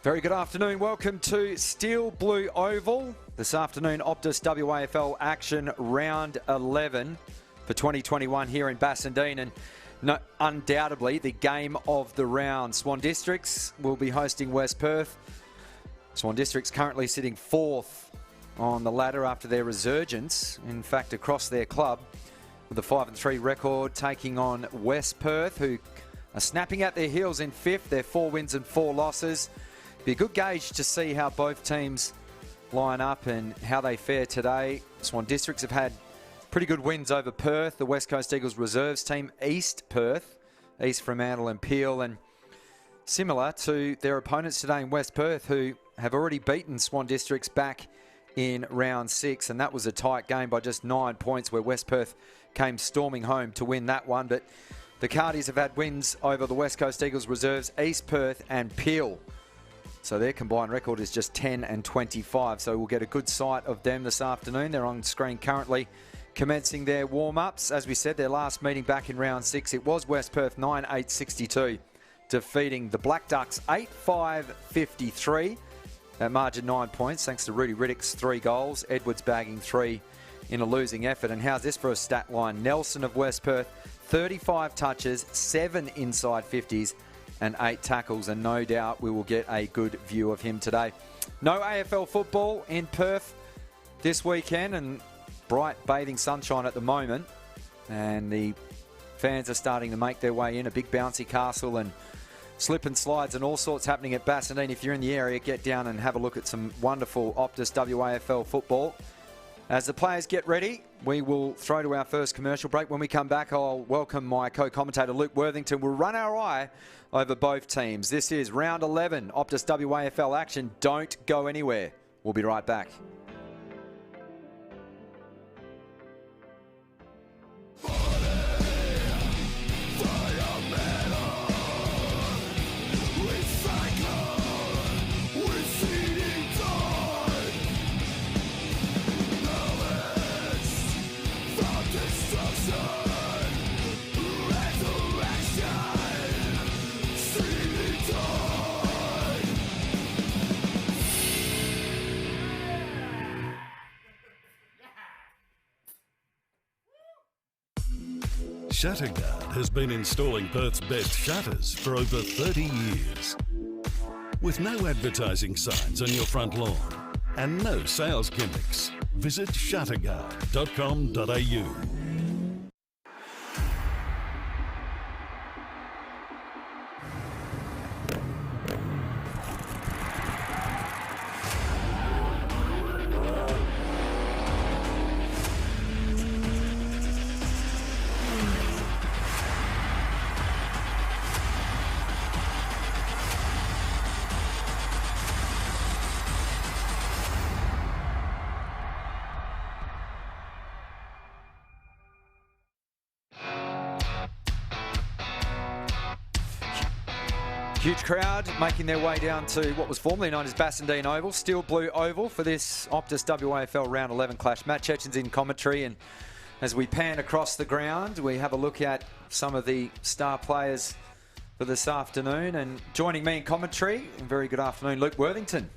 Very good afternoon. Welcome to Steel Blue Oval. This afternoon, OPTUS WAFL action round 11 for 2021 here in Bassendean. And undoubtedly, the game of the round. Swan Districts will be hosting West Perth. Swan Districts currently sitting fourth on the ladder after their resurgence. In fact, across their club with a 5-3 record, taking on West Perth, who are snapping at their heels in fifth. They're 4 wins and 4 losses. Be a good gauge to see how both teams line up and how they fare today. Swan Districts have had pretty good wins over Perth, the West Coast Eagles reserves team, East Perth, East Fremantle and Peel, and similar to their opponents today in West Perth, who have already beaten Swan Districts back in round 6, and that was a tight game by just 9 points where West Perth came storming home to win that one. But the Cardies have had wins over the West Coast Eagles reserves, East Perth and Peel. So their combined record is just 10 and 25. So we'll get a good sight of them this afternoon. They're on screen currently commencing their warm-ups. As we said, their last meeting back in round 6, it was West Perth 9-8-62, defeating the Black Ducks 8-5-53. That margin 9 points, thanks to Rudy Riddick's 3 goals. Edwards bagging 3 in a losing effort. And how's this for a stat line? Nelson of West Perth, 35 touches, 7 inside 50s, and 8 tackles, and no doubt we will get a good view of him today. No AFL football in Perth this weekend, and bright bathing sunshine at the moment, and the fans are starting to make their way in. A big bouncy castle and slip and slides and all sorts happening at Bassendean. If you're in the area, get down and have a look at some wonderful OPTUS WAFL football. As the players get ready, we will throw to our first commercial break. When we come back, I'll welcome my co-commentator Luke Worthington. We'll run our eye over both teams. This is round 11, OPTUS WAFL action. Don't go anywhere. We'll be right back. Shutterguard has been installing Perth's best shutters for over 30 years. With no advertising signs on your front lawn and no sales gimmicks, visit shutterguard.com.au. Huge crowd making their way down to what was formerly known as Bassendean Oval, Steel Blue Oval, for this OPTUS WAFL Round 11 clash. Matt Chechen's in commentary, and as we pan across the ground, we have a look at some of the star players for this afternoon. And joining me in commentary, very good afternoon, Luke Worthington.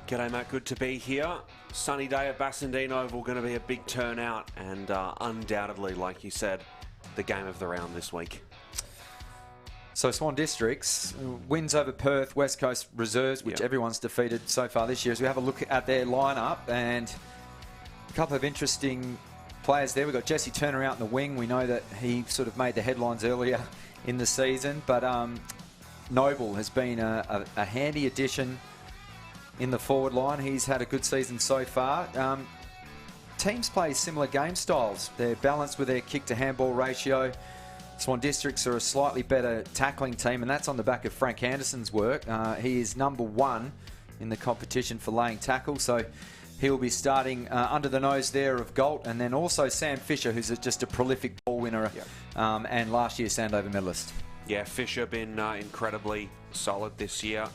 G'day, Matt. Good to be here. Sunny day at Bassendean Oval, going to be a big turnout, and undoubtedly, like you said, the game of the round this week. So Swan Districts wins over Perth, West Coast reserves, which everyone's defeated so far this year. As we have a look at their lineup, and a couple of interesting players there. We've got Jesse Turner out in the wing. We know that he sort of made the headlines earlier in the season, but Noble has been a handy addition in the forward line. He's had a good season so far. Teams play similar game styles. They're balanced with their kick to handball ratio. Swan Districts are a slightly better tackling team, and that's on the back of Frank Anderson's work. He is number 1 in the competition for laying tackle, so he'll be starting under the nose there of Galt, and then also Sam Fisher, who's just a prolific ball winner and last year's Sandover medalist. Yeah, Fisher been incredibly solid this year.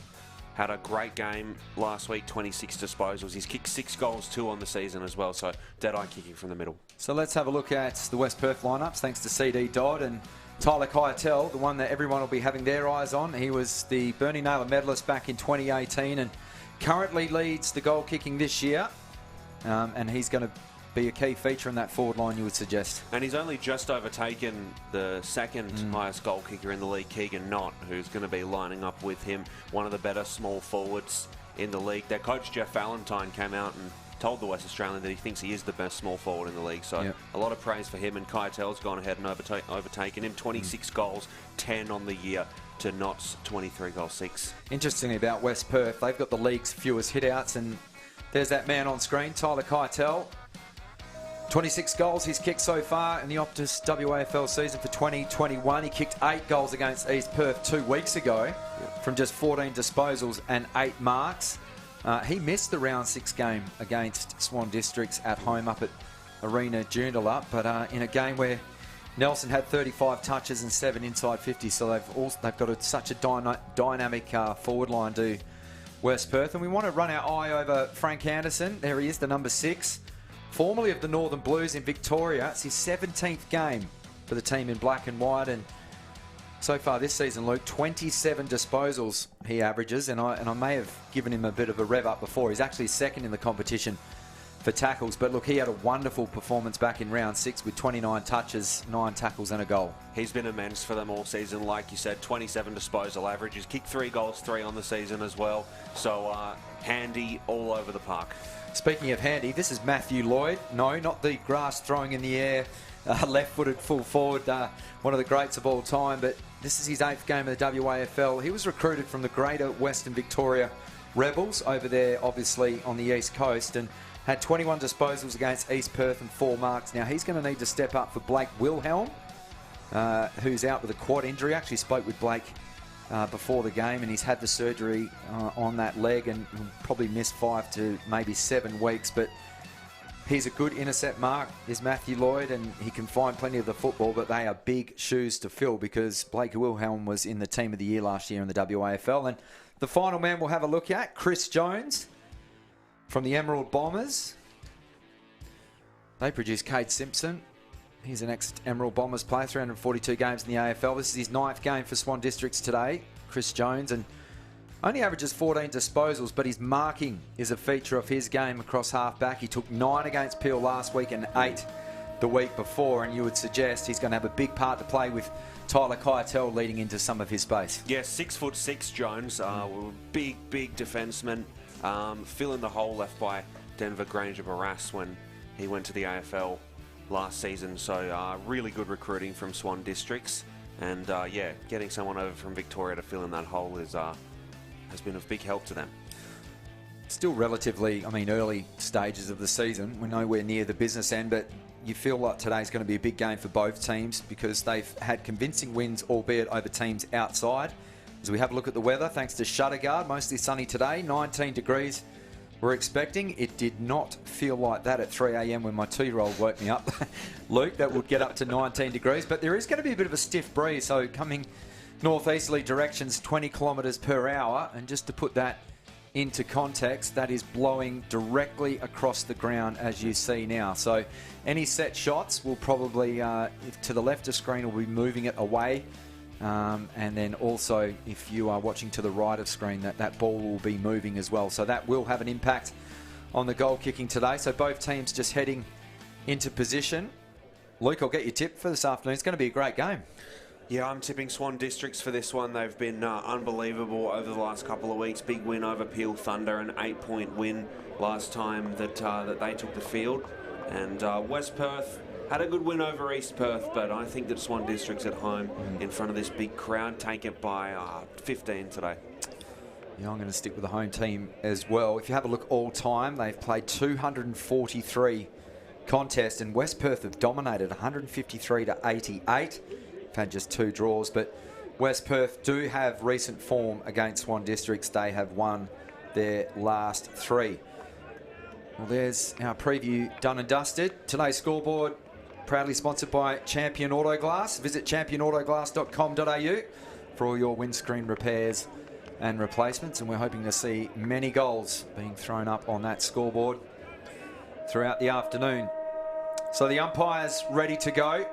Had a great game last week, 26 disposals. He's kicked 6 goals, 2 on the season as well, so dead-eye kicking from the middle. So let's have a look at the West Perth lineups, thanks to CD Dodd. And Tyler Keitel, the one that everyone will be having their eyes on. He was the Bernie Naylor medalist back in 2018 and currently leads the goal kicking this year. And he's going to be a key feature in that forward line, you would suggest. And he's only just overtaken the second highest goal kicker in the league, Keegan Knott, who's going to be lining up with him, one of the better small forwards in the league. Their coach, Jeff Valentine, came out and told the West Australian that he thinks he is the best small forward in the league. So a lot of praise for him, and Keitel's gone ahead and overtaken him. 26 goals, 10 on the year to Knott's 23 goals, 6. Interestingly about West Perth, they've got the league's fewest hit-outs, and there's that man on screen, Tyler Keitel. 26 goals he's kicked so far in the Optus WAFL season for 2021. He kicked 8 goals against East Perth 2 weeks ago from just 14 disposals and 8 marks. He missed the round 6 game against Swan Districts at home up at Arena Joondalup, but in a game where Nelson had 35 touches and 7 inside 50, so they've got such a dynamic forward line to West Perth. And we want to run our eye over Frank Anderson. There he is, the number 6. Formerly of the Northern Blues in Victoria. It's his 17th game for the team in black and white, and so far this season, Luke, 27 disposals he averages, and I may have given him a bit of a rev up before. He's actually second in the competition for tackles, but look, he had a wonderful performance back in round 6 with 29 touches, 9 tackles and a goal. He's been immense for them all season, like you said, 27 disposal averages, kicked 3 goals, 3 on the season as well, so handy all over the park. Speaking of handy, this is Matthew Lloyd. No, not the grass throwing in the air, left-footed full forward, one of the greats of all time, but this is his 8th game of the WAFL. He was recruited from the Greater Western Victoria Rebels over there, obviously, on the East Coast, and had 21 disposals against East Perth and 4 marks. Now, he's going to need to step up for Blake Wilhelm, who's out with a quad injury. I actually spoke with Blake before the game, and he's had the surgery on that leg and will probably miss 5 to maybe 7 weeks, but he's a good intercept mark, is Matthew Lloyd, and he can find plenty of the football, but they are big shoes to fill because Blake Wilhelm was in the Team of the Year last year in the WAFL. And the final man we'll have a look at, Chris Jones from the Emerald Bombers. They produce Cade Simpson. He's an ex-Emerald Bombers player, 342 games in the AFL. This is his 9th game for Swan Districts today, Chris Jones, and only averages 14 disposals, but his marking is a feature of his game across half-back. He took 9 against Peel last week and 8 the week before, and you would suggest he's going to have a big part to play with Tyler Keitel leading into some of his space. Yeah, 6'6" Jones, big defenseman, filling the hole left by Denver Granger Barras when he went to the AFL last season, so really good recruiting from Swan Districts, and yeah, getting someone over from Victoria to fill in that hole is has been of big help to them. Still relatively, early stages of the season. We're nowhere near the business end, but you feel like today's going to be a big game for both teams because they've had convincing wins, albeit over teams outside. As we have a look at the weather, thanks to Shutterguard, mostly sunny today, 19 degrees. We're expecting. It did not feel like that at 3 a.m. when my 2-year-old woke me up. Luke, that would get up to 19 degrees, but there is going to be a bit of a stiff breeze, so coming northeasterly directions, 20 kilometres per hour, and just to put that into context, that is blowing directly across the ground as you see now. So any set shots will probably, to the left of screen, will be moving it away. And then also, if you are watching to the right of screen, that ball will be moving as well. So that will have an impact on the goal kicking today. So both teams just heading into position. Luke, I'll get your tip for this afternoon. It's going to be a great game. Yeah, I'm tipping Swan Districts for this one. They've been unbelievable over the last couple of weeks. Big win over Peel Thunder, an 8-point win last time that they took the field. And West Perth had a good win over East Perth, but I think that Swan Districts at home in front of this big crowd take it by 15 today. Yeah, I'm going to stick with the home team as well. If you have a look all time, they've played 243 contests, and West Perth have dominated 153 to 88. Had just 2 draws, but West Perth do have recent form against Swan Districts. They have won their last 3. Well, there's our preview done and dusted. Today's scoreboard proudly sponsored by Champion Auto Glass. Visit championautoglass.com.au for all your windscreen repairs and replacements, and we're hoping to see many goals being thrown up on that scoreboard throughout the afternoon. So the umpire's ready to go.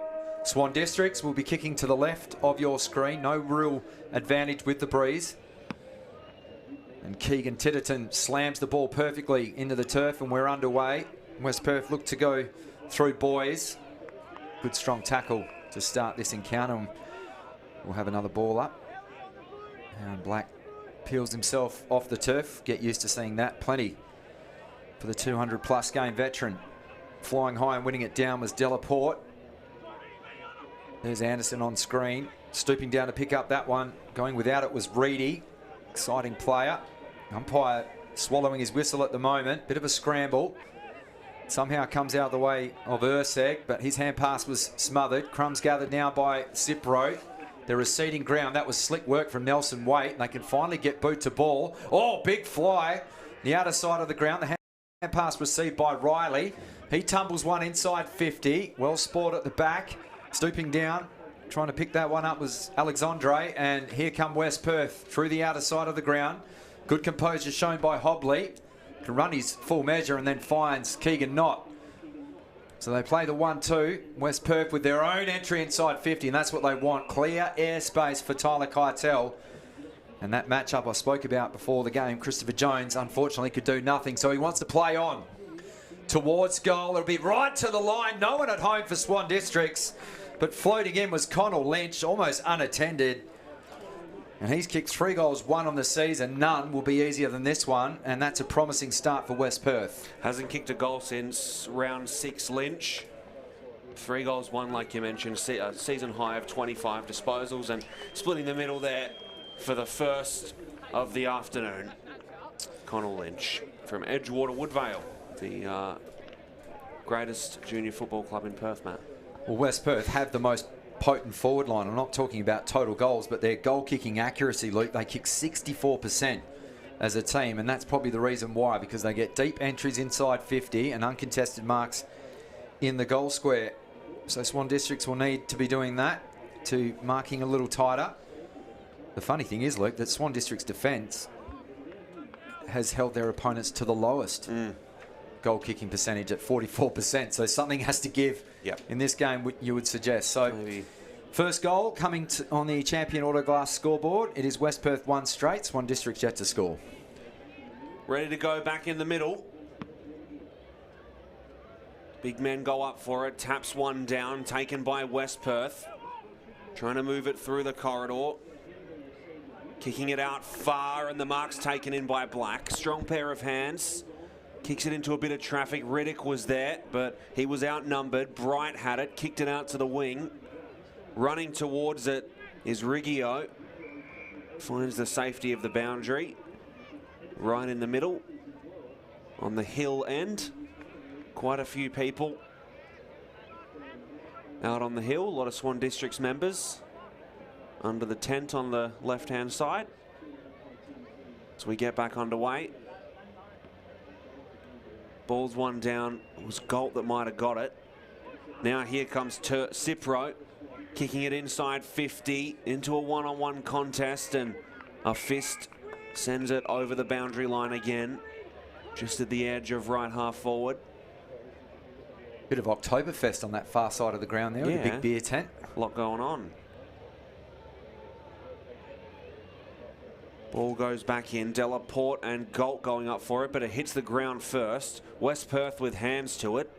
Swan Districts will be kicking to the left of your screen. No real advantage with the breeze. And Keegan Titterton slams the ball perfectly into the turf, and we're underway. West Perth look to go through boys. Good strong tackle to start this encounter. And we'll have another ball up. And Black peels himself off the turf. Get used to seeing that. Plenty for the 200-plus game veteran. Flying high and winning it down was Delaporte. There's Anderson on screen. Stooping down to pick up that one. Going without it was Reedy. Exciting player. Umpire swallowing his whistle at the moment. Bit of a scramble. Somehow comes out of the way of Urseg, but his hand pass was smothered. Crumbs gathered now by Cipro. They're receding ground. That was slick work from Nelson Waite, and they can finally get boot to ball. Oh, big fly. The outer side of the ground. The hand pass received by Riley. He tumbles one inside 50. Well sport at the back. Stooping down. Trying to pick that one up was Alexandre, and here come West Perth through the outer side of the ground. Good composure shown by Hobley. Can run his full measure and then finds Keegan Knott. So they play the 1-2. West Perth with their own entry inside 50, and that's what they want. Clear airspace for Tyler Keitel. And that matchup I spoke about before the game, Christopher Jones, unfortunately could do nothing, so he wants to play on towards goal. It'll be right to the line. No one at home for Swan Districts. But floating in was Connell Lynch, almost unattended. And he's kicked 3 goals, 1 on the season. None will be easier than this one, and that's a promising start for West Perth. Hasn't kicked a goal since round 6, Lynch. 3 goals, 1, like you mentioned, a season high of 25 disposals, and splitting the middle there for the first of the afternoon. Connell Lynch from Edgewater Woodvale, the greatest junior football club in Perth, Matt. Well, West Perth have the most potent forward line. I'm not talking about total goals, but their goal-kicking accuracy, Luke, they kick 64% as a team, and that's probably the reason why, because they get deep entries inside 50 and uncontested marks in the goal square. So Swan Districts will need to be doing that, to marking a little tighter. The funny thing is, Luke, that Swan Districts' defence has held their opponents to the lowest goal-kicking percentage at 44%. So something has to give in this game, you would suggest. So maybe. First goal coming on the Champion Autoglass scoreboard. It is West Perth 1 straight. Swan Districts yet to score. Ready to go back in the middle. Big men go up for it. Taps one down, taken by West Perth. Trying to move it through the corridor. Kicking it out far, and the mark's taken in by Black. Strong pair of hands. Kicks it into a bit of traffic. Riddick was there, but he was outnumbered. Bright had it, kicked it out to the wing. Running towards it is Riggio. Finds the safety of the boundary. Right in the middle. On the hill end. Quite a few people out on the hill. A lot of Swan Districts members under the tent on the left-hand side. As we get back underway. Ball's one down. It was Galt that might have got it. Now here comes Cipro, kicking it inside 50 into a one-on-one contest, and a fist sends it over the boundary line again, just at the edge of right half forward. Bit of Oktoberfest on that far side of the ground there with a big beer tent. A lot going on. Ball goes back in. Delaporte and Galt going up for it, but it hits the ground first. West Perth with hands to it.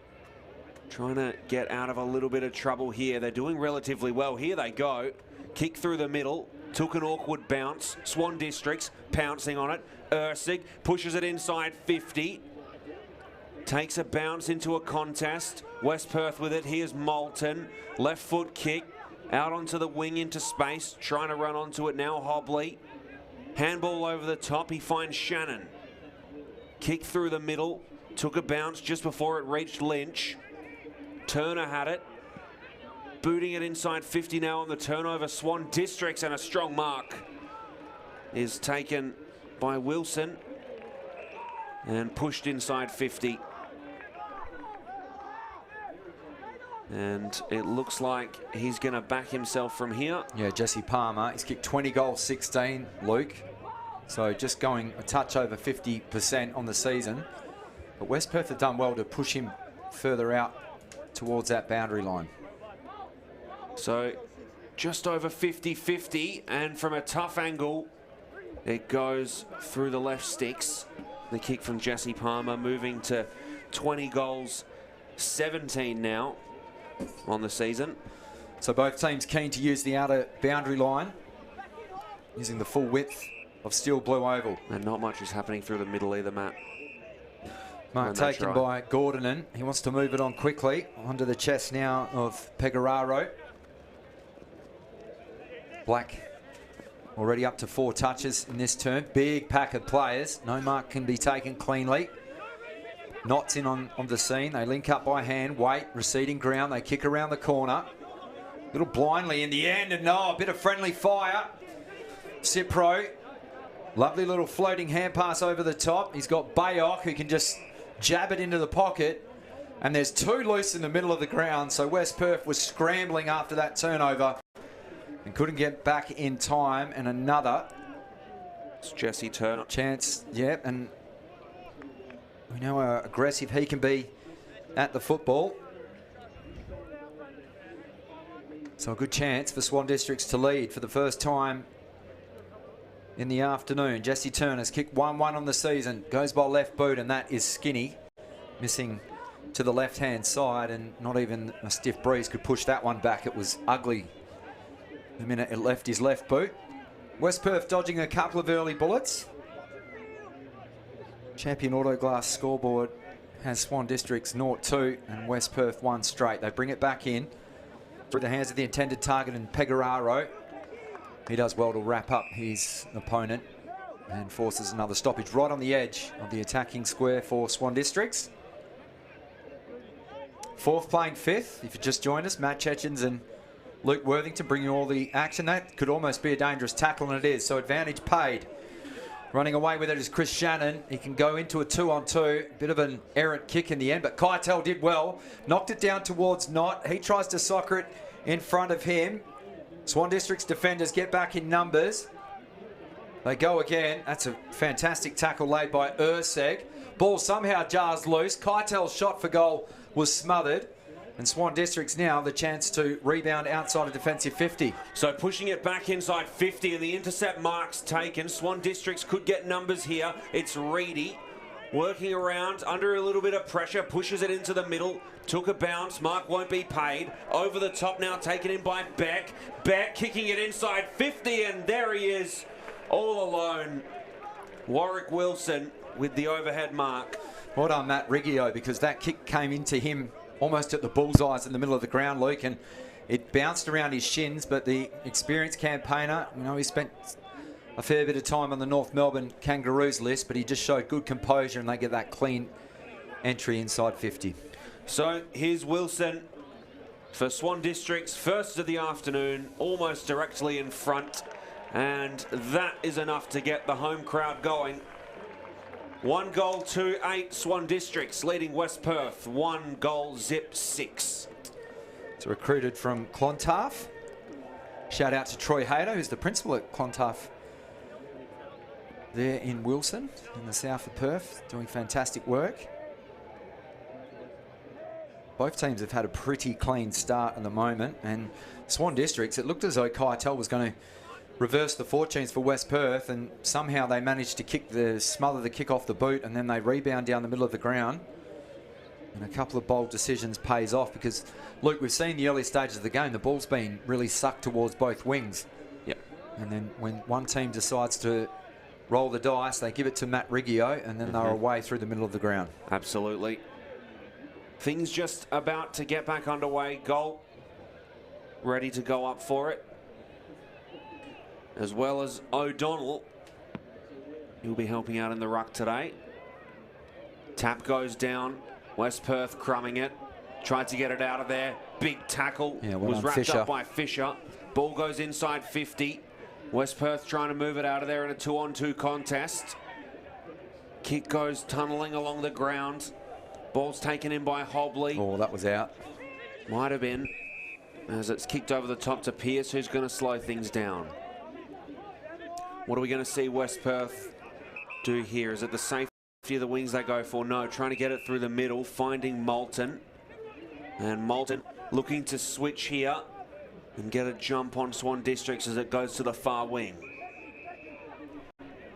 Trying to get out of a little bit of trouble here. They're doing relatively well. Here they go. Kick through the middle. Took an awkward bounce. Swan Districts pouncing on it. Ursig pushes it inside 50. Takes a bounce into a contest. West Perth with it. Here's Moulton. Left foot kick. Out onto the wing into space. Trying to run onto it now. Hobley. Handball over the top. He finds Shannon. Kick through the middle. Took a bounce just before it reached Lynch. Turner had it. Booting it inside 50 now on the turnover. Swan Districts, and a strong mark is taken by Wilson and pushed inside 50. And it looks like he's going to back himself from here. Yeah, Jesse Palmer. He's kicked 20 goals, 16, Luke. So just going a touch over 50% on the season. But West Perth have done well to push him further out towards that boundary line. So just over 50-50, and from a tough angle, it goes through the left sticks. The kick from Jesse Palmer, moving to 20 goals, 17 now on the season. So both teams keen to use the outer boundary line, using the full width of steel blue oval. And not much is happening through the middle either, Matt. Mark taken by Gordonen. He wants to move it on quickly. Onto the chest now of Pecoraro. Black already up to 4 touches in this term. Big pack of players. No mark can be taken cleanly. Knots in on the scene. They link up by hand. Wait, receding ground. They kick around the corner. A little blindly in the end, and no, a bit of friendly fire. Cipro, lovely little floating hand pass over the top. He's got Bayok, who can just jab it into the pocket. And there's 2 loose in the middle of the ground, so West Perth was scrambling after that turnover and couldn't get back in time. And another. It's Jesse Turner. Chance, yeah, and we know how aggressive he can be at the football. So a good chance for Swan Districts to lead for the first time in the afternoon. Jesse Turner's kicked 1-1 on the season. Goes by left boot, and that is skinny. Missing to the left-hand side, and not even a stiff breeze could push that one back. It was ugly the minute it left his left boot. West Perth dodging a couple of early bullets. Champion Autoglass scoreboard has Swan Districts 0-2 and West Perth 1 straight. They bring it back in through the hands of the intended target and Pecoraro. He does well to wrap up his opponent and forces another stoppage right on the edge of the attacking square for Swan Districts. 4th playing 5th. If you just joined us, Matt Chechens and Luke Worthington bringing all the action. That could almost be a dangerous tackle, and it is. So advantage paid. Running away with it is Chris Shannon. He can go into a 2-on-2. Bit of an errant kick in the end, but Keitel did well. Knocked it down towards Knott. He tries to soccer it in front of him. Swan District's defenders get back in numbers. They go again. That's a fantastic tackle laid by Urseg. Ball somehow jars loose. Keitel's shot for goal was smothered. And Swan Districts now the chance to rebound outside of defensive 50. So pushing it back inside 50, and the intercept mark's taken. Swan Districts could get numbers here. It's Reedy working around under a little bit of pressure, pushes it into the middle. Took a bounce. Mark won't be paid. Over the top now, taken in by Beck. Beck kicking it inside 50, and there he is, all alone. Warwick Wilson with the overhead mark. Well done, Matt Riggio, because that kick came into him almost at the bullseyes in the middle of the ground, Luke, and it bounced around his shins, but the experienced campaigner, you know, he spent a fair bit of time on the North Melbourne Kangaroos list, but he just showed good composure, and they get that clean entry inside 50. So here's Wilson for Swan Districts, first of the afternoon, almost directly in front, and that is enough to get the home crowd going. 1 goal to 8 Swan Districts, leading West Perth. 1 goal, zip 6. It's recruited from Clontarf. Shout out to Troy Hayter, who's the principal at Clontarf there in Wilson, in the south of Perth, doing fantastic work. Both teams have had a pretty clean start at the moment, and Swan Districts, it looked as though Keitel was going to reverse the fortunes for West Perth, and somehow they managed to smother the kick off the boot, and then they rebound down the middle of the ground. And a couple of bold decisions pays off, because, Luke, we've seen the early stages of the game, the ball's been really sucked towards both wings. Yep. And then when one team decides to roll the dice, they give it to Matt Riggio, and then they're away through the middle of the ground. Absolutely. Things just about to get back underway. Goal ready to go up for it, as well as O'Donnell. He'll be helping out in the ruck today. Tap goes down. West Perth crumbing it. Tried to get it out of there. Big tackle. Yeah, well was done, wrapped Fisher. up by Fisher. Ball goes inside 50. West Perth trying to move it out of there in a 2-on-2 contest. Kick goes tunneling along the ground. Ball's taken in by Hobley. Oh, that was out. Might have been, as it's kicked over the top to Pearce, who's going to slow things down. What are we going to see West Perth do here? Is it the safety of the wings they go for? No, trying to get it through the middle, finding Moulton. And Moulton looking to switch here. and get a jump on Swan Districts as it goes to the far wing.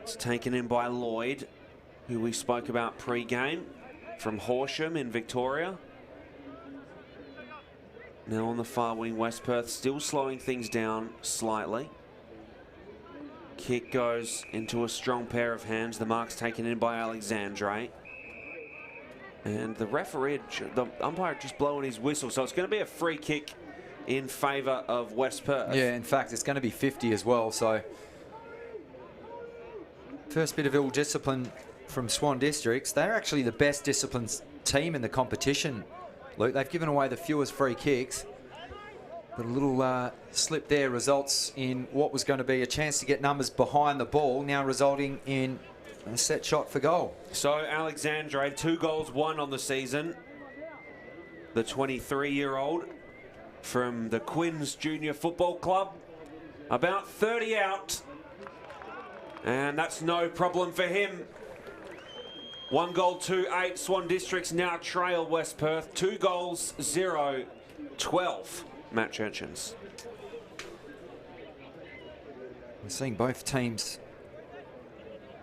It's taken in by Lloyd, who we spoke about pre-game, from Horsham in Victoria. Now on the far wing, West Perth still slowing things down slightly. Kick goes into a strong pair of hands. The mark's taken in by Alexandre. And the referee, the umpire just blowing his whistle. So it's going to be a free kick in favour of West Perth. Yeah, in fact, it's going to be 50 as well. So first bit of ill discipline from Swan Districts. They're actually the best disciplined team in the competition, Luke. They've given away the fewest free kicks. But a little slip there results in what was going to be a chance to get numbers behind the ball, now resulting in a set shot for goal. So Alexandre, 2 goals, 1 on the season. The 23-year-old from the Quins Junior Football Club. About 30 out. And that's no problem for him. 1 goal, 2-8. Swan Districts now trail West Perth. 2 goals, 0-12. Matt Churchins. We're seeing both teams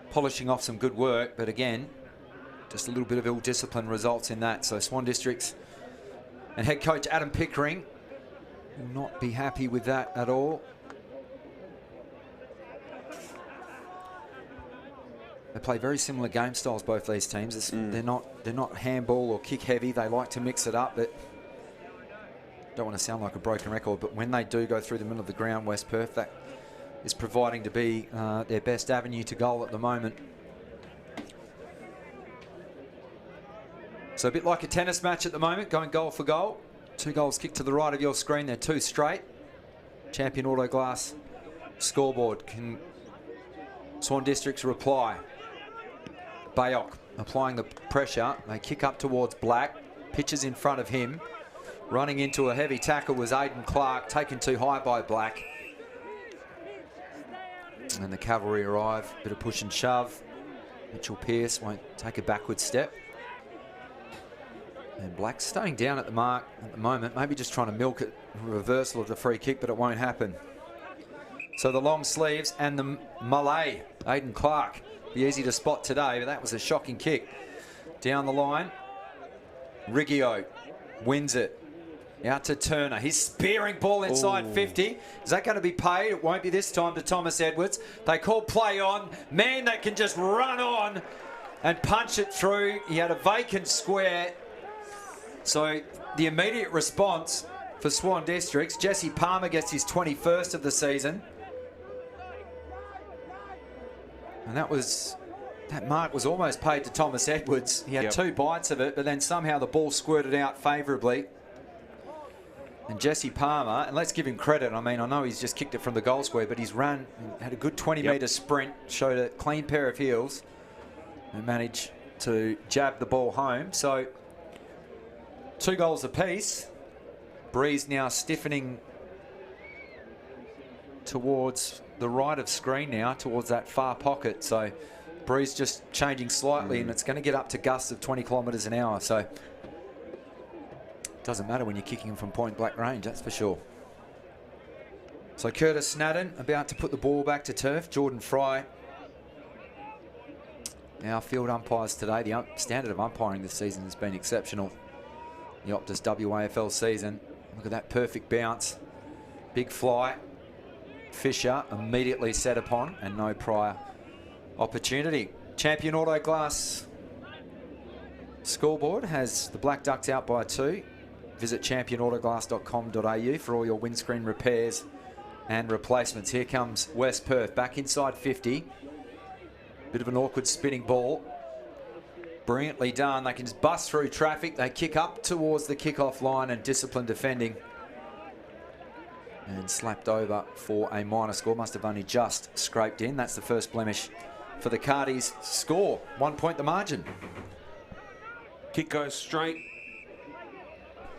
polishing off some good work, but again, just a little bit of ill discipline results in that. So Swan Districts and head coach Adam Pickering will not be happy with that at all. They play very similar game styles, both these teams. They're not handball or kick heavy. They like to mix it up, but don't want to sound like a broken record, but when they do go through the middle of the ground, West Perth, that is proving to be their best avenue to goal at the moment. So a bit like a tennis match at the moment, going goal for goal. 2 goals kicked to the right of your screen. They're 2 straight. Champion Auto Glass scoreboard. Can Swan Districts reply? Bayok applying the pressure. They kick up towards Black. Pitches in front of him. Running into a heavy tackle was Aidan Clark, taken too high by Black. And the cavalry arrive, bit of push and shove. Mitchell Pearce won't take a backward step. And Black staying down at the mark at the moment, maybe just trying to milk it, a reversal of the free kick, but it won't happen. So the long sleeves and the Malay, Aidan Clark, be easy to spot today, but that was a shocking kick. Down the line, Riggio wins it. Out to Turner. His spearing ball inside 50. Is that going to be paid? It won't be this time to Thomas Edwards. They call play on. Man that can just run on and punch it through. He had a vacant square. So the immediate response for Swan Districts, Jesse Palmer gets his 21st of the season. And that mark was almost paid to Thomas Edwards. He had 2 bites of it, but then somehow the ball squirted out favourably. And Jesse Palmer, and let's give him credit. I mean, I know he's just kicked it from the goal square, but he's run, had a good 20-metre sprint, showed a clean pair of heels, and managed to jab the ball home. So 2 goals apiece. Breeze now stiffening towards the right of screen now, towards that far pocket. So Breeze just changing slightly, and it's going to get up to gusts of 20 kilometres an hour. So doesn't matter when you're kicking them from point blank range, that's for sure. So Curtis Snadden about to put the ball back to turf. Jordan Fry. Our field umpires today. The standard of umpiring this season has been exceptional. The Optus WAFL season. Look at that perfect bounce. Big fly. Fisher immediately set upon and no prior opportunity. Champion Auto Glass scoreboard has the Black Ducks out by 2. Visit championautoglass.com.au for all your windscreen repairs and replacements. Here comes West Perth back inside 50. Bit of an awkward spinning ball. Brilliantly done. They can just bust through traffic. They kick up towards the kickoff line and disciplined defending. And slapped over for a minor score. Must have only just scraped in. That's the first blemish for the Cardis. Score, 1 point the margin. Kick goes straight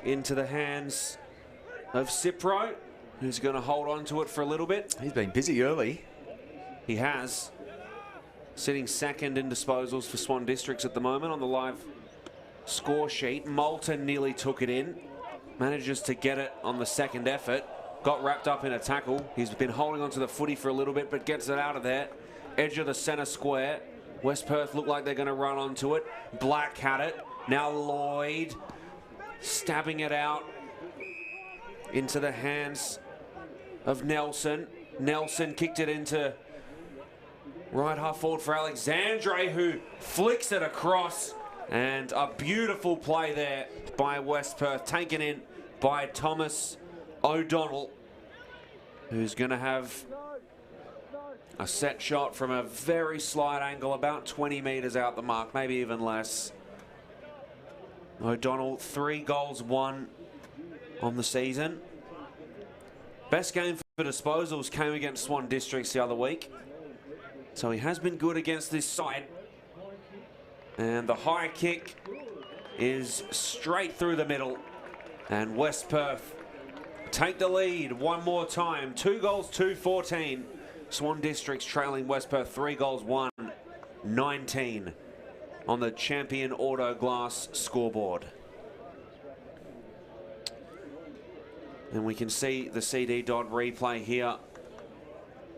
into the hands of Cipro, who's going to hold on to it for a little bit. He's been busy early. He has. Sitting second in disposals for Swan Districts at the moment on the live score sheet. Moulton nearly took it in. Manages to get it on the second effort. got wrapped up in a tackle. He's been holding onto the footy for a little bit, but gets it out of there. Edge of the centre square. West Perth look like they're going to run onto it. Black had it. Now Lloyd stabbing it out into the hands of Nelson. Nelson kicked it into right half forward for Alexandre, who flicks it across. And a beautiful play there by West Perth, taken in by Thomas O'Donnell, who's going to have a set shot from a very slight angle, about 20 metres out the mark, maybe even less. O'Donnell, 3 goals, 1 on the season. Best game for disposals came against Swan Districts the other week. So he has been good against this side. And the high kick is straight through the middle. And West Perth take the lead one more time. 2 goals, 2-14. Swan Districts trailing West Perth 3 goals, 1-19 on the Champion Auto Glass scoreboard. And we can see the CD Dodd replay here.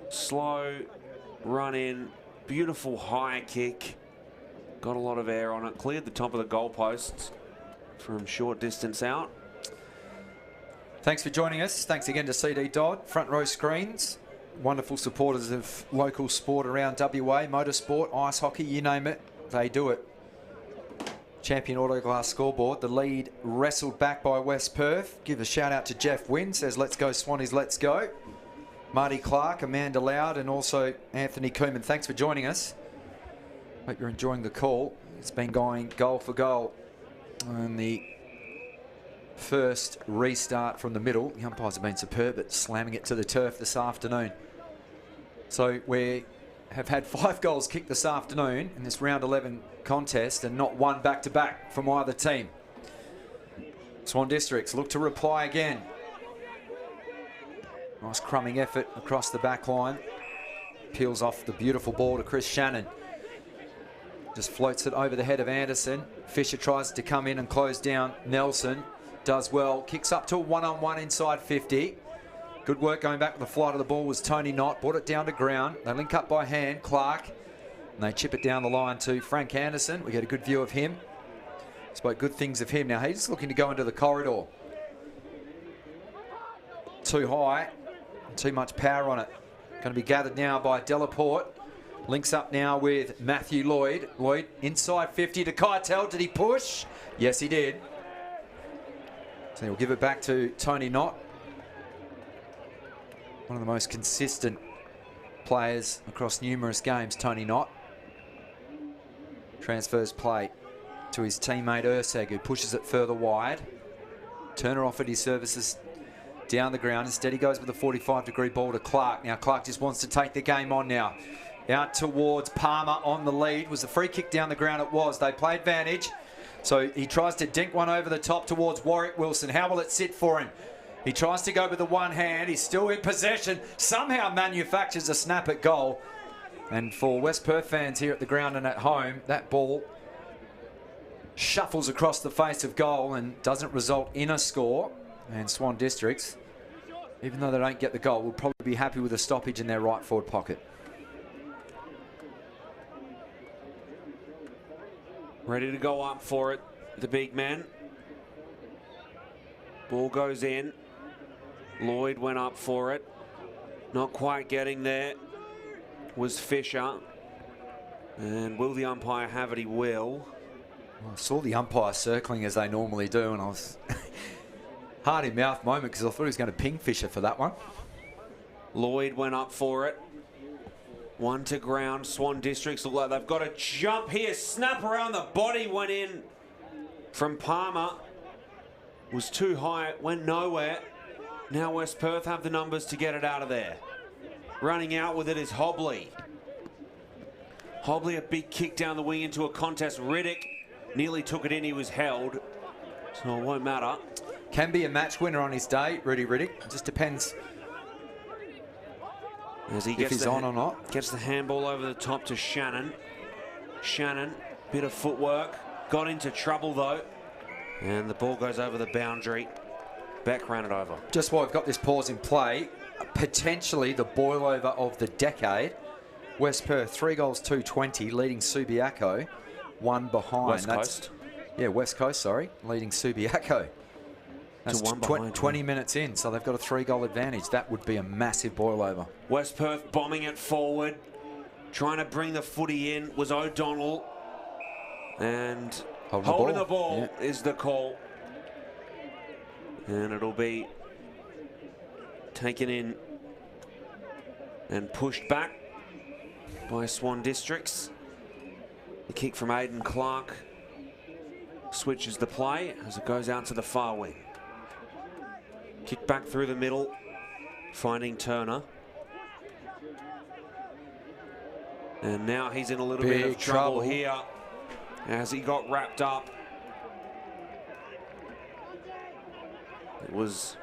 Slow run in, beautiful high kick. Got a lot of air on it, cleared the top of the goalposts from short distance out. Thanks for joining us. Thanks again to CD Dodd, Front Row Screens. Wonderful supporters of local sport around WA, motorsport, ice hockey, you name it, they do it. Champion Auto Glass scoreboard, the lead wrestled back by West Perth. Give a shout out to Jeff Wynn, says let's go Swannies, let's go. Marty Clark, Amanda Loud, and also Anthony Cooman. Thanks for joining us. Hope you're enjoying the call. It's been going goal for goal. And the first restart from the middle. The umpires have been superb at slamming it to the turf this afternoon. So we have had 5 goals kicked this afternoon in this round 11 contest and not one back-to-back from either team. Swan Districts look to reply again. Nice crumbing effort across the back line. Peels off the beautiful ball to Chris Shannon. Just floats it over the head of Anderson. Fisher tries to come in and close down Nelson. Does well. Kicks up to a one-on-one inside 50. Good work going back with the flight of the ball was Tony Knott. Brought it down to ground. They link up by hand. Clark. And they chip it down the line to Frank Anderson. We get a good view of him. Spoke good things of him. Now he's looking to go into the corridor. Too high. Too much power on it. Going to be gathered now by Delaporte. Links up now with Matthew Lloyd. Lloyd inside 50 to Keitel. Did he push? Yes, he did. So he'll give it back to Tony Knott. One of the most consistent players across numerous games, Tony Knott. Transfers play to his teammate Urseg, who pushes it further wide. Turner offered his services down the ground. Instead, he goes with a 45-degree ball to Clark. Now, Clark just wants to take the game on now. Out towards Palmer on the lead. Was the free kick down the ground? It was. They play advantage. So he tries to dink one over the top towards Warwick Wilson. How will it sit for him? He tries to go with the one hand. He's still in possession. Somehow manufactures a snap at goal. And for West Perth fans here at the ground and at home, that ball shuffles across the face of goal and doesn't result in a score. And Swan Districts, even though they don't get the goal, will probably be happy with a stoppage in their right forward pocket. Ready to go up for it, the big man. Ball goes in. Lloyd went up for it. Not quite getting there was Fisher. And will the umpire have it? He will. Well, I saw the umpire circling as they normally do, and I was hard in mouth moment because I thought he was going to ping Fisher for that one. Lloyd went up for it. One to ground. Swan Districts look like they've got a jump here. Snap around the body went in from Palmer. Was too high, went nowhere. Now West Perth have the numbers to get it out of there. Running out with it is Hobley. Hobley, a big kick down the wing into a contest. Riddick nearly took it in. He was held, so it won't matter. Can be a match winner on his day, Rudy Riddick. It just depends as he if gets he's on or not. Gets the handball over the top to Shannon. Shannon, bit of footwork. Got into trouble though. And the ball goes over the boundary. Beck ran it over. Just while we've got this pause in play, potentially the boil-over of the decade. West Perth, 3 goals, 220, leading Subiaco, 1 behind. West Coast? Yeah, West Coast, sorry, leading Subiaco. That's 1 behind. 20 minutes in, so they've got a 3-goal advantage. That would be a massive boil-over. West Perth bombing it forward, trying to bring the footy in was O'Donnell. And holding the ball is the call. And it'll be taken in and pushed back by Swan Districts. The kick from Aidan Clark switches the play as it goes out to the far wing. Kick back through the middle, finding Turner. And now he's in a little bit of trouble here as he got wrapped up. It was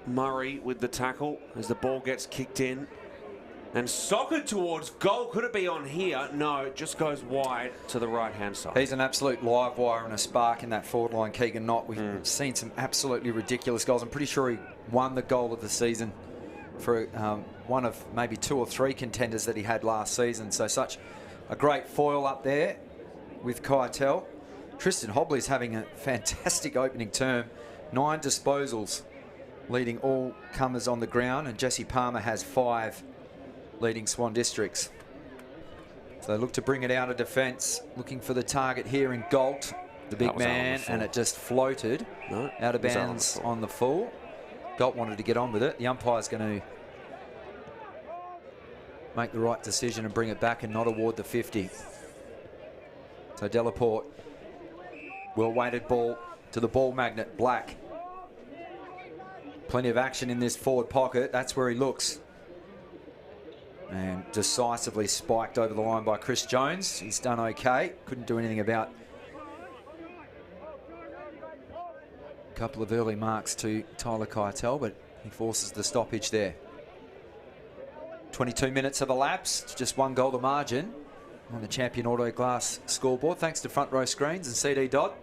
Murray with the tackle as the ball gets kicked in and soccered towards goal. Could it be on here? No, it just goes wide to the right-hand side. He's an absolute live wire and a spark in that forward line, Keegan Knott. We've seen some absolutely ridiculous goals. I'm pretty sure he won the goal of the season for one of maybe 2 or 3 contenders that he had last season. So such a great foil up there with Keitel. Tristan Hobley's having a fantastic opening term. 9 disposals, leading all comers on the ground, and Jesse Palmer has 5, leading Swan Districts. So they look to bring it out of defence, looking for the target here in Galt, the big man, and it just floated out of bounds on the full. Galt wanted to get on with it. The umpire's going to make the right decision and bring it back and not award the 50. So Delaporte, well-weighted ball to the ball magnet, Black. Plenty of action in this forward pocket. That's where he looks. And decisively spiked over the line by Chris Jones. He's done okay. Couldn't do anything about a couple of early marks to Tyler Keitel, but he forces the stoppage there. 22 minutes have elapsed. Just 1 goal to margin on the Champion Auto Glass scoreboard, thanks to Front Row Screens and CD Dot.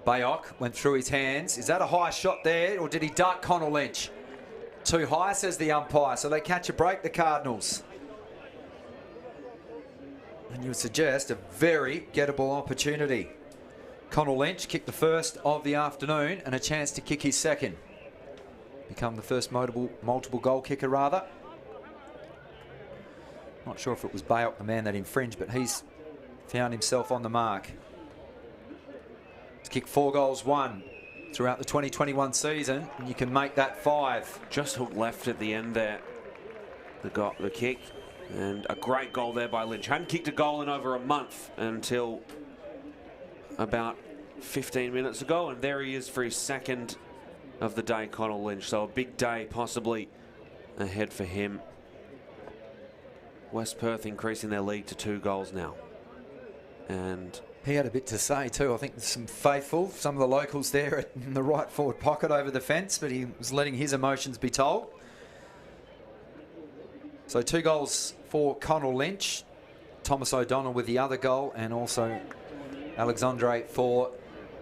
Bayok went through his hands. Is that a high shot there, or did he duck Connell Lynch? Too high, says the umpire, so they catch a break, the Cardinals. And you would suggest a very gettable opportunity. Connell Lynch kicked the first of the afternoon and a chance to kick his second. Become the first multiple goal kicker, rather. Not sure if it was Bayok, the man that infringed, but he's found himself on the mark. He's kicked 4 goals, 1 throughout the 2021 season, and you can make that 5. Just hooked left at the end there. The kick, and a great goal there by Lynch. Hadn't kicked a goal in over a month until about 15 minutes ago, and there he is for his second of the day, Connell Lynch. So a big day possibly ahead for him. West Perth increasing their lead to 2 goals now. And he had a bit to say too. I think there's some some of the locals there in the right forward pocket over the fence, but he was letting his emotions be told. So 2 goals for Connell Lynch. Thomas O'Donnell with the other goal, and also Alexandre for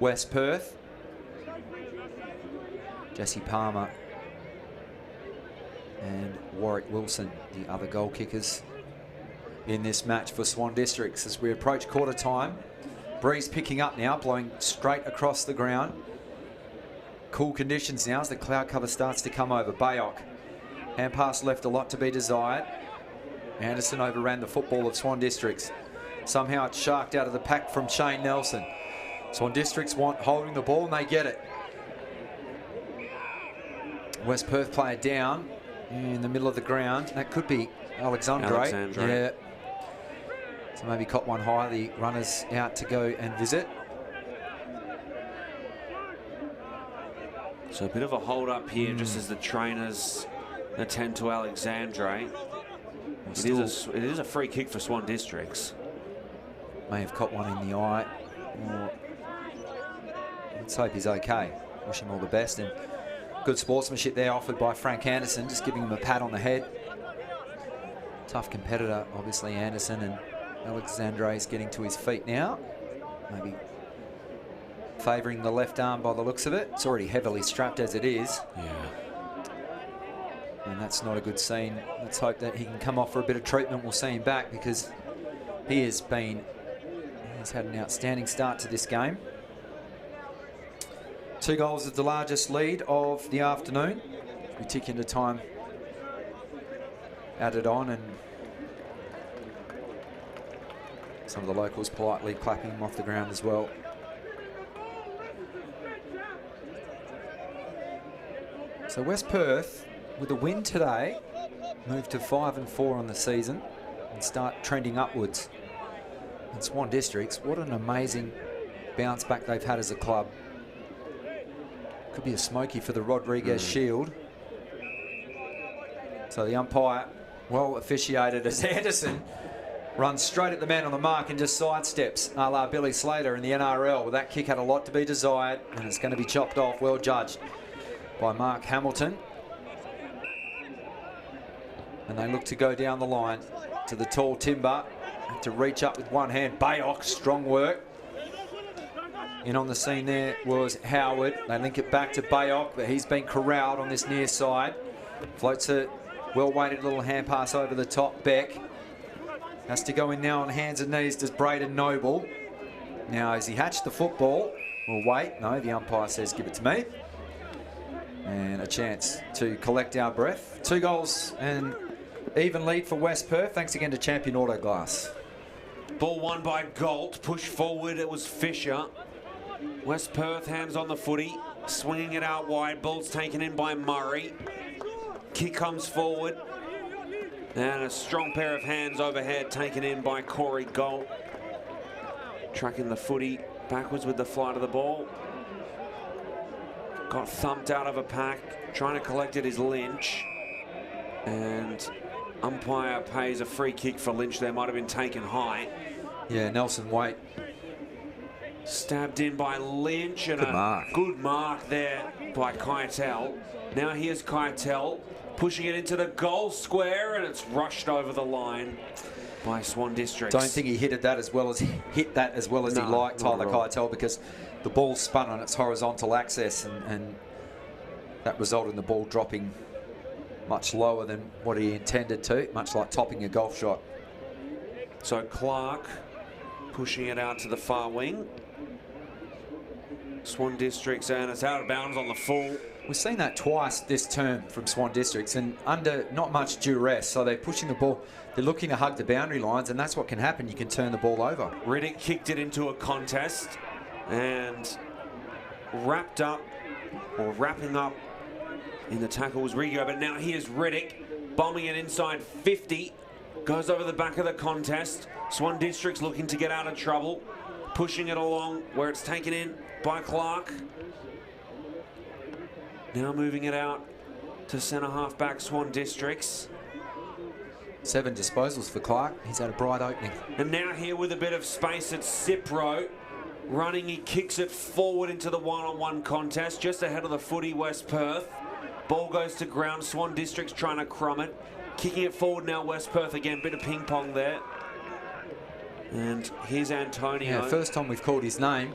West Perth. Jesse Palmer and Warwick Wilson, the other goal kickers in this match for Swan Districts. As we approach quarter time, breeze picking up now, blowing straight across the ground. Cool conditions now as the cloud cover starts to come over. Bayok, hand pass left a lot to be desired. Anderson overran the football of Swan Districts. Somehow it's sharked out of the pack from Shane Nelson. Swan Districts want holding the ball and they get it. West Perth player down in the middle of the ground. That could be Alexandre. Yeah. So maybe caught one high. The runners out to go and visit. So a bit of a hold up here, just as the trainers attend to Alexandre. It is a free kick for Swan Districts. May have caught one in the eye. Let's hope he's okay. Wish him all the best. And good sportsmanship there offered by Frank Anderson, just giving him a pat on the head. Tough competitor, obviously, Anderson, and Alexandre is getting to his feet now. Maybe favouring the left arm by the looks of it. It's already heavily strapped as it is. Yeah. And that's not a good scene. Let's hope that he can come off for a bit of treatment. We'll see him back because he's had an outstanding start to this game. 2 goals is the largest lead of the afternoon. We tick into time added on, and some of the locals politely clapping him off the ground as well. So West Perth, with a win today, move to 5-4 on the season and start trending upwards. And Swan Districts, what an amazing bounce back they've had as a club. Could be a smoky for the Rodriguez Shield. So the umpire, well officiated as Anderson runs straight at the man on the mark and just sidesteps a la Billy Slater in the NRL. Well, that kick had a lot to be desired, and it's going to be chopped off. Well judged by Mark Hamilton. And they look to go down the line to the tall timber to reach up with one hand. Bayok, strong work. In on the scene there was Howard. They link it back to Bayok, but he's been corralled on this near side. Floats a well-weighted little hand pass over the top. Beck has to go in now on hands and knees. Does Braden Noble. Now, has he hatched the football? We'll wait. No, the umpire says give it to me. And a chance to collect our breath. 2 goals and even lead for West Perth. Thanks again to Champion Auto Glass. Ball won by Galt. Push forward, it was Fisher. West Perth hands on the footy. Swinging it out wide. Ball's taken in by Murray. Kick comes forward. And a strong pair of hands overhead taken in by Corey Galt. Tracking the footy backwards with the flight of the ball. Got thumped out of a pack. Trying to collect it is Lynch. And umpire pays a free kick for Lynch. There might have been taken high. Yeah, Nelson Waite. Stabbed in by Lynch, and good mark there by Keitel. Now here's Keitel pushing it into the goal square, and it's rushed over the line by Swan Districts. Don't think he hit that as well as he liked, Tyler Keitel, because the ball spun on its horizontal axis, and that resulted in the ball dropping much lower than what he intended to, much like topping a golf shot. So Clark pushing it out to the far wing. Swan Districts, and it's out of bounds on the full. We've seen that twice this term from Swan Districts, and under not much duress, so they're pushing the ball. They're looking to hug the boundary lines, and that's what can happen. You can turn the ball over. Riddick kicked it into a contest and wrapping up in the tackle was Rigo, but now here's Riddick bombing it inside 50. Goes over the back of the contest. Swan Districts looking to get out of trouble. Pushing it along where it's taken in by Clark. Now moving it out to centre half back Swan Districts. 7 disposals for Clark. He's had a bright opening. And now here with a bit of space at Cipro. Running, he kicks it forward into the one-on-one contest. Just ahead of the footy, West Perth. Ball goes to ground. Swan Districts trying to crumb it. Kicking it forward now, West Perth again. Bit of ping pong there. And here's Antonio. Yeah, first time we've called his name.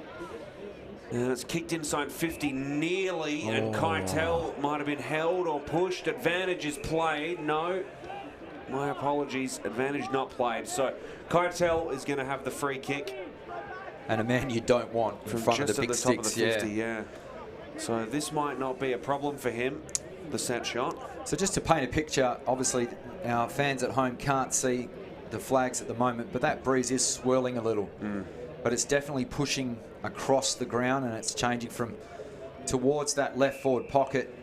And it's kicked inside 50 nearly, and Keitel might have been held or pushed. Advantage is played. No, my apologies. Advantage not played. So Keitel is going to have the free kick. And a man you don't want in front of the big top of the 50, yeah. So this might not be a problem for him, the set shot. So just to paint a picture, obviously our fans at home can't see the flags at the moment, but that breeze is swirling a little. But it's definitely pushing across the ground, and it's changing from towards that left forward pocket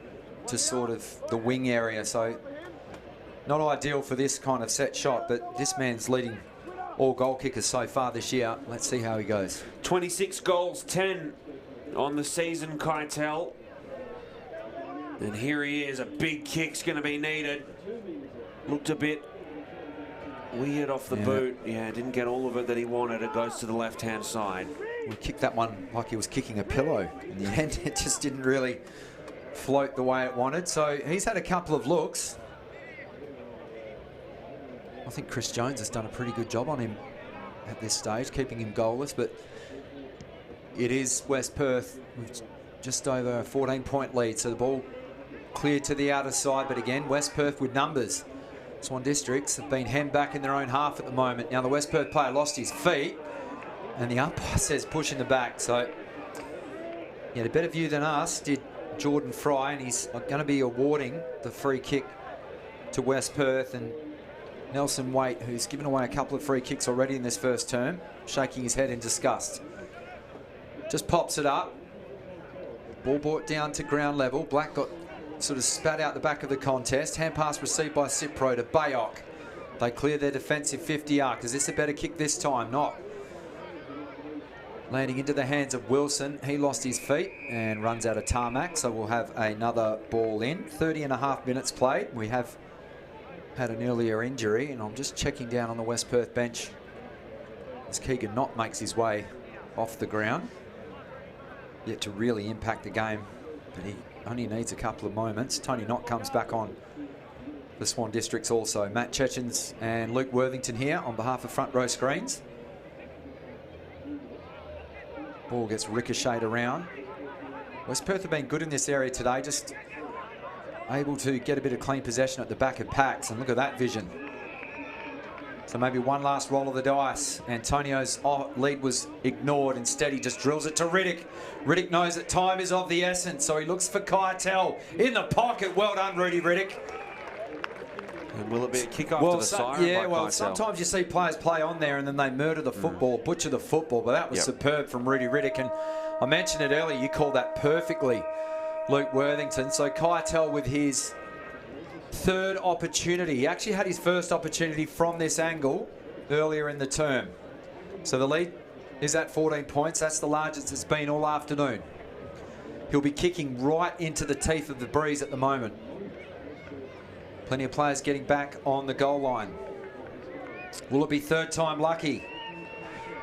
to sort of the wing area. So not ideal for this kind of set shot, but this man's leading all goal kickers so far this year. Let's see how he goes. 26 goals, 10 on the season, Keitel. And here he is. A big kick's going to be needed. Looked a bit weird off the boot. Yeah, didn't get all of it that he wanted. It goes to the left-hand side. We kicked that one like he was kicking a pillow. In the end, it just didn't really float the way it wanted. So he's had a couple of looks. I think Chris Jones has done a pretty good job on him at this stage, keeping him goalless, but it is West Perth with just over a 14-point lead. So the ball cleared to the outer side, but again, West Perth with numbers. Swan Districts have been hemmed back in their own half at the moment. Now the West Perth player lost his feet, and the umpire says push in the back. So he had a better view than us, did Jordan Fry, and he's going to be awarding the free kick to West Perth. And Nelson Waite, who's given away a couple of free kicks already in this first term, shaking his head in disgust. Just pops it up. Ball brought down to ground level. Black got sort of spat out the back of the contest. Hand pass received by Cipro to Bayok. They clear their defensive 50 arc. Is this a better kick this time? Not. Landing into the hands of Wilson. He lost his feet and runs out of tarmac, so we'll have another ball in. 30.5 minutes played. We have had an earlier injury, and I'm just checking down on the West Perth bench as Keegan Knott makes his way off the ground. Yet to really impact the game, but he only needs a couple of moments. Tony Knott comes back on the Swan Districts also. Matt Chechens and Luke Worthington here on behalf of Front Row Screens. Ball gets ricocheted around. West Perth have been good in this area today, just able to get a bit of clean possession at the back of packs, and look at that vision. So maybe one last roll of the dice. Antonio's lead was ignored. Instead, he just drills it to Riddick. Riddick knows that time is of the essence, so he looks for Keitel in the pocket. Well done, Rudy Riddick. And will it be a kick after the siren? Yeah, by well, Keitel? sometimes you see players play on there and then they murder the football, butcher the football, but that was superb from Rudy Riddick. And I mentioned it earlier, you called that perfectly, Luke Worthington. So Keitel with his third opportunity. He actually had his first opportunity from this angle earlier in the term. So the lead is at 14 points. That's the largest it's been all afternoon. He'll be kicking right into the teeth of the breeze at the moment. Plenty of players getting back on the goal line. Will it be third time lucky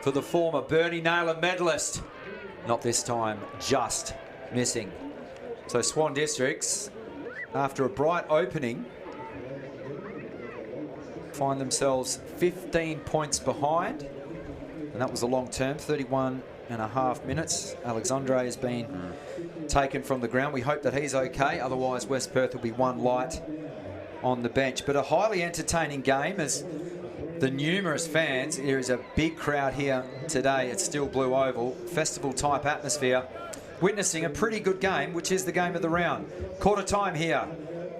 for the former Bernie Naylor medalist? Not this time, just missing. So Swan Districts, after a bright opening, find themselves 15 points behind. And that was a long term, 31.5 minutes. Alexandre has been taken from the ground. We hope that he's okay. Otherwise, West Perth will be one light on the bench. But a highly entertaining game as the numerous fans. There is a big crowd here today at Steel Blue Oval. Festival type atmosphere. Witnessing a pretty good game, which is the game of the round. Quarter time here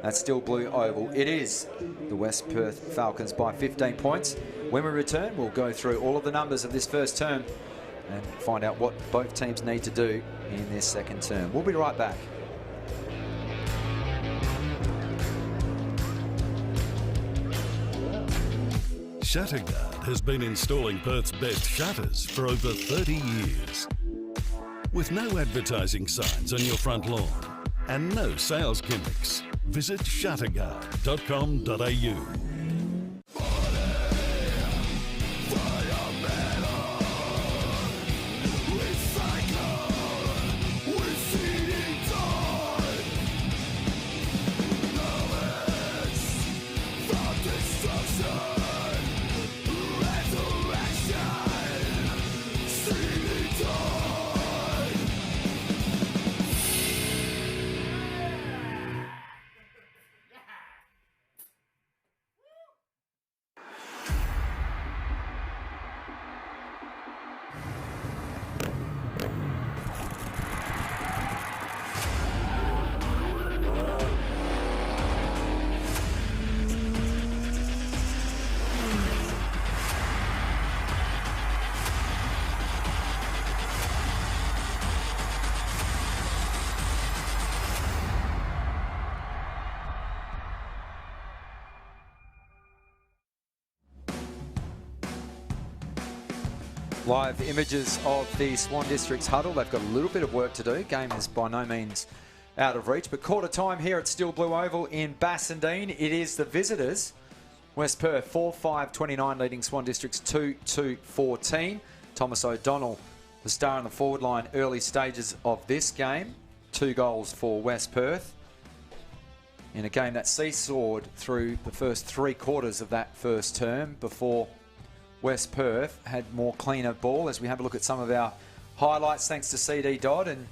at Steel Blue Oval. It is the West Perth Falcons by 15 points. When we return, we'll go through all of the numbers of this first term and find out what both teams need to do in this second term. We'll be right back. Shutterguard has been installing Perth's best shutters for over 30 years. With no advertising signs on your front lawn and no sales gimmicks, visit shutterguard.com.au. Live images of the Swan Districts huddle. They've got a little bit of work to do. Game is by no means out of reach, but quarter time here at Steel Blue Oval in Bassendean. It is the visitors. West Perth 4-5-29 leading Swan Districts 2-2-14. Thomas O'Donnell, the star on the forward line early stages of this game. 2 goals for West Perth in a game that seesawed through the first 3 quarters of that first term before West Perth had more cleaner ball. As we have a look at some of our highlights thanks to CD Dodd. And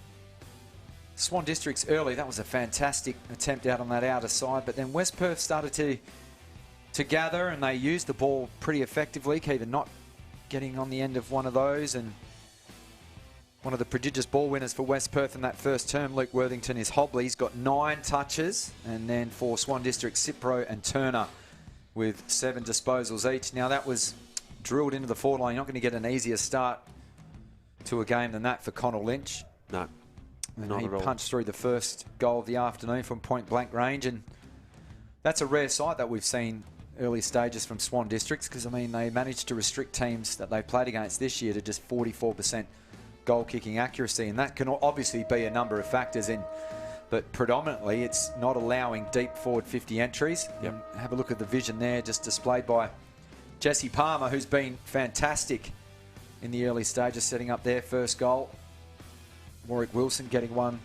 Swan Districts early, that was a fantastic attempt out on that outer side. But then West Perth started to gather, and they used the ball pretty effectively. Keevan not getting on the end of one of those. And one of the prodigious ball winners for West Perth in that first term, Luke Worthington, is Hobley. He's got 9 touches. And then for Swan District, Cipro and Turner with 7 disposals each. Now that was drilled into the forward line. You're not going to get an easier start to a game than that for Connell Lynch. No, and he punched through the first goal of the afternoon from point blank range, and that's a rare sight that we've seen early stages from Swan Districts, because I mean they managed to restrict teams that they played against this year to just 44% goal kicking accuracy, and that can obviously be a number of factors in, but predominantly it's not allowing deep forward 50 entries. Yep. And have a look at the vision there, just displayed by Jesse Palmer, who's been fantastic in the early stages, setting up their first goal. Warwick Wilson getting one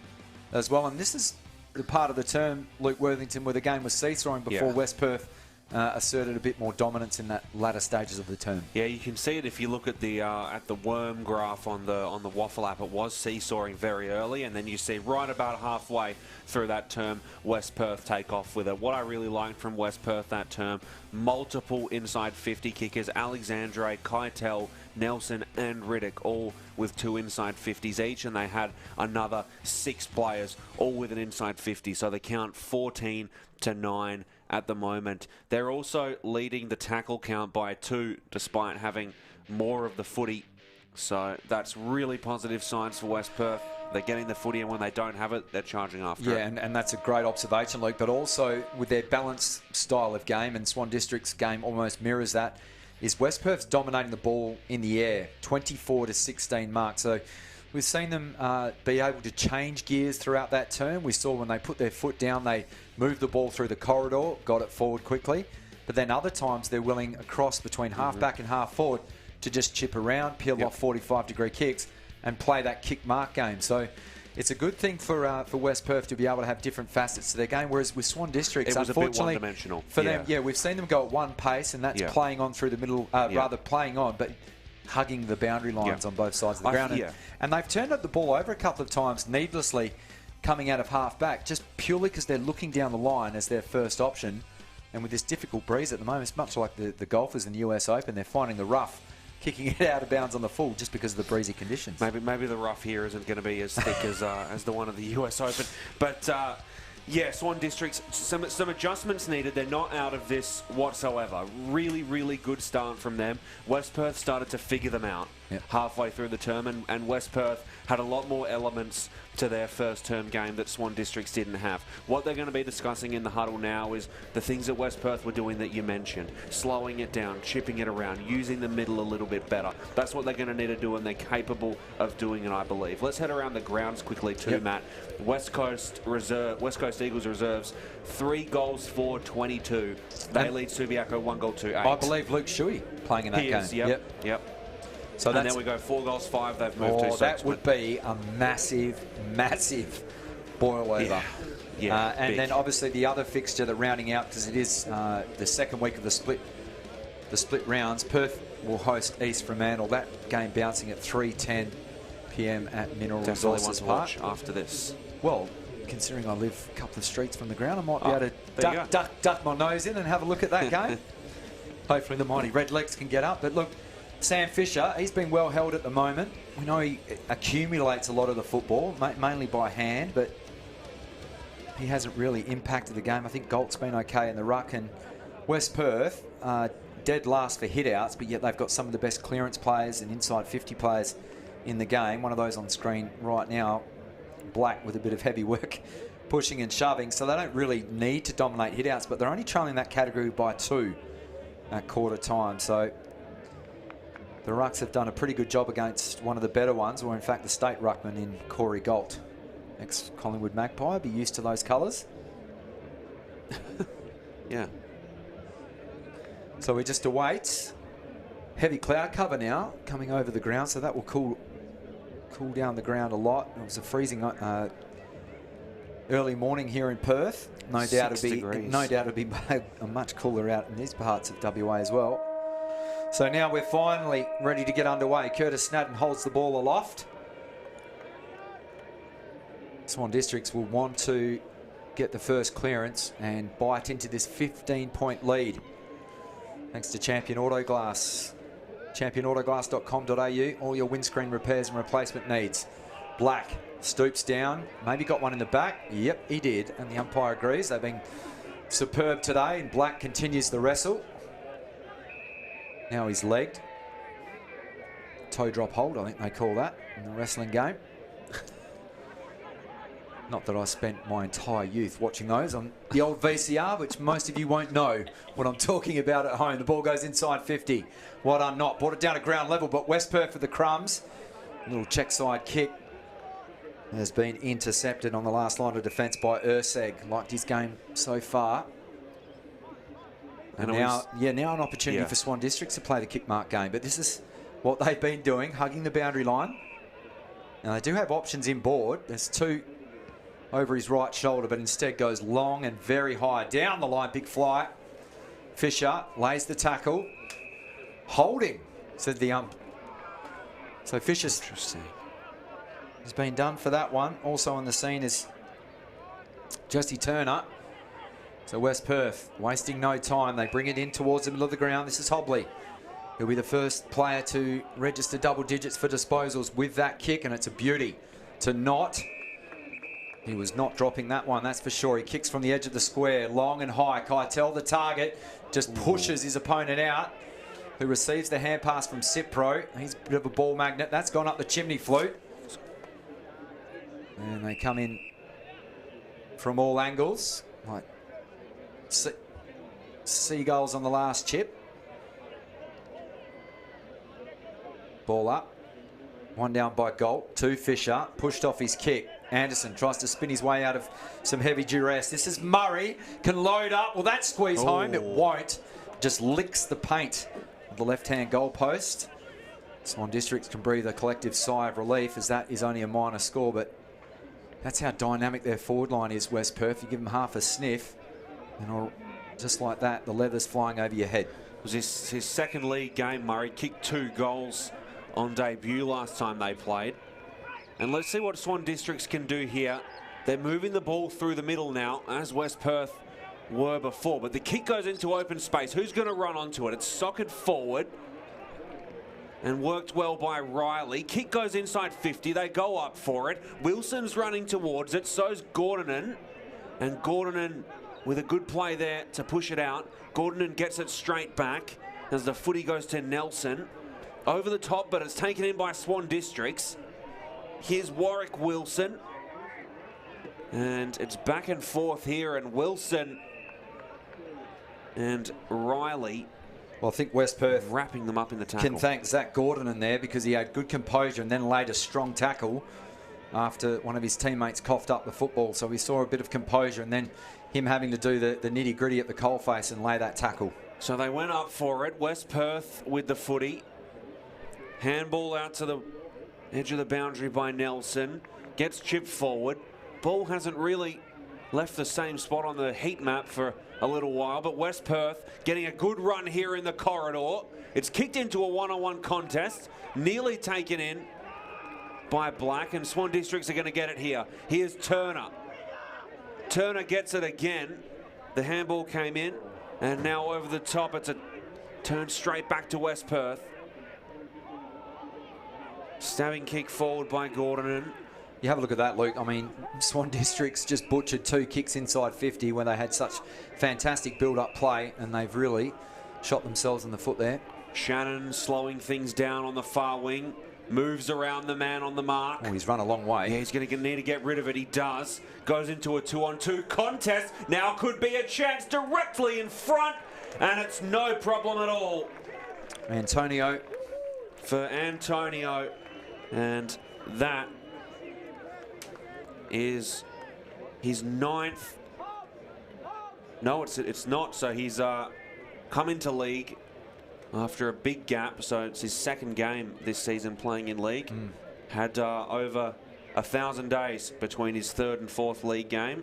as well. And this is the part of the term, Luke Worthington, where the game was seesawing before West Perth asserted a bit more dominance in that latter stages of the term. Yeah, you can see it if you look at the worm graph on the Waffle app. It was seesawing very early, and then you see right about halfway through that term, West Perth take off with it. What I really liked from West Perth that term, multiple inside 50 kickers, Alexandre, Keitel, Nelson and Riddick, all with 2 inside 50s each, and they had another 6 players all with an inside 50, so they count 14-9 at the moment. They're also leading the tackle count by 2 despite having more of the footy, so that's really positive signs for West Perth. They're getting the footy, and when they don't have it, they're charging after it. Yeah, and that's a great observation, Luke, but also with their balanced style of game, and Swan District's game almost mirrors that, is West Perth's dominating the ball in the air, 24-16 mark. So we've seen them be able to change gears throughout that term. We saw when they put their foot down, they moved the ball through the corridor, got it forward quickly. But then other times they're willing across between half back and half forward to just chip around, peel off 45-degree kicks and play that kick mark game. So it's a good thing for West Perth to be able to have different facets to their game, whereas with Swan Districts, it was unfortunately, a bit one-dimensional. For them, we've seen them go at one pace, and that's playing on through the middle, rather playing on, but hugging the boundary lines on both sides of the ground. And they've turned up the ball over a couple of times needlessly coming out of half-back, just purely because they're looking down the line as their first option. And with this difficult breeze at the moment, it's much like the golfers in the US Open, they're finding the rough, kicking it out of bounds on the full just because of the breezy conditions. Maybe the rough here isn't going to be as thick as the one of the US Open. But yeah, Swan Districts, some adjustments needed. They're not out of this whatsoever. Really, really good start from them. West Perth started to figure them out halfway through the term, and West Perth had a lot more elements to their first term game that Swan Districts didn't have. What they're going to be discussing in the huddle now is the things that West Perth were doing that you mentioned. Slowing it down, chipping it around, using the middle a little bit better. That's what they're going to need to do, and they're capable of doing it, I believe. Let's head around the grounds quickly too, Matt. West Coast Eagles reserves 3 goals for 22. They lead Subiaco 1 goal to 8. I believe Luke Shuey playing in that game. Is, yep. So and then we go 4 goals 5. They've moved to. That would be a massive boil over. And then obviously the other fixture that rounding out, because it is the second week of the split rounds, Perth will host East Fremantle. That game bouncing at 3:10 p.m. at Mineral Resources Park. After this. Well, considering I live a couple of streets from the ground, I might be able to duck my nose in and have a look at that game. Hopefully the mighty Redlegs can get up. But look, Sam Fisher, he's been well held at the moment. We know he accumulates a lot of the football, mainly by hand, but he hasn't really impacted the game. I think Galt's been okay in the ruck, and West Perth dead last for hit-outs, but yet they've got some of the best clearance players and inside 50 players in the game. One of those on screen right now, Black, with a bit of heavy work, pushing and shoving, so they don't really need to dominate hit-outs, but they're only trailing that category by 2 at quarter time. So the rucks have done a pretty good job against one of the better ones, or in fact the state ruckman in Corey Galt, ex-Collingwood Magpie. Be used to those colours. Yeah. So we just await. Heavy cloud cover now coming over the ground, so that will cool down the ground a lot. It was a freezing early morning here in Perth. No doubt it'll be much cooler out in these parts of WA as well. So now we're finally ready to get underway. Curtis Snadden holds the ball aloft. Swan Districts will want to get the first clearance and bite into this 15-point lead. Thanks to Champion Auto Glass. championautoglass.com.au, all your windscreen repairs and replacement needs. Black stoops down, maybe got one in the back. Yep, he did, and the umpire agrees. They've been superb today, and Black continues the wrestle. Now he's legged. Toe drop hold, I think they call that in the wrestling game. Not that I spent my entire youth watching those on the old VCR, which most of you won't know what I'm talking about at home. The ball goes inside 50. Well done, not. Brought it down to ground level, but West Perth for the crumbs. A little check side kick has been intercepted on the last line of defence by Urseg. Liked his game so far. And now an opportunity for Swan Districts to play the kick mark game. But this is what they've been doing, hugging the boundary line. Now they do have options inboard. There's two over his right shoulder, but instead goes long and very high. Down the line, big fly. Fisher lays the tackle. Holding, said the ump. So Fisher's has been done for that one. Also on the scene is Jesse Turner. So West Perth wasting no time. They bring it in towards the middle of the ground. This is Hobley. He'll be the first player to register double digits for disposals with that kick, and it's a beauty to Knott. He was not dropping that one, that's for sure. He kicks from the edge of the square, long and high. Keitel, the target, just pushes his opponent out, who receives the hand pass from Cipro. He's a bit of a ball magnet. That's gone up the chimney flute. And they come in from all angles, like seagulls on the last chip. Ball up. One down by Galt. Two Fisher. Pushed off his kick. Anderson tries to spin his way out of some heavy duress. This is Murray. Can load up. Will that squeeze home? It won't. Just licks the paint of the left-hand goal post. Swan Districts can breathe a collective sigh of relief, as that is only a minor score, but that's how dynamic their forward line is, West Perth. You give them half a sniff, and just like that, the leather's flying over your head. It was his second league game, Murray. Kicked 2 goals on debut last time they played. And let's see what Swan Districts can do here. They're moving the ball through the middle now, as West Perth were before. But the kick goes into open space. Who's going to run onto it? It's socked forward and worked well by Riley. Kick goes inside 50. They go up for it. Wilson's running towards it. So's Gordonen. And Gordonen with a good play there to push it out. Gordonen gets it straight back as the footy goes to Nelson. Over the top, but it's taken in by Swan Districts. Here's Warwick Wilson. And it's back and forth here, and Wilson and Riley. Well, I think West Perth wrapping them up in the tackle. Can thank Zach Gordon in there, because he had good composure and then laid a strong tackle after one of his teammates coughed up the football. So we saw a bit of composure, and then him having to do the nitty-gritty at the coalface and lay that tackle. So they went up for it. West Perth with the footy. Handball out to the edge of the boundary by Nelson. Gets chipped forward. Ball hasn't really left the same spot on the heat map for a little while, but West Perth getting a good run here in the corridor. It's kicked into a one-on-one contest, nearly taken in by Black, and Swan Districts are going to get it here. Here's Turner. Turner gets it again. The handball came in, and now over the top, it's a turn straight back to West Perth. Stabbing kick forward by Gordonen. You have a look at that, Luke. I mean, Swan Districts just butchered 2 kicks inside 50 when they had such fantastic build-up play, and they've really shot themselves in the foot there. Shannon slowing things down on the far wing. Moves around the man on the mark. Oh, he's run a long way. Yeah, he's going to need to get rid of it. He does. Goes into a 2-on-2 contest. Now could be a chance directly in front, and it's no problem at all. Antonio. For Antonio. And that is his 9th. No, it's not. So he's come into league after a big gap. So it's his 2nd game this season playing in league. Had over 1,000 days between his 3rd and 4th league game.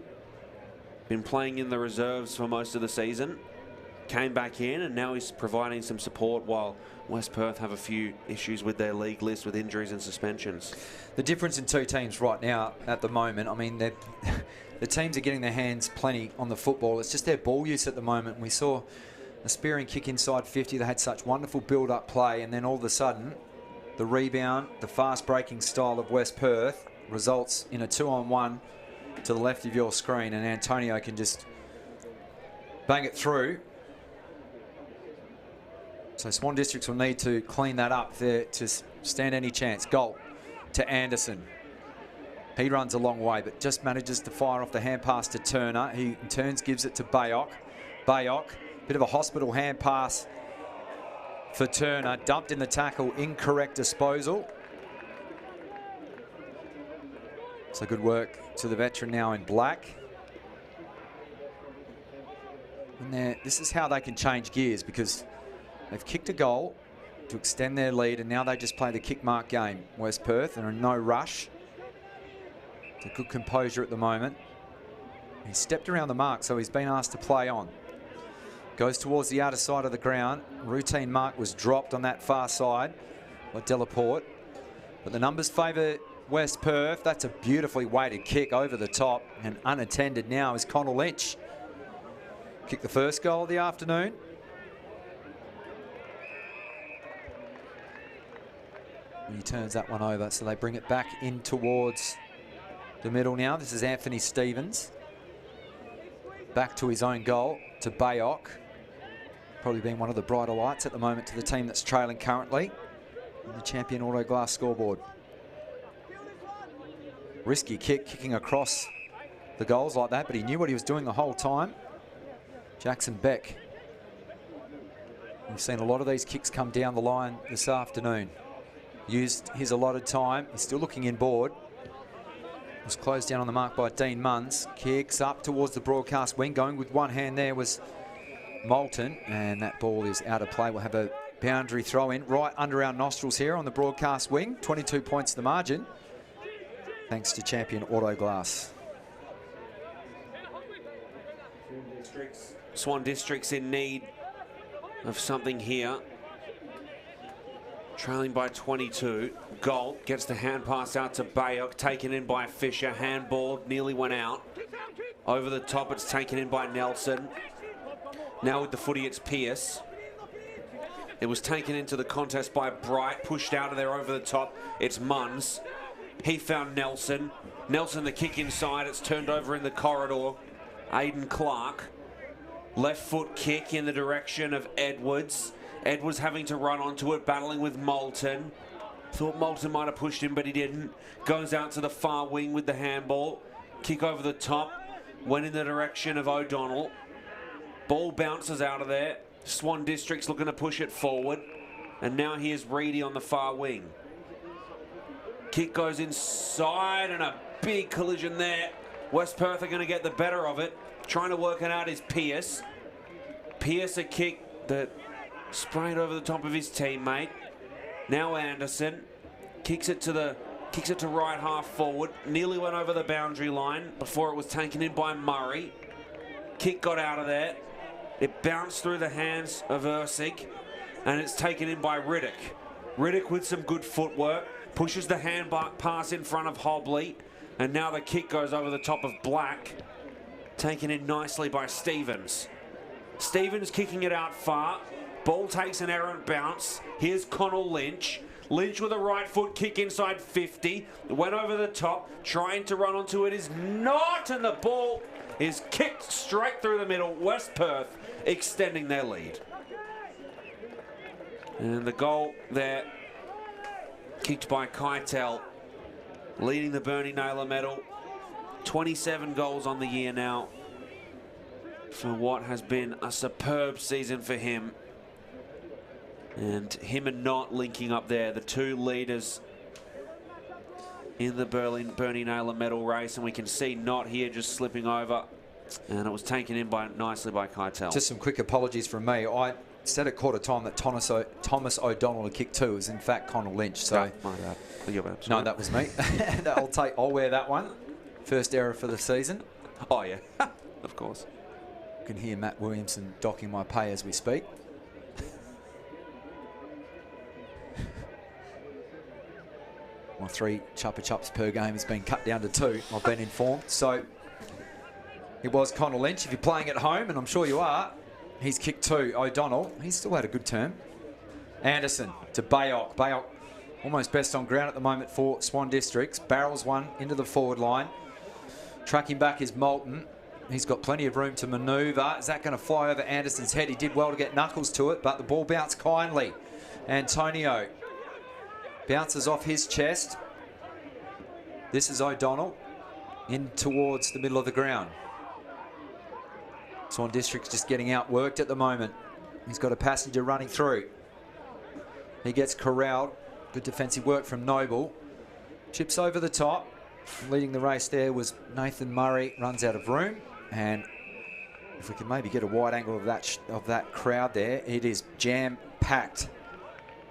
Been playing in the reserves for most of the season. came back in, and now he's providing some support while West Perth have a few issues with their league list with injuries and suspensions. The difference in two teams right now at the moment, I mean, the teams are getting their hands plenty on the football. It's just their ball use at the moment. We saw a spearing kick inside 50. They had such wonderful build-up play, and then all of a sudden, the rebound, the fast-breaking style of West Perth results in a 2-on-1 to the left of your screen, and Antonio can just bang it through. So Swan Districts will need to clean that up there to stand any chance. Goal to Anderson. He runs a long way, but just manages to fire off the hand pass to Turner. He in turns gives it to Bayok. Bayok, bit of a hospital hand pass for Turner. Dumped in the tackle, incorrect disposal. So good work to the veteran now in black. And this is how they can change gears, because they've kicked a goal to extend their lead, and now they just play the kick mark game. West Perth, they're in no rush. It's a good composure at the moment. He stepped around the mark, so he's been asked to play on. Goes towards the outer side of the ground. Routine mark was dropped on that far side by Delaporte. But the numbers favour West Perth. That's a beautifully weighted kick over the top, and unattended now is Connell Lynch. Kicked the first goal of the afternoon. And he turns that one over, so they bring it back in towards the middle now. This is Anthony Stevens. Back to his own goal, to Bayok. Probably been one of the brighter lights at the moment to the team that's trailing currently on the Champion Auto Glass scoreboard. Risky kick, kicking across the goals like that, but he knew what he was doing the whole time. Jackson Beck. We've seen a lot of these kicks come down the line this afternoon. Used his allotted time. He's still looking inboard. Was closed down on the mark by Dean Munns. Kicks up towards the broadcast wing. Going with one hand there was Moulton, and that ball is out of play. We'll have a boundary throw in right under our nostrils here on the broadcast wing. 22 points the margin, thanks to Champion Auto Glass. Swan Districts in need of something here. Trailing by 22. Galt gets the hand pass out to Bayok, taken in by Fisher. Handball nearly went out. Over the top, it's taken in by Nelson. Now with the footy, it's Pearce. It was taken into the contest by Bright, pushed out of there over the top. It's Munns. He found Nelson. Nelson the kick inside. It's turned over in the corridor. Aiden Clark. Left foot kick in the direction of Edwards. Edwards having to run onto it, battling with Moulton. Thought Moulton might have pushed him, but he didn't. Goes out to the far wing with the handball. Kick over the top. Went in the direction of O'Donnell. Ball bounces out of there. Swan Districts looking to push it forward. And now here's Reedy on the far wing. Kick goes inside, and a big collision there. West Perth are going to get the better of it. Trying to work it out is Pearce. Pearce a kick that sprayed over the top of his teammate. Now Anderson kicks it to right half forward. Nearly went over the boundary line before it was taken in by Murray. Kick got out of there. It bounced through the hands of Ursig, and it's taken in by Riddick. Riddick with some good footwork, pushes the hand pass in front of Hobley, and now the kick goes over the top of Black. Taken in nicely by Stevens. Stevens kicking it out far. Ball takes an errant bounce. Here's Connell Lynch. Lynch with a right foot kick inside 50. Went over the top. Trying to run onto it is not, and the ball is kicked straight through the middle. West Perth extending their lead. And the goal there, kicked by Keitel, leading the Bernie Naylor medal. 27 goals on the year now for what has been a superb season for him. And him and Knott linking up there, the two leaders in the Bernie Naylor medal race. And we can see Knott here just slipping over. And it was taken in nicely by Keitel. Just some quick apologies from me. I said at quarter time that Thomas O'Donnell had kicked two. It was in fact Connell Lynch. So no, that was me. I'll wear that one. First error for the season. Oh yeah, of course. can hear Matt Williamson docking my pay as we speak. My 3 chuppa chups per game has been cut down to 2, I've been informed. So it was Connor Lynch. If you're playing at home, and I'm sure you are, he's kicked 2. O'Donnell, he's still had a good term. Anderson to Bayok. Bayok almost best on ground at the moment for Swan Districts. Barrels one into the forward line. Tracking back is Moulton. He's got plenty of room to manoeuvre. Is that going to fly over Anderson's head? He did well to get knuckles to it, but the ball bounced kindly. Antonio bounces off his chest. This is O'Donnell in towards the middle of the ground. Swan District's just getting outworked at the moment. He's got a passenger running through. He gets corralled. Good defensive work from Noble. Chips over the top. Leading the race there was Nathan Murray. Runs out of room. And if we can maybe get a wide angle of that crowd there, it is jam-packed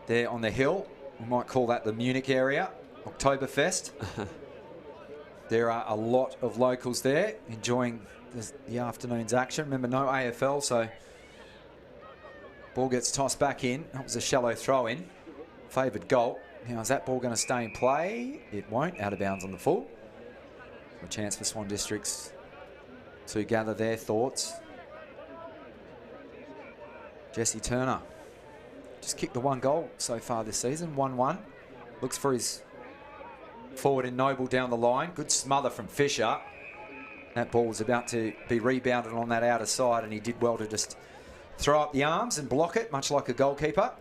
there on the hill. We might call that the Munich area, Oktoberfest. There are a lot of locals there enjoying the afternoon's action. Remember, no AFL, so ball gets tossed back in. That was a shallow throw-in. Favoured goal. Now, is that ball going to stay in play? It won't. Out of bounds on the full. A chance for Swan Districts to gather their thoughts. Jesse Turner just kicked the 1 goal so far this season. 1-1. Looks for his forward in Noble down the line. Good smother from Fisher. That ball was about to be rebounded on that outer side, and he did well to just throw up the arms and block it, much like a goalkeeper.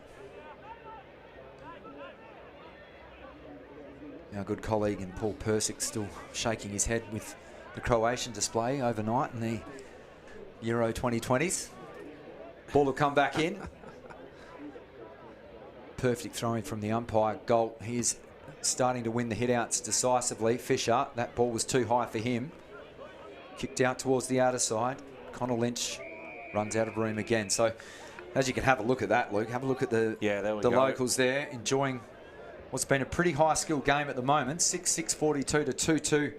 Our good colleague and Paul Persick still shaking his head with the Croatian display overnight in the Euro 2020s. Ball will come back in. Perfect throwing from the umpire. Goal. He's starting to win the hit-outs decisively. Fisher, that ball was too high for him. Kicked out towards the outer side. Connor Lynch runs out of room again. So, as you can have a look at that, Luke, have a look at the locals there enjoying what's been a pretty high-skilled game at the moment. 6-6-42 to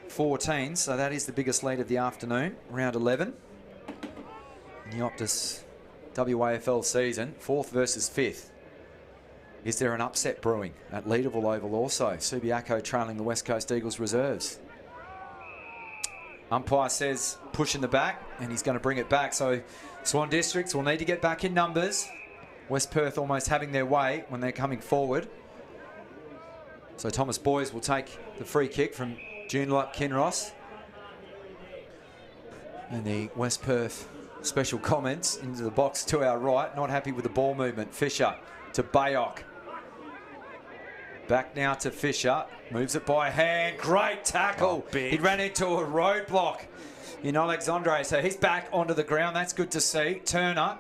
2-2-14. So that is the biggest lead of the afternoon, round 11. In the Optus WAFL season, 4th versus 5th. Is there an upset brewing at Leederville Oval also? Subiaco trailing the West Coast Eagles reserves. Umpire says push in the back, and he's going to bring it back. So Swan Districts will need to get back in numbers. West Perth almost having their way when they're coming forward. So Thomas Boys will take the free kick from Joondalup Kinross. And the West Perth special comments into the box to our right. Not happy with the ball movement. Fisher to Bayok. Back now to Fisher. Moves it by hand. Great tackle. Oh, he ran into a roadblock in Alexandre. So he's back onto the ground. That's good to see. Turner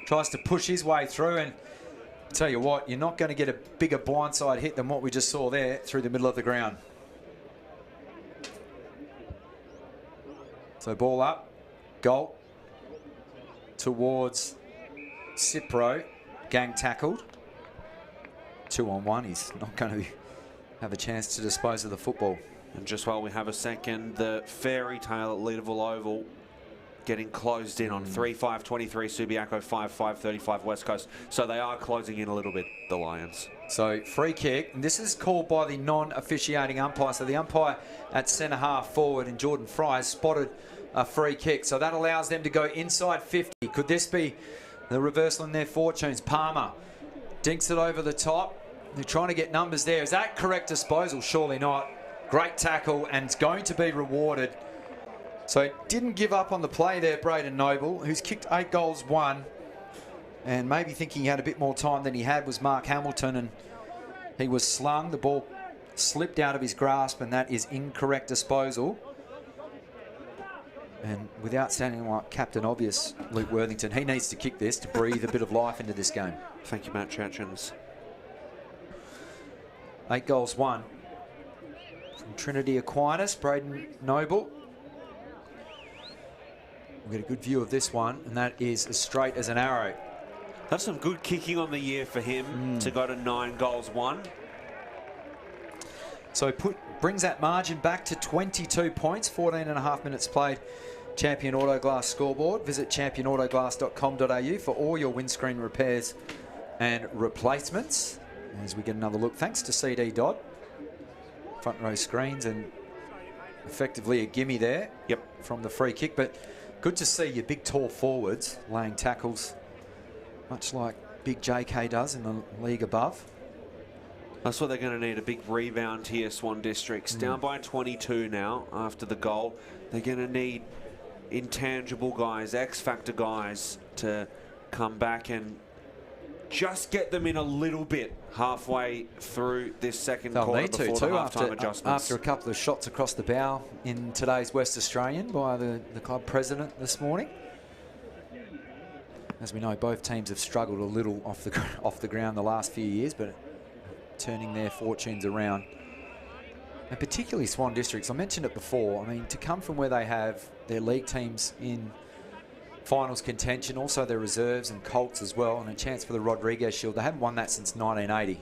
tries to push his way through. And I tell you what, you're not going to get a bigger blindside hit than what we just saw there through the middle of the ground. So ball up. Goal towards Cipro. Gang tackled. 2-on-1. He's not going to have a chance to dispose of the football. And just while we have a second, the fairy tale at Leederville Oval getting closed in on 3-5-23 Subiaco, 5-5-35 West Coast. So they are closing in a little bit, the Lions. So free kick, and this is called by the non-officiating umpire. So the umpire at centre half forward and Jordan Fry spotted a free kick. So that allows them to go inside 50. Could this be the reversal in their fortunes? Palmer dinks it over the top. They're trying to get numbers there. Is that correct disposal? Surely not. Great tackle, and it's going to be rewarded. So didn't give up on the play there, Braden Noble, who's kicked 8 goals, 1. And maybe thinking he had a bit more time than he had was Mark Hamilton, and he was slung. The ball slipped out of his grasp, and that is incorrect disposal. And without sounding like Captain Obvious, Luke Worthington, he needs to kick this to breathe a bit of life into this game. Thank you, Matt Churchins. 8 goals, 1. From Trinity Aquinas, Braden Noble. We'll get a good view of this one, and that is as straight as an arrow. That's some good kicking on the year for him to go to 9 goals, 1. So brings that margin back to 22 points, 14.5 minutes played Champion Auto Glass scoreboard. Visit championautoglass.com.au for all your windscreen repairs and replacements. As we get another look, thanks to CD Dodd. Front row screens and effectively a gimme there. Yep. From the free kick, but good to see your big tall forwards laying tackles, much like big JK does in the league above. That's what they're going to need, a big rebound here, Swan Districts. Down by 22 now after the goal. They're going to need intangible guys, X-factor guys to come back and just get them in a little bit halfway through this second quarter before the half-time adjustments. After a couple of shots across the bow in today's West Australian by the club president this morning. As we know, both teams have struggled a little off the ground the last few years, but turning their fortunes around. And particularly Swan Districts, I mentioned it before, I mean, to come from where they have their league teams in finals contention, also their reserves and Colts as well, and a chance for the Rodriguez Shield. They haven't won that since 1980.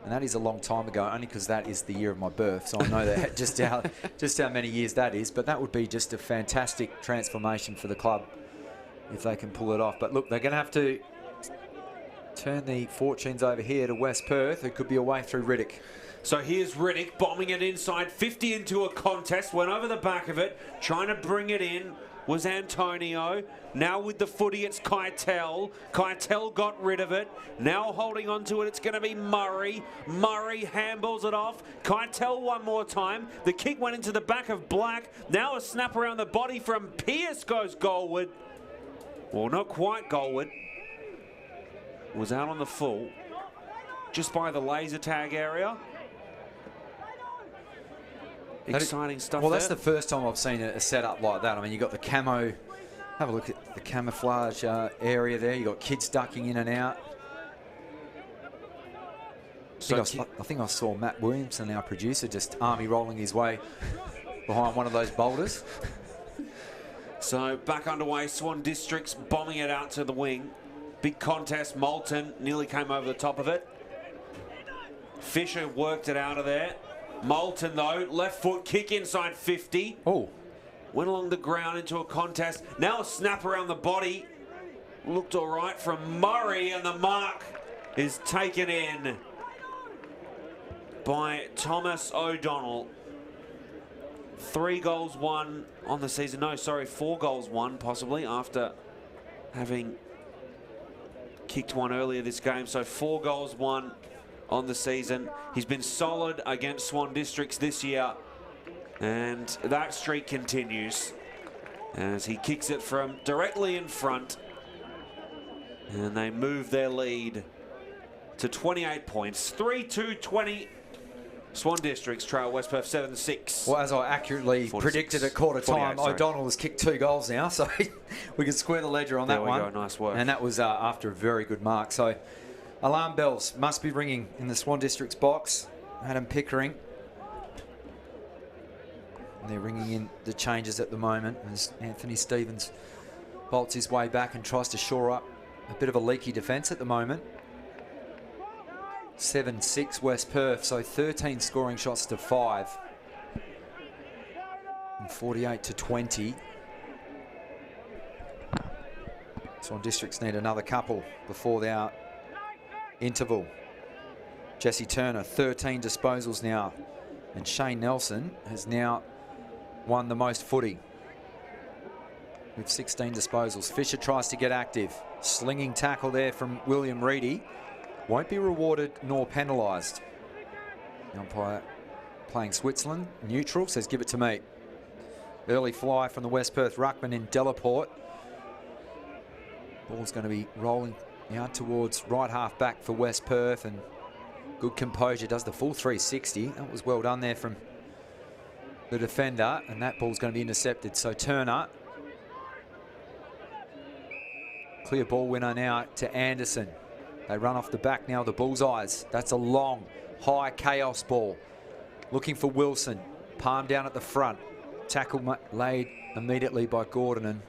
And that is a long time ago, only because that is the year of my birth. So I know that just how many years that is. But that would be just a fantastic transformation for the club if they can pull it off. But look, they're going to have to turn the fortunes over here to West Perth, who could be away through Riddick. So here's Riddick bombing it inside, 50 into a contest, went over the back of it, trying to bring it in was Antonio. Now with the footy, it's Keitel. Keitel got rid of it. Now holding on to it, it's going to be Murray. Murray handballs it off. Keitel one more time. The kick went into the back of Black. Now a snap around the body from Pearce goes goalward. Well, not quite goalward. Was out on the full, just by the laser tag area. Exciting stuff. Well, there. that's the first time I've seen a setup like that. I mean, you got the camo. Have a look at the camouflage area there. You got kids ducking in and out. I think I saw Matt Williamson, our producer, just army rolling his way behind one of those boulders. So back underway. Swan Districts bombing it out to the wing. Big contest. Moulton nearly came over the top of it. Fisher worked it out of there. Moulton, though, left foot kick inside 50. Oh. Went along the ground into a contest. Now a snap around the body. Looked all right from Murray, and the mark is taken in by Thomas O'Donnell. 3 goals won on the season. No, sorry, 4 goals won, possibly, after having kicked one earlier this game. So 4 goals won on the season. He's been solid against Swan Districts this year, and that streak continues as he kicks it from directly in front, and they move their lead to 28 points. 3-2-20. Swan Districts trail West Perth 7-6. Well, as I accurately predicted at quarter time, O'Donnell has kicked 2 goals now, so we can square the ledger on that one. There we go, nice work. And that was after a very good mark. So alarm bells must be ringing in the Swan Districts box. Adam Pickering. And they're ringing in the changes at the moment as Anthony Stevens bolts his way back and tries to shore up a bit of a leaky defence at the moment. 7-6 West Perth, so 13 scoring shots to 5. And 48-20. Swan Districts need another couple before their interval. Jesse Turner, 13 disposals now. And Shane Nelson has now won the most footy with 16 disposals. Fisher tries to get active. Slinging tackle there from William Reedy. Won't be rewarded nor penalised. The umpire playing Switzerland. Neutral says give it to me. Early fly from the West Perth ruckman in Delaport. Ball's going to be rolling out towards right half back for West Perth, and good composure, does the full 360. That was well done there from the defender, and that ball's going to be intercepted. So Turner, clear ball winner now to Anderson. They run off the back now, the Bullseyes. That's a long, high chaos ball. Looking for Wilson. Palm down at the front. Tackle laid immediately by Gordon.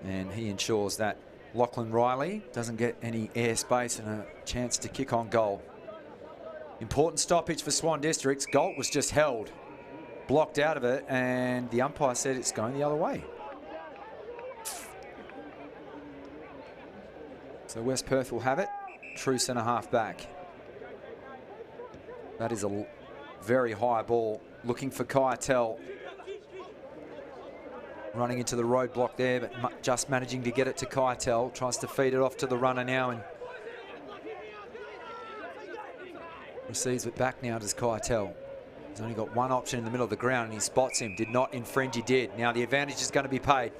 And he ensures that Lachlan Riley doesn't get any airspace and a chance to kick on goal. Important stoppage for Swan Districts. Galt was just held. blocked out of it, and the umpire said it's going the other way. So West Perth will have it. True centre half back. That is a very high ball. Looking for Keitel. Running into the roadblock there, but just managing to get it to Keitel. Tries to feed it off to the runner now and receives it back now to Keitel. He's only got one option in the middle of the ground and he spots him. Did not infringe, he did. Now the advantage is going to be paid.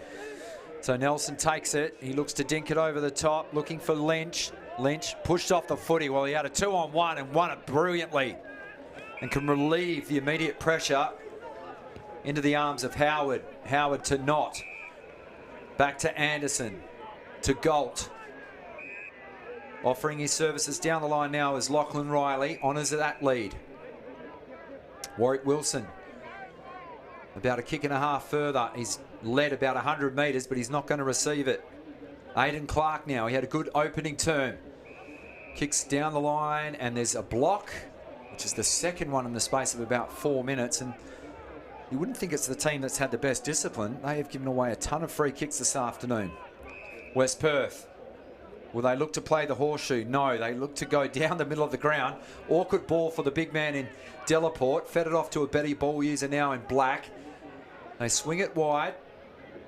So Nelson takes it. He looks to dink it over the top, looking for Lynch. Lynch pushed off the footy. Well, he had a 2-on-1 and won it brilliantly and can relieve the immediate pressure into the arms of Howard. Howard to Knott. Back to Anderson. To Galt. Offering his services down the line now is Lachlan Riley. Honours that lead. Warwick Wilson. About a kick and a half further. He's led about 100 metres, but he's not going to receive it. Aidan Clark now. He had a good opening turn. Kicks down the line, and there's a block, which is the second one in the space of about 4 minutes. And you wouldn't think it's the team that's had the best discipline. They have given away a ton of free kicks this afternoon. West Perth. Will they look to play the horseshoe? No, they look to go down the middle of the ground. Awkward ball for the big man in Delaporte. Fed it off to a Betty ball user now in black. They swing it wide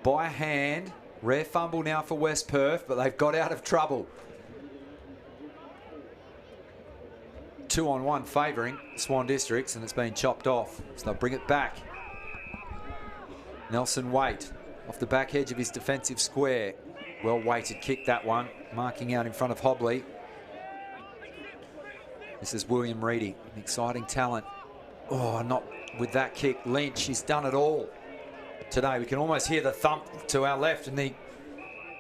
by hand. Rare fumble now for West Perth, but they've got out of trouble. 2-on-1 favouring Swan Districts, and it's been chopped off. So they'll bring it back. Nelson Waite off the back edge of his defensive square. Well weighted kick, that one. Marking out in front of Hobley. This is William Reedy, an exciting talent. Oh, not with that kick. Lynch, he's done it all today. We can almost hear the thump to our left in the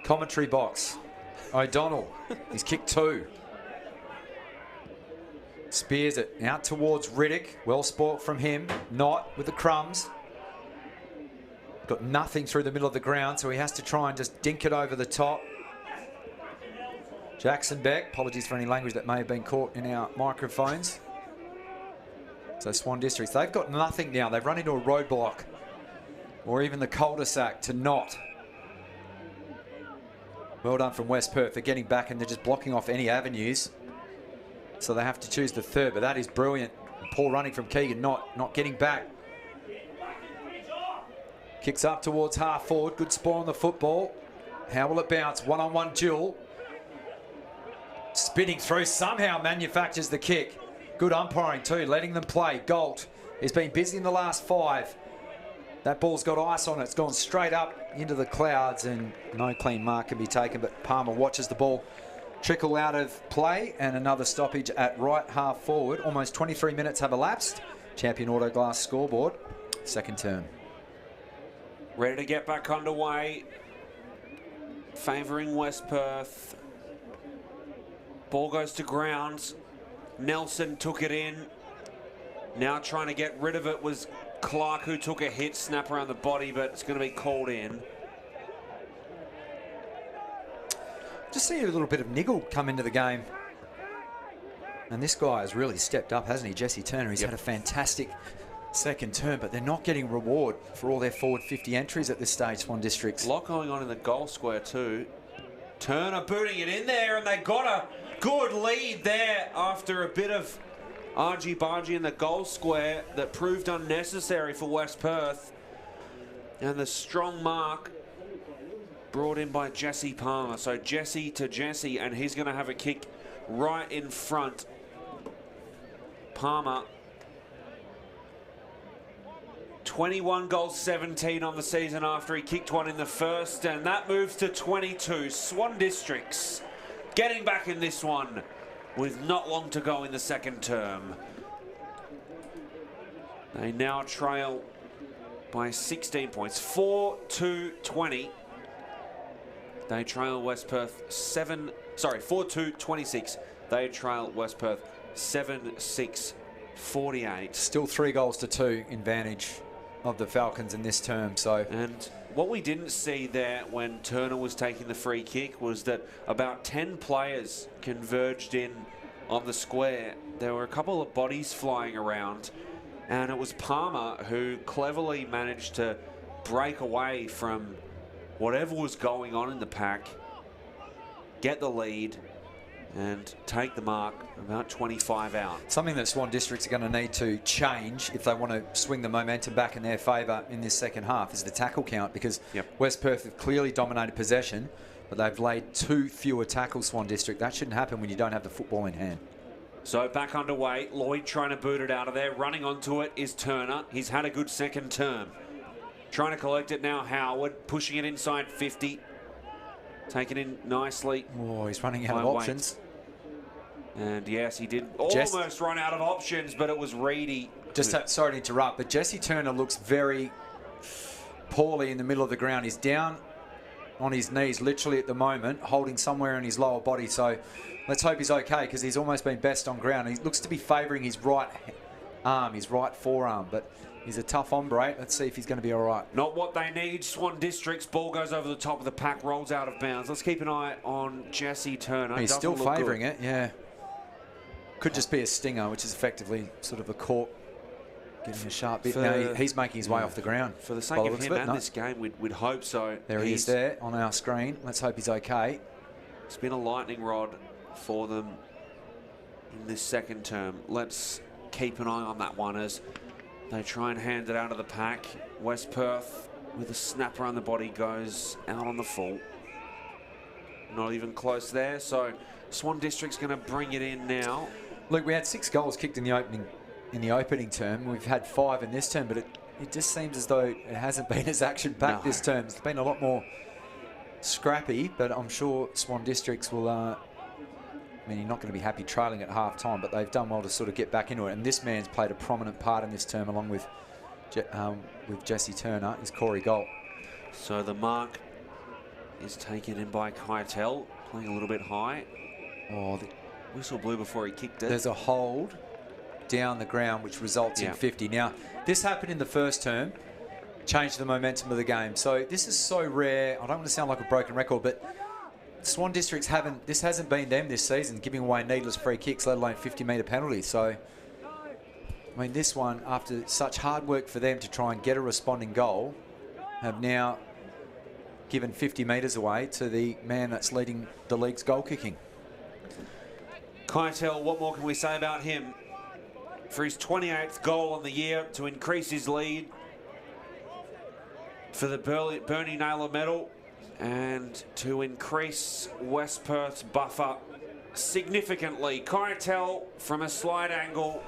commentary box. O'Donnell, he's kicked 2. Spears it out towards Riddick. Well sport from him. Not with the crumbs. Got nothing through the middle of the ground, so he has to try and just dink it over the top. Jackson Beck, apologies for any language that may have been caught in our microphones. So Swan Districts, they've got nothing now. They've run into a roadblock or even the cul-de-sac to Knott. Well done from West Perth. They're getting back and they're just blocking off any avenues. So they have to choose the third, but that is brilliant. Poor running from Keegan, not getting back. Kicks up towards half forward. Good spawn on the football. How will it bounce? One-on-one duel. Spinning through, somehow manufactures the kick. Good umpiring too, letting them play. Galt has been busy in the last 5. That ball's got ice on it. It's gone straight up into the clouds and no clean mark can be taken, but Palmer watches the ball trickle out of play and another stoppage at right half forward. Almost 23 minutes have elapsed. Champion Auto Glass scoreboard, second term. Ready to get back underway. Favouring West Perth. Ball goes to ground. Nelson took it in. Now trying to get rid of it was Clark, who took a hit, snap around the body, but it's going to be called in. Just see a little bit of niggle come into the game. And this guy has really stepped up, hasn't he? Jesse Turner, he's had a fantastic second term, but they're not getting reward for all their forward 50 entries at this stage, Swan Districts. A lot going on in the goal square too. Turner booting it in there, and they got a good lead there after a bit of argy-bargy in the goal square that proved unnecessary for West Perth. And the strong mark brought in by Jesse Palmer. So Jesse to Jesse, and he's going to have a kick right in front. Palmer, 21 goals, 17 on the season after he kicked one in the first, and that moves to 22. Swan Districts getting back in this one with not long to go in the second term. They now trail by 16 points, 4-2-20. They trail West Perth 4-2-26. They trail West Perth 7-6-48. Still 3 goals to 2 advantage of the Falcons in this term. So, and what we didn't see there when Turner was taking the free kick was that about 10 players converged in on the square. There were a couple of bodies flying around, And it was Palmer who cleverly managed to break away from whatever was going on in the pack, get the lead, and take the mark about 25 out. Something that Swan Districts are going to need to change if they want to swing the momentum back in their favour in this second half is the tackle count, because West Perth have clearly dominated possession, but they've laid 2 fewer tackles, Swan District. That shouldn't happen when you don't have the football in hand. So back underway, Lloyd trying to boot it out of there. Running onto it is Turner. He's had a good second term. Trying to collect it now, Howard, pushing it inside 50. Taken in nicely. Oh, he's running out of options. And yes, he did almost run out of options, but it was Reedy. Sorry to interrupt, but Jesse Turner looks very poorly in the middle of the ground. He's down on his knees literally at the moment, holding somewhere in his lower body. So let's hope he's okay, because he's almost been best on ground. He looks to be favouring his right arm, his right forearm, but he's a tough hombre. Let's see if he's going to be all right. Not what they need. Swan Districts. Ball goes over the top of the pack, rolls out of bounds. Let's keep an eye on Jesse Turner. He's still favouring it, yeah. Could just be a stinger, which is effectively sort of a cork getting a sharp bit. Now he's making his way off the ground. For the sake of him and this game, we'd hope so. There he is there on our screen. Let's hope he's okay. It's been a lightning rod for them in this second term. Let's keep an eye on that one as they try and hand it out of the pack. West Perth with a snap around the body goes out on the full. Not even close there. So Swan District's going to bring it in now. Look, we had 6 goals kicked in the opening term. We've had 5 in this term, but it just seems as though it hasn't been as action-packed this term. It's been a lot more scrappy, but I'm sure Swan Districts will... I mean, you're not going to be happy trailing at half-time, but they've done well to sort of get back into it. And this man's played a prominent part in this term, along with Jesse Turner, is Corey Galt. So the mark is taken in by Keitel, playing a little bit high. Oh, the whistle blew before he kicked it. There's a hold down the ground, which results in 50. Now, this happened in the first term, changed the momentum of the game. So this is so rare. I don't want to sound like a broken record, but Swan Districts this hasn't been them this season, giving away needless free kicks, let alone 50-metre penalties. So, I mean, this one, after such hard work for them to try and get a responding goal, have now given 50 metres away to the man that's leading the league's goal kicking. Keitel, what more can we say about him? For his 28th goal on the year to increase his lead for the Bernie Naylor medal and to increase West Perth's buffer significantly. Keitel from a slide angle,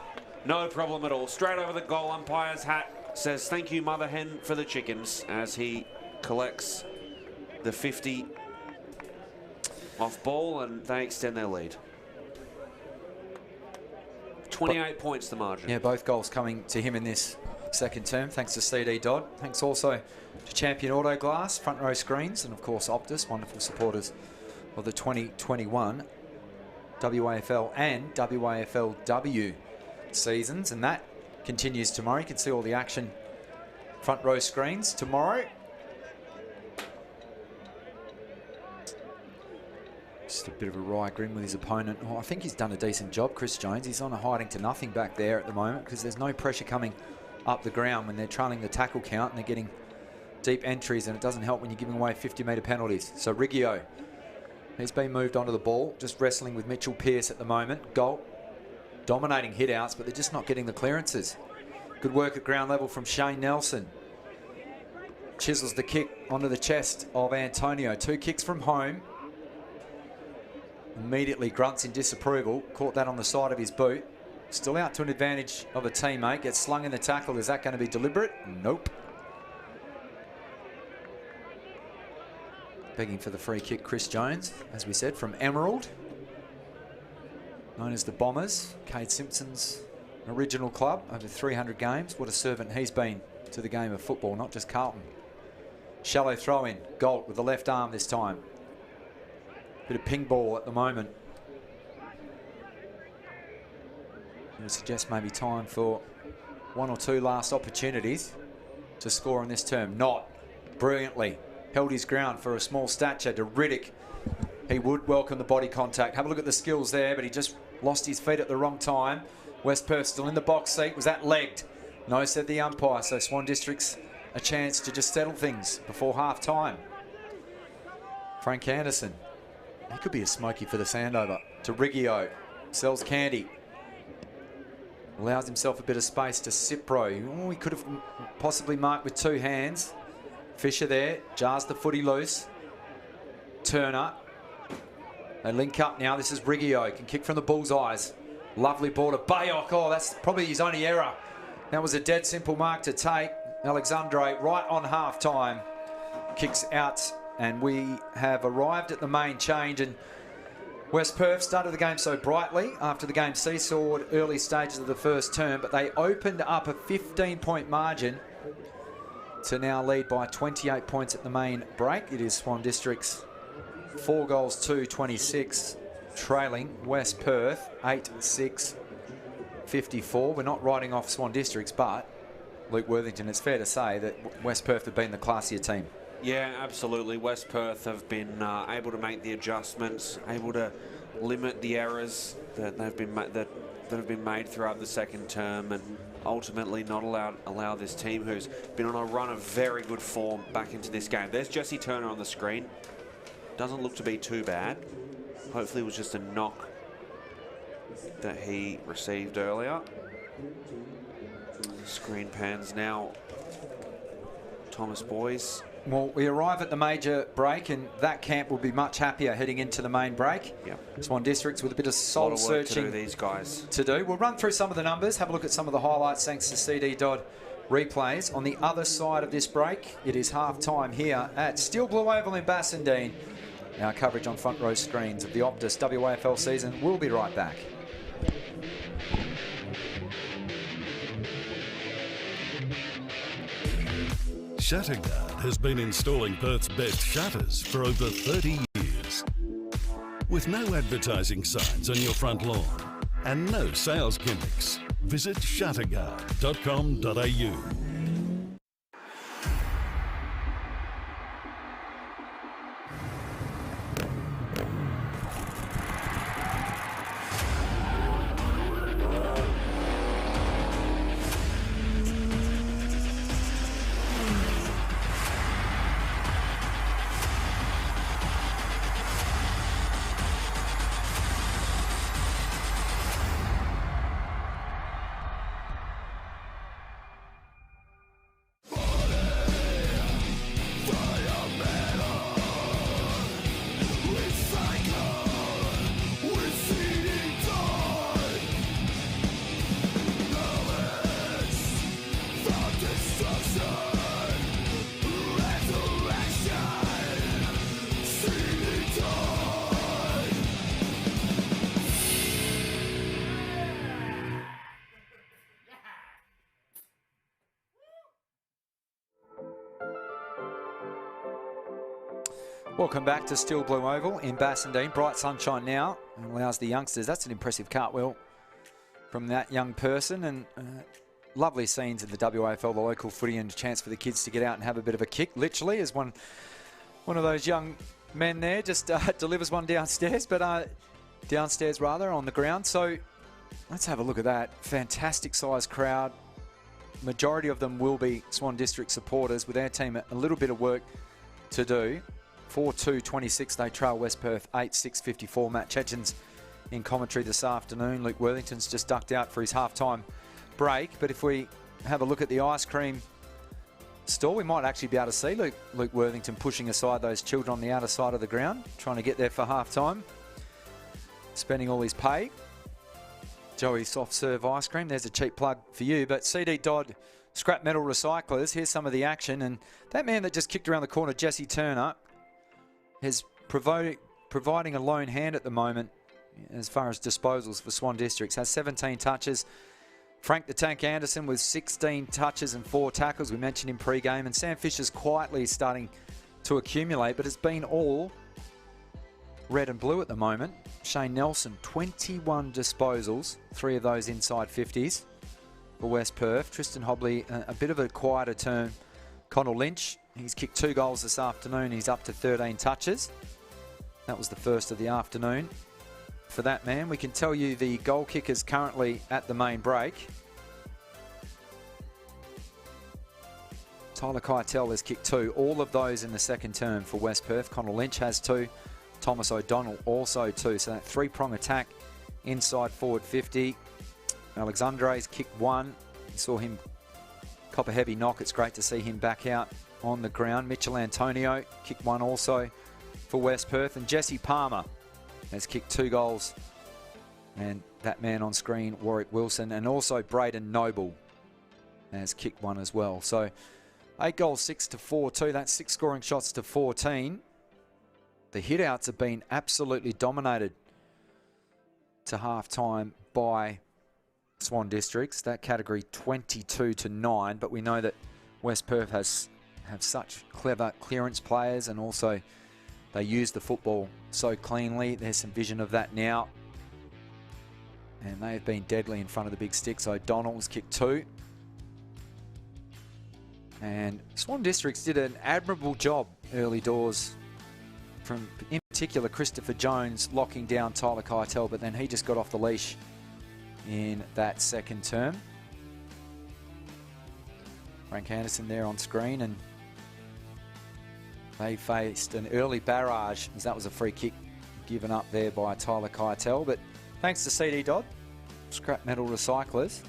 no problem at all. Straight over the goal umpire's hat, says thank you Mother Hen for the chickens as he collects the 50 off ball and they extend their lead. 28 points the margin. Yeah, both goals coming to him in this second term, thanks to CD Dodd. Thanks also to Champion Auto Glass, Front Row Screens, and of course Optus, wonderful supporters of the 2021 WAFL and WAFLW seasons. And that continues tomorrow. You can see all the action, Front Row Screens tomorrow. Just a bit of a wry grin with his opponent. Oh, I think he's done a decent job, Chris Jones. He's on a hiding to nothing back there at the moment because there's no pressure coming up the ground when they're trailing the tackle count and they're getting deep entries, and it doesn't help when you're giving away 50-metre penalties. So Riggio, he's been moved onto the ball, just wrestling with Mitchell Pearce at the moment. Galt dominating hit-outs, but they're just not getting the clearances. Good work at ground level from Shane Nelson. Chisels the kick onto the chest of Antonio. 2 kicks from home. Immediately grunts in disapproval. Caught that on the side of his boot. Still out to an advantage of a teammate. Gets slung in the tackle. Is that going to be deliberate? Nope. Begging for the free kick, Chris Jones, as we said, from Emerald. Known as the Bombers. Cade Simpson's original club. Over 300 games. What a servant he's been to the game of football, not just Carlton. Shallow throw in. Galt with the left arm this time. Bit of ping ball at the moment. I would suggest maybe time for 1 or 2 last opportunities to score in this term. Not brilliantly. Held his ground for a small stature to Riddick. He would welcome the body contact. Have a look at the skills there, but he just lost his feet at the wrong time. West Perth still in the box seat. Was that legged? No, said the umpire. So Swan District's a chance to just settle things before half time. Frank Anderson. He could be a smoky for the Sandover. To Riggio. Sells Candy. Allows himself a bit of space to Cipro. Oh, he could have possibly marked with two hands. Fisher there. Jars the footy loose. Turner. They link up now. This is Riggio. Can kick from the bullseyes. Lovely ball to Bayok. Oh, that's probably his only error. That was a dead simple mark to take. Alexandre right on half time. Kicks out. And we have arrived at the main change. And West Perth started the game so brightly after the game seesawed early stages of the first term, but they opened up a 15-point margin to now lead by 28 points at the main break. It is Swan District's 4 goals to 26, trailing West Perth 8-6-54. We're not writing off Swan Districts, but Luke Worthington, it's fair to say that West Perth have been the classier team. Yeah, absolutely. West Perth have been able to make the adjustments, able to limit the errors that have been made throughout the second term, and ultimately not allow this team, who's been on a run of very good form, back into this game. There's Jesse Turner on the screen. Doesn't look to be too bad. Hopefully it was just a knock that he received earlier. Screen pans now. Thomas Boys. Well, we arrive at the major break, and that camp will be much happier heading into the main break. Yep. Swan Districts with a bit of soul searching to do, these guys. We'll run through some of the numbers, have a look at some of the highlights thanks to CD Dodd replays. On the other side of this break, it is half time here at Steel Blue Oval in Bassendean. Our coverage on front row screens of the Optus WAFL season. We'll be right back. Shatterguard has been installing Perth's best shutters for over 30 years. With no advertising signs on your front lawn and no sales gimmicks, visit shatterguard.com.au. Welcome back to Steel Blue Oval in Bassendean. Bright sunshine now and allows the youngsters. That's an impressive cartwheel from that young person, and lovely scenes in the WAFL, the local footy, and a chance for the kids to get out and have a bit of a kick. Literally, as one of those young men there just delivers one downstairs, but downstairs rather on the ground. So let's have a look at that. Fantastic size crowd. Majority of them will be Swan District supporters, with their team a little bit of work to do. 4-2-26, they trail West Perth 8-6-54. Matt Chechen's in commentary this afternoon. Luke Worthington's just ducked out for his halftime break. But if we have a look at the ice cream stall, we might actually be able to see Luke Worthington pushing aside those children on the outer side of the ground, trying to get there for halftime, spending all his pay. Joey soft serve ice cream, there's a cheap plug for you. But CD Dodd Scrap Metal Recyclers, here's some of the action. And that man that just kicked around the corner, Jesse Turner, is providing a lone hand at the moment as far as disposals for Swan Districts. Has 17 touches. Frank the Tank Anderson with 16 touches and 4 tackles. We mentioned in pre-game. And Sam Fisher's quietly starting to accumulate, but it's been all red and blue at the moment. Shane Nelson, 21 disposals, 3 of those inside 50s for West Perth. Tristan Hobley, a bit of a quieter term. Connell Lynch, he's kicked 2 goals this afternoon. He's up to 13 touches. That was the first of the afternoon for that man. We can tell you the goal kickers currently at the main break. Tyler Keitel has kicked 2. All of those in the second term for West Perth. Connor Lynch has 2. Thomas O'Donnell also 2. So that 3-prong attack inside forward 50. Alexandre's kicked 1. You saw him cop a heavy knock. It's great to see him back out on the ground. Mitchell Antonio kicked 1 also for West Perth. And Jesse Palmer has kicked 2 goals. And that man on screen, Warwick Wilson, and also Braden Noble has kicked 1 as well. So 8 goals, 6 to 4-2. That's 6 scoring shots to 14. The hitouts have been absolutely dominated to half-time by Swan Districts. That category 22 to 9. But we know that West Perth have such clever clearance players, and also they use the football so cleanly. There's some vision of that now. And they've been deadly in front of the big sticks. O'Donnell's kicked 2. And Swan Districts did an admirable job early doors from, in particular, Christopher Jones locking down Tyler Keitel, but then he just got off the leash in that second term. Frank Anderson there on screen, and they faced an early barrage, as that was a free kick given up there by Tyler Keitel. But thanks to CD Dodd, Scrap Metal Recyclers.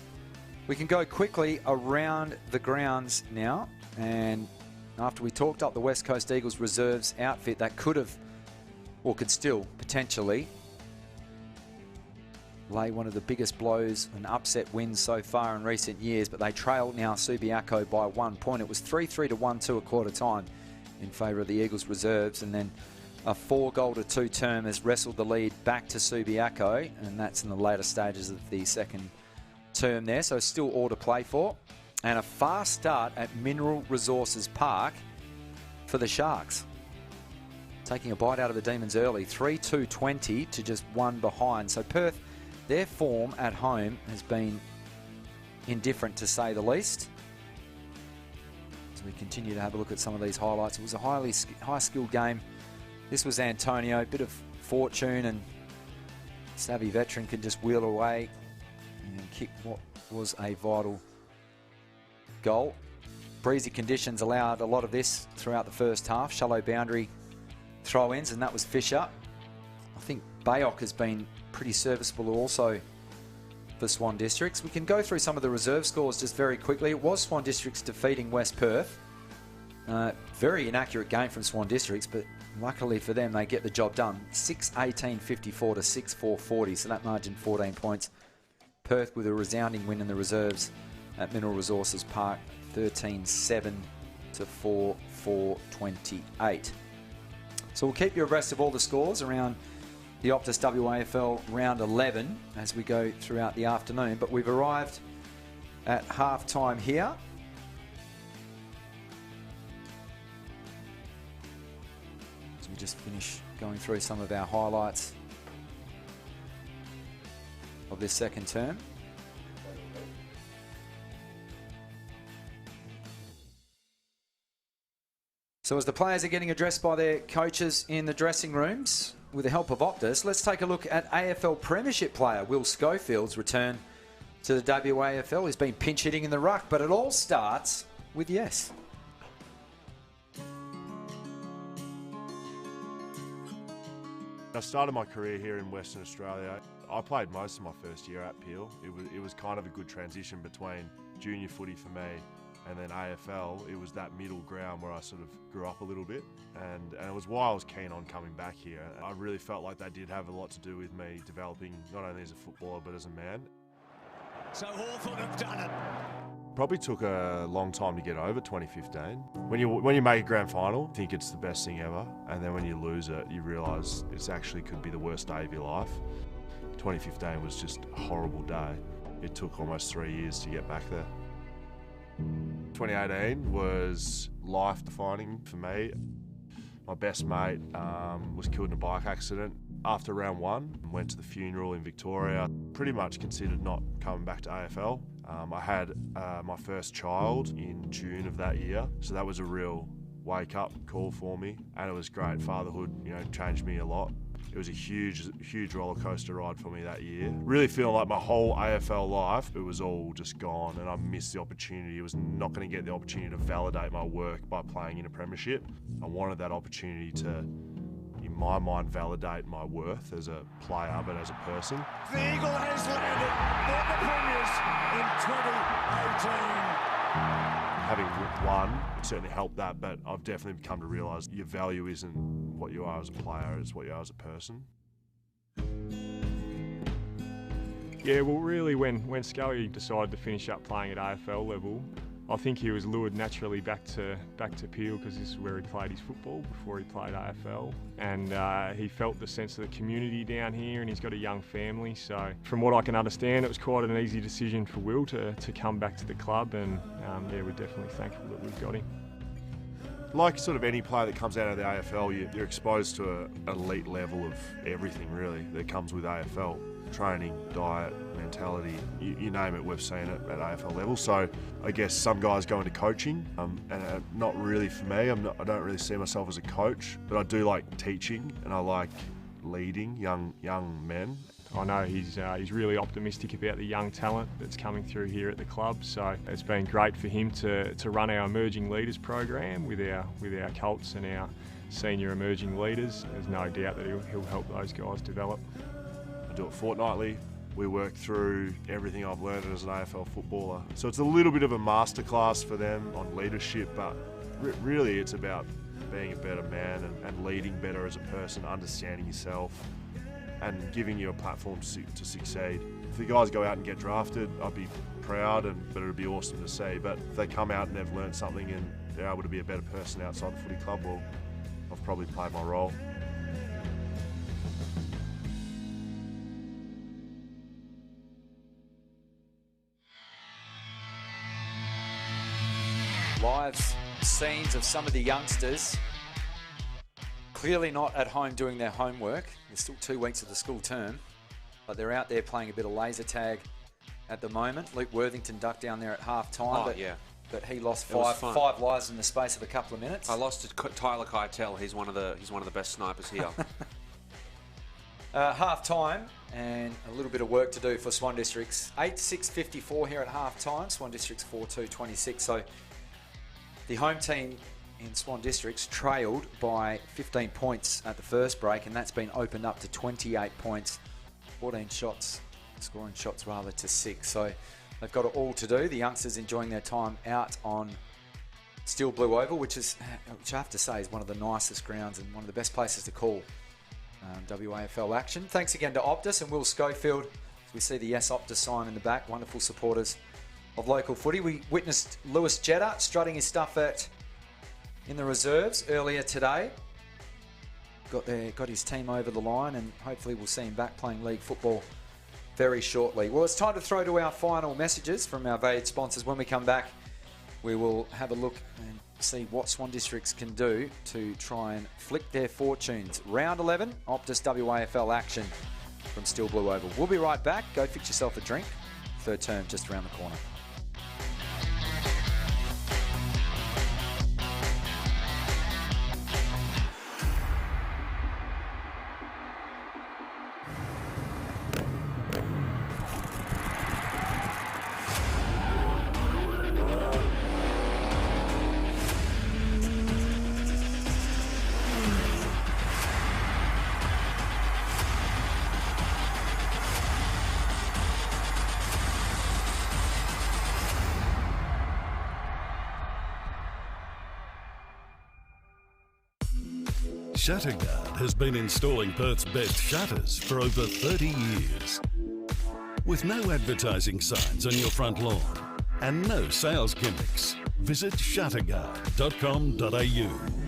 We can go quickly around the grounds now, and after we talked up the West Coast Eagles reserves outfit that could have, or could still potentially lay one of the biggest blows and upset wins so far in recent years, but they trail now Subiaco by 1 point. It was 3-3 to 1-2 a quarter time in favour of the Eagles reserves, and then a 4-goal-to-2 term has wrestled the lead back to Subiaco, and that's in the later stages of the second term there, so still all to play for. And a fast start at Mineral Resources Park for the Sharks. Taking a bite out of the Demons early, 3-2-20 to just 1 behind. So Perth, their form at home has been indifferent, to say the least. As we continue to have a look at some of these highlights, it was a high-skilled game. This was Antonio, a bit of fortune, and savvy veteran can just wheel away and kick what was a vital goal. Breezy conditions allowed a lot of this throughout the first half. Shallow boundary throw-ins, and that was Fisher. I think Bayok has been pretty serviceable also for Swan Districts. We can go through some of the reserve scores just very quickly. It was Swan Districts defeating West Perth. Very inaccurate game from Swan Districts, but luckily for them, they get the job done. 6-18-54 to 6-4-40, so that margin 14 points. Perth with a resounding win in the reserves at Mineral Resources Park, 13-7 to 4-4-28. So we'll keep you abreast of all the scores around the Optus WAFL round 11 as we go throughout the afternoon. But we've arrived at half-time here. As we just finish going through some of our highlights of this second term. So as the players are getting addressed by their coaches in the dressing rooms, with the help of Optus, let's take a look at AFL Premiership player Will Schofield's return to the WAFL. He's been pinch hitting in the ruck, but it all starts with yes. I started my career here in Western Australia. I played most of my first year at Peel. It was kind of a good transition between junior footy for me and then AFL. It was that middle ground where I sort of grew up a little bit, and it was why I was keen on coming back here. I really felt like that did have a lot to do with me developing not only as a footballer but as a man. So Hawthorn have done it. Probably took a long time to get over 2015. When you make a grand final, you think it's the best thing ever, and then when you lose it, you realise it actually could be the worst day of your life. 2015 was just a horrible day. It took almost 3 years to get back there. 2018 was life-defining for me. My best mate was killed in a bike accident. After round 1, went to the funeral in Victoria. Pretty much considered not coming back to AFL. I had my first child in June of that year, so that was a real wake-up call for me, and it was great. Fatherhood, changed me a lot. It was a huge roller coaster ride for me that year. Really feeling like my whole AFL life, it was all just gone, and I missed the opportunity. I was not going to get the opportunity to validate my work by playing in a premiership. I wanted that opportunity to, in my mind, validate my worth as a player, but as a person. The Eagle has landed for the Premiers in 2018. Having won, it certainly helped that, but I've definitely come to realise your value isn't what you are as a player, it's what you are as a person. Yeah, well, really, when Scully decided to finish up playing at AFL level, I think he was lured naturally back to Peel, because this is where he played his football before he played AFL, and he felt the sense of the community down here, and he's got a young family. So, from what I can understand, it was quite an easy decision for Will to come back to the club, and yeah, we're definitely thankful that we've got him. Like sort of any player that comes out of the AFL, you're exposed to an elite level of everything really that comes with AFL. Training, diet, mentality, you name it, we've seen it at AFL level. So I guess some guys go into coaching, and not really for me. I don't really see myself as a coach, but I do like teaching, and I like leading young men. I know he's really optimistic about the young talent that's coming through here at the club, so it's been great for him to run our Emerging Leaders program with our Colts and our senior emerging leaders. There's no doubt that he'll help those guys develop. I do it fortnightly. We work through everything I've learned as an AFL footballer. So it's a little bit of a masterclass for them on leadership, but really it's about being a better man and leading better as a person, understanding yourself, and giving you a platform to succeed. If the guys go out and get drafted, I'd be proud, but it'd be awesome to see. But if they come out and they've learned something and they're able to be a better person outside the footy club, well, I've probably played my role. Live scenes of some of the youngsters clearly not at home doing their homework. There's still 2 weeks of the school term, but they're out there playing a bit of laser tag at the moment. Luke Worthington ducked down there at half time, but he lost five lives in the space of a couple of minutes. I lost to Tyler Keitel. He's one of the best snipers here. Half time, and a little bit of work to do for Swan Districts. 8:6:54 here at half time. Swan Districts 4-2-26. So the home team in Swan Districts trailed by 15 points at the first break, and that's been opened up to 28 points, 14 shots, scoring shots rather, to 6. So they've got it all to do. The youngsters enjoying their time out on Steel Blue Oval, which I have to say is one of the nicest grounds and one of the best places to call WAFL action. Thanks again to Optus and Will Schofield. As we see the Yes Optus sign in the back, wonderful supporters of local footy. We witnessed Lewis Jetta strutting his stuff in the reserves earlier today. Got his team over the line, and hopefully we'll see him back playing league football very shortly. Well, it's time to throw to our final messages from our valued sponsors. When we come back, we will have a look and see what Swan Districts can do to try and flick their fortunes. Round 11, Optus WAFL action from Steel Blue Oval. We'll be right back. Go fix yourself a drink. Third term just around the corner. Shatterguard has been installing Perth's best shutters for over 30 years. With no advertising signs on your front lawn and no sales gimmicks, visit shatterguard.com.au.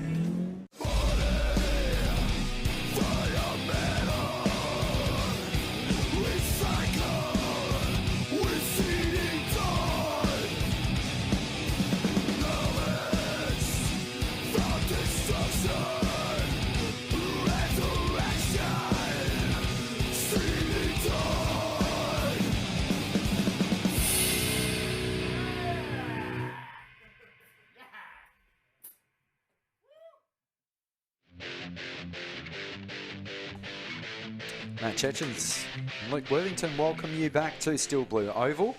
Matt Chechens and Luke Worthington welcome you back to Still Blue Oval.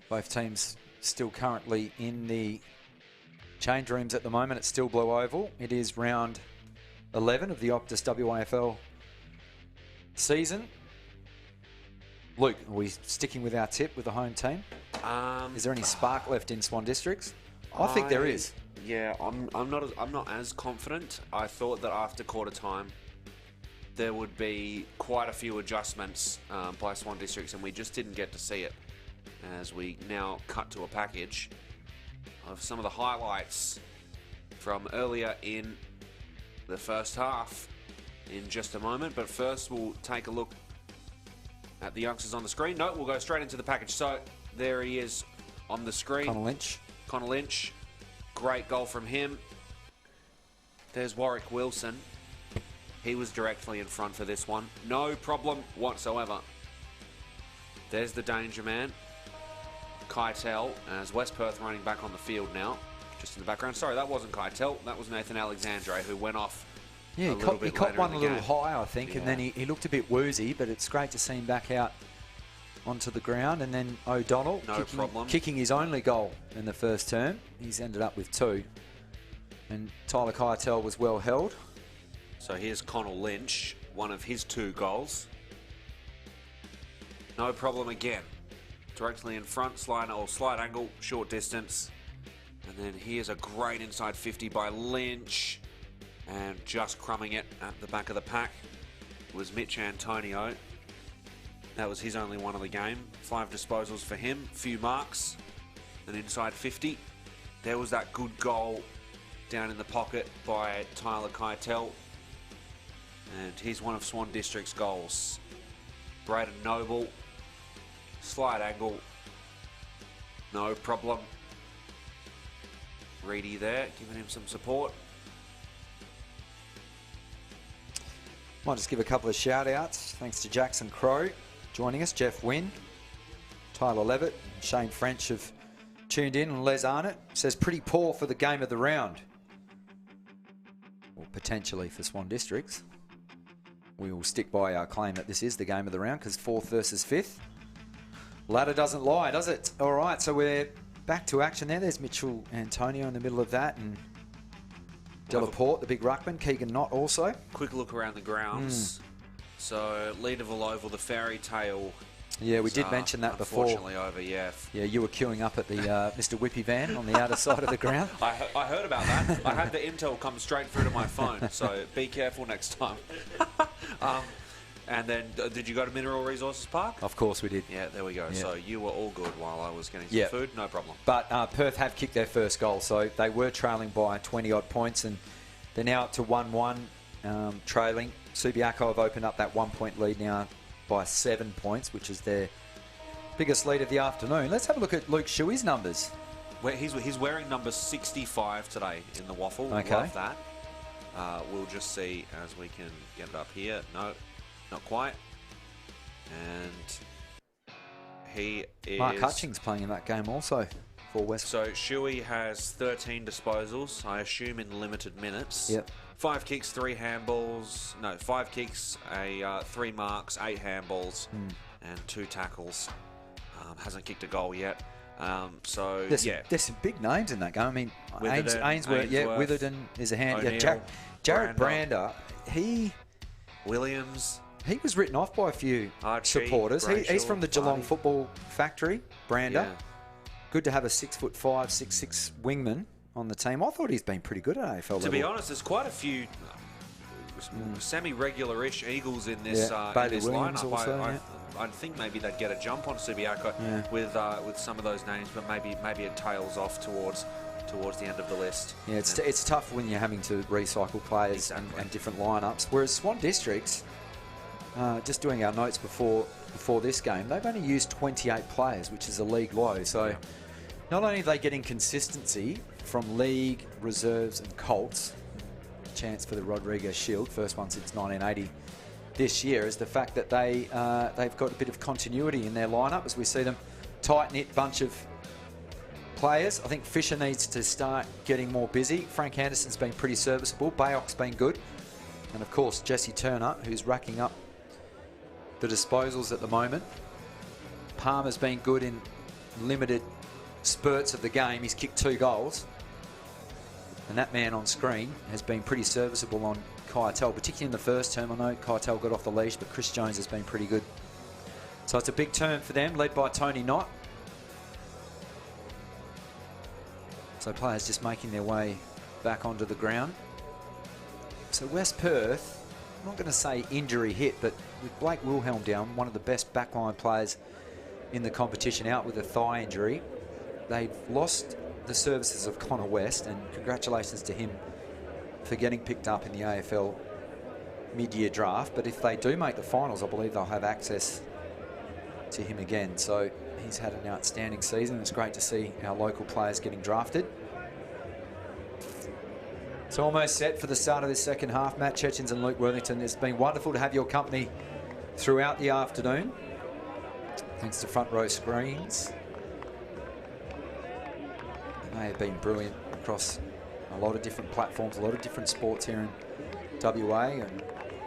Both teams still currently in the change rooms at the moment at Still Blue Oval. It is round 11 of the Optus WAFL season. Luke, are we sticking with our tip with the home team? Is there any spark left in Swan Districts? I think there is. Yeah, I'm not as confident. I thought that after quarter time there would be quite a few adjustments by Swan Districts, and we just didn't get to see it. As we now cut to a package of some of the highlights from earlier in the first half in just a moment. But first we'll take a look at the youngsters on the screen. No, we'll go straight into the package. So there he is on the screen. Connor Lynch. Great goal from him. There's Warwick Wilson. He was directly in front for this one. No problem whatsoever. There's the danger man, Keitel, as West Perth running back on the field now. Just in the background. Sorry, that wasn't Keitel. That was Nathan Alexandre, who went off. Yeah, he caught one a little high, I think, and then he looked a bit woozy, but it's great to see him back out onto the ground. And then O'Donnell kicking his only goal in the first term. He's ended up with 2. And Tyler Keitel was well held. So here's Connell Lynch, one of his 2 goals. No problem again. Directly in front, slide angle, short distance. And then here's a great inside 50 by Lynch. And just crumbing it at the back of the pack was Mitch Antonio. That was his only one of the game. 5 disposals for him, few marks, an inside 50. There was that good goal down in the pocket by Tyler Keitel. And he's one of Swan District's goals. Braden Noble, slide angle, no problem. Reedy there, giving him some support. Might just give a couple of shout-outs. Thanks to Jackson Crow joining us, Jeff Wynn, Tyler Levitt, and Shane French have tuned in, and Les Arnott says pretty poor for the game of the round. Or potentially for Swan Districts. We will stick by our claim that this is the game of the round because 4th versus 5th. Ladder doesn't lie, does it? All right, so we're back to action there. There's Mitchell Antonio in the middle of that, and Delaporte, the big ruckman, Keegan Knott also. Quick look around the grounds. So Leaderville Oval, the fairy tale. Yeah, we did mention that before. Unfortunately over, yeah. Yeah, you were queuing up at the Mr. Whippy van on the outer side of the ground. I heard about that. I had the intel come straight through to my phone, so be careful next time. And then, did you go to Mineral Resources Park? Of course we did. Yeah, there we go. Yeah. So you were all good while I was getting some food, no problem. But Perth have kicked their first goal, so they were trailing by 20-odd points, and they're now up to 1-1, trailing. Subiaco have opened up that 1-point lead now by 7 points, which is their biggest lead of the afternoon. Let's have a look at Luke Shuey's numbers. He's wearing number 65 today in the waffle. Okay. Love that. We'll just see as we can get it up here. No, not quite. And he is... Mark Hutchings playing in that game also for West. So Shuey has 13 disposals, I assume in limited minutes. Yep. 5 kicks, 3 handballs. No, 5 kicks, 3 marks, 8 handballs, and 2 tackles. Hasn't kicked a goal yet. So there's some big names in that game. I mean, Ainsworth, Witherden is a hand. O'Neill, Jared Brander, Williams. He was written off by a few Archie, supporters. He's from the Geelong Barney. Football Factory, Brander. Yeah. Good to have a 6'5", 6'6" wingman on the team. I thought he's been pretty good at AFL level. To be honest, there's quite a few semi-regular-ish Eagles in this, Bailey in this Williams lineup. also, I think maybe they'd get a jump on Subiaco with some of those names, but maybe it tails off towards the end of the list. Yeah, it's tough when you're having to recycle players and different lineups. Whereas Swan Districts, just doing our notes before this game, they've only used 28 players, which is a league low. So not only are they getting consistency from league, reserves and Colts, chance for the Rodriguez Shield, first one since 1980 this year, is the fact that they've got a bit of continuity in their lineup as we see them tight-knit bunch of players. I think Fisher needs to start getting more busy. Frank Anderson's been pretty serviceable. Bayok's been good. And of course, Jesse Turner, who's racking up the disposals at the moment. Palmer's been good in limited spurts of the game. He's kicked 2 goals. And that man on screen has been pretty serviceable on Keitel, particularly in the first term. I know Keitel got off the leash, but Chris Jones has been pretty good. So it's a big term for them, led by Tony Knott. So players just making their way back onto the ground. So West Perth, I'm not going to say injury hit, but with Blake Wilhelm down, one of the best backline players in the competition, out with a thigh injury, they've lost the services of Connor West, and congratulations to him for getting picked up in the AFL mid-year draft. But if they do make the finals, I believe they'll have access to him again. So he's had an outstanding season. It's great to see our local players getting drafted. It's almost set for the start of this second half. Matt Chechens and Luke Worthington, it's been wonderful to have your company throughout the afternoon. Thanks to Front Row Screens. They have been brilliant across a lot of different platforms, a lot of different sports here in WA, and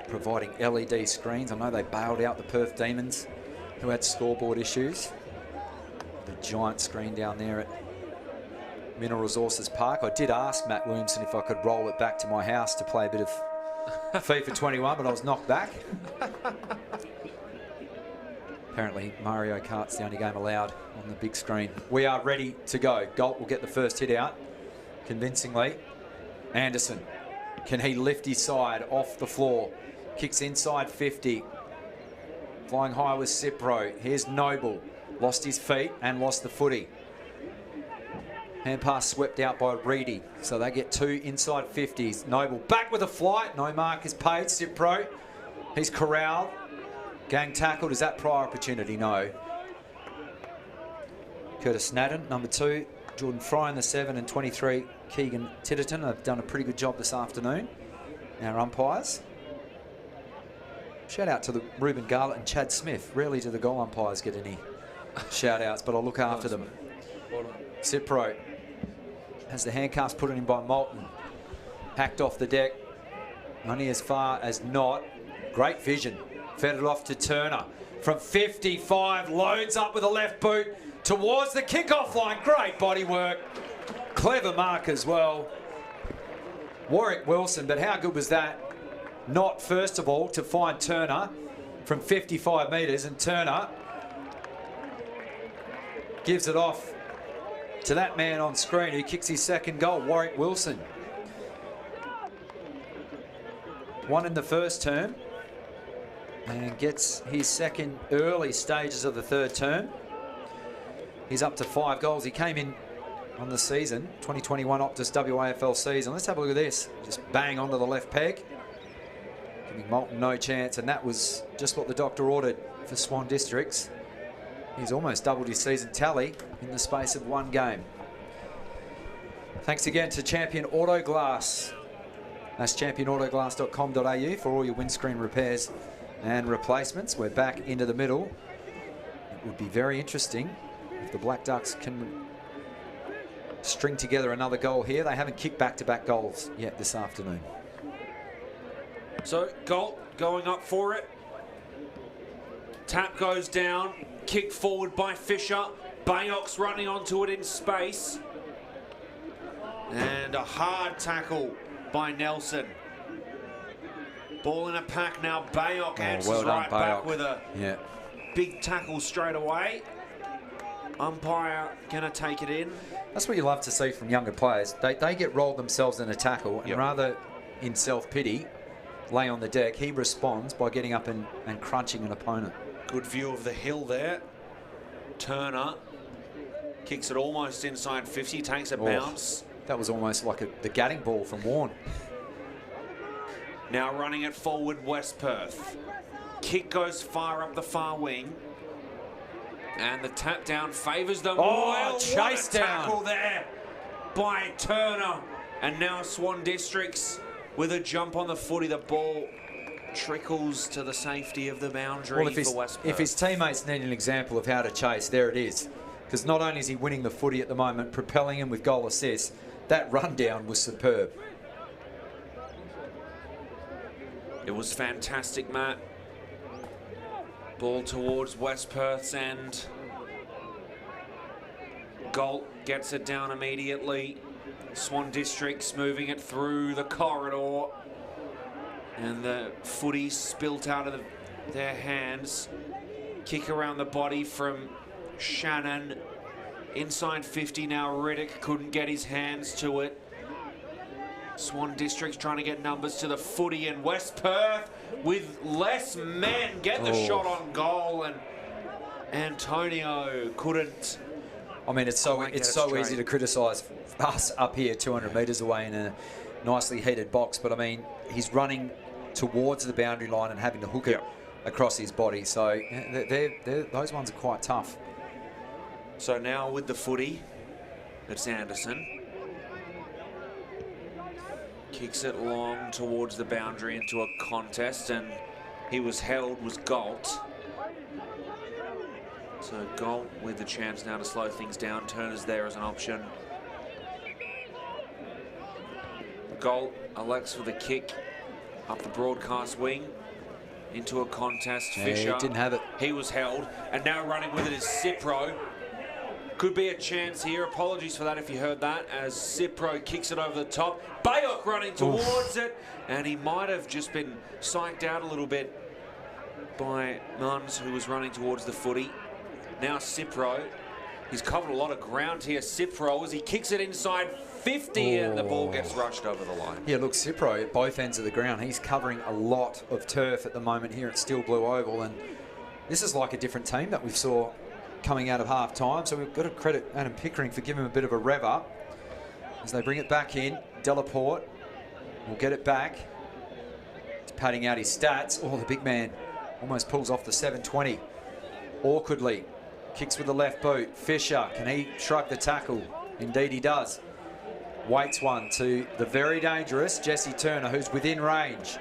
providing LED screens. I know they bailed out the Perth Demons, who had scoreboard issues. The giant screen down there at Mineral Resources Park. I did ask Matt Williamson if I could roll it back to my house to play a bit of FIFA 21, but I was knocked back. Apparently Mario Kart's the only game allowed on the big screen. We are ready to go. Galt will get the first hit out convincingly. Anderson, can he lift his side off the floor? Kicks inside 50. Flying high with Cipro. Here's Noble. Lost his feet and lost the footy. Hand pass swept out by Reedy. So they get 2 inside 50s. Noble back with a flight. No mark is paid. Cipro. He's corralled. Gang tackled. Is that prior opportunity? No. Curtis Snadden, number 2. Jordan Fry in the 7 and 23. Keegan Titterton have done a pretty good job this afternoon. Our umpires. Shout out to the Ruben Garlett and Chad Smith. Rarely do the goal umpires get any shout outs, but I'll look after them. Cipro has the handcuffs put on him by Moulton. Hacked off the deck. Only as far as not. Great vision. Fed it off to Turner. From 55, loads up with a left boot towards the kickoff line. Great body work. Clever mark as well. Warwick Wilson, but how good was that? Not, first of all, to find Turner from 55 metres, and Turner gives it off to that man on screen who kicks his second goal, Warwick Wilson. 1 in the first term and gets his second early stages of the third term. He's up to 5 goals. He came in on the season, 2021 Optus WAFL season. Let's have a look at this. Just bang onto the left peg. Giving Moulton no chance, and that was just what the doctor ordered for Swan Districts. He's almost doubled his season tally in the space of 1 game. Thanks again to Champion Auto Glass. That's championautoglass.com.au for all your windscreen repairs and replacements. We're back into the middle. It would be very interesting if the Black Ducks can string together another goal here. They haven't kicked back-to-back goals yet this afternoon. So Galt going up for it. Tap goes down. Kick forward by Fisher. Bayok's running onto it in space. And a hard tackle by Nelson. Ball in a pack now. Bayok answers well done, right Bayok. back with a big tackle straight away. Umpire going to take it in. That's what you love to see from younger players. They get rolled themselves in a tackle, and rather in self-pity, lay on the deck, he responds by getting up and crunching an opponent. Good view of the hill there. Turner kicks it almost inside 50, takes a bounce. That was almost like the Gatting ball from Warren. Now running it forward, West Perth. Kick goes far up the far wing. And the tap down favours them. Oh, chase down. Tackle there by Turner. And now Swan Districts with a jump on the footy. The ball trickles to the safety of the boundary for West Perth. If his teammates need an example of how to chase, there it is. Because not only is he winning the footy at the moment, propelling him with goal assists, that rundown was superb. It was fantastic, Matt. Ball towards West Perth's end. Galt gets it down immediately. Swan Districts moving it through the corridor. And the footy spilt out of their hands. Kick around the body from Shannon. Inside 50 now, Riddick couldn't get his hands to it. Swan Districts trying to get numbers to the footy, and West Perth with less men get the shot on goal, and Antonio couldn't. I mean, it's so easy to criticise us up here 200 metres away in a nicely heated box, but I mean, he's running towards the boundary line and having to hook it across his body, so those ones are quite tough. So now with the footy, it's Anderson. Kicks it long towards the boundary into a contest, and he was held, was Galt. So Galt with the chance now to slow things down. Turner's there as an option. Galt elects for the kick up the broadcast wing into a contest. Fisher didn't have it. He was held, and now running with it is Cipro. Could be a chance here. Apologies for that if you heard that, as Cipro kicks it over the top. Bayok running towards it, and he might have just been psyched out a little bit by Munns, who was running towards the footy. Now Cipro. He's covered a lot of ground here, Cipro, as he kicks it inside 50, and the ball gets rushed over the line. Yeah, look, Cipro at both ends of the ground. He's covering a lot of turf at the moment here at Steel Blue Oval, and this is like a different team that we saw coming out of half time, so we've got to credit Adam Pickering for giving him a bit of a rev up as they bring it back in. Delaporte will get it back. He's padding out his stats. Oh, the big man almost pulls off the 720 awkwardly. Kicks with the left boot. Fisher, can he shrug the tackle? Indeed he does. Waits one to the very dangerous Jesse Turner, who's within range.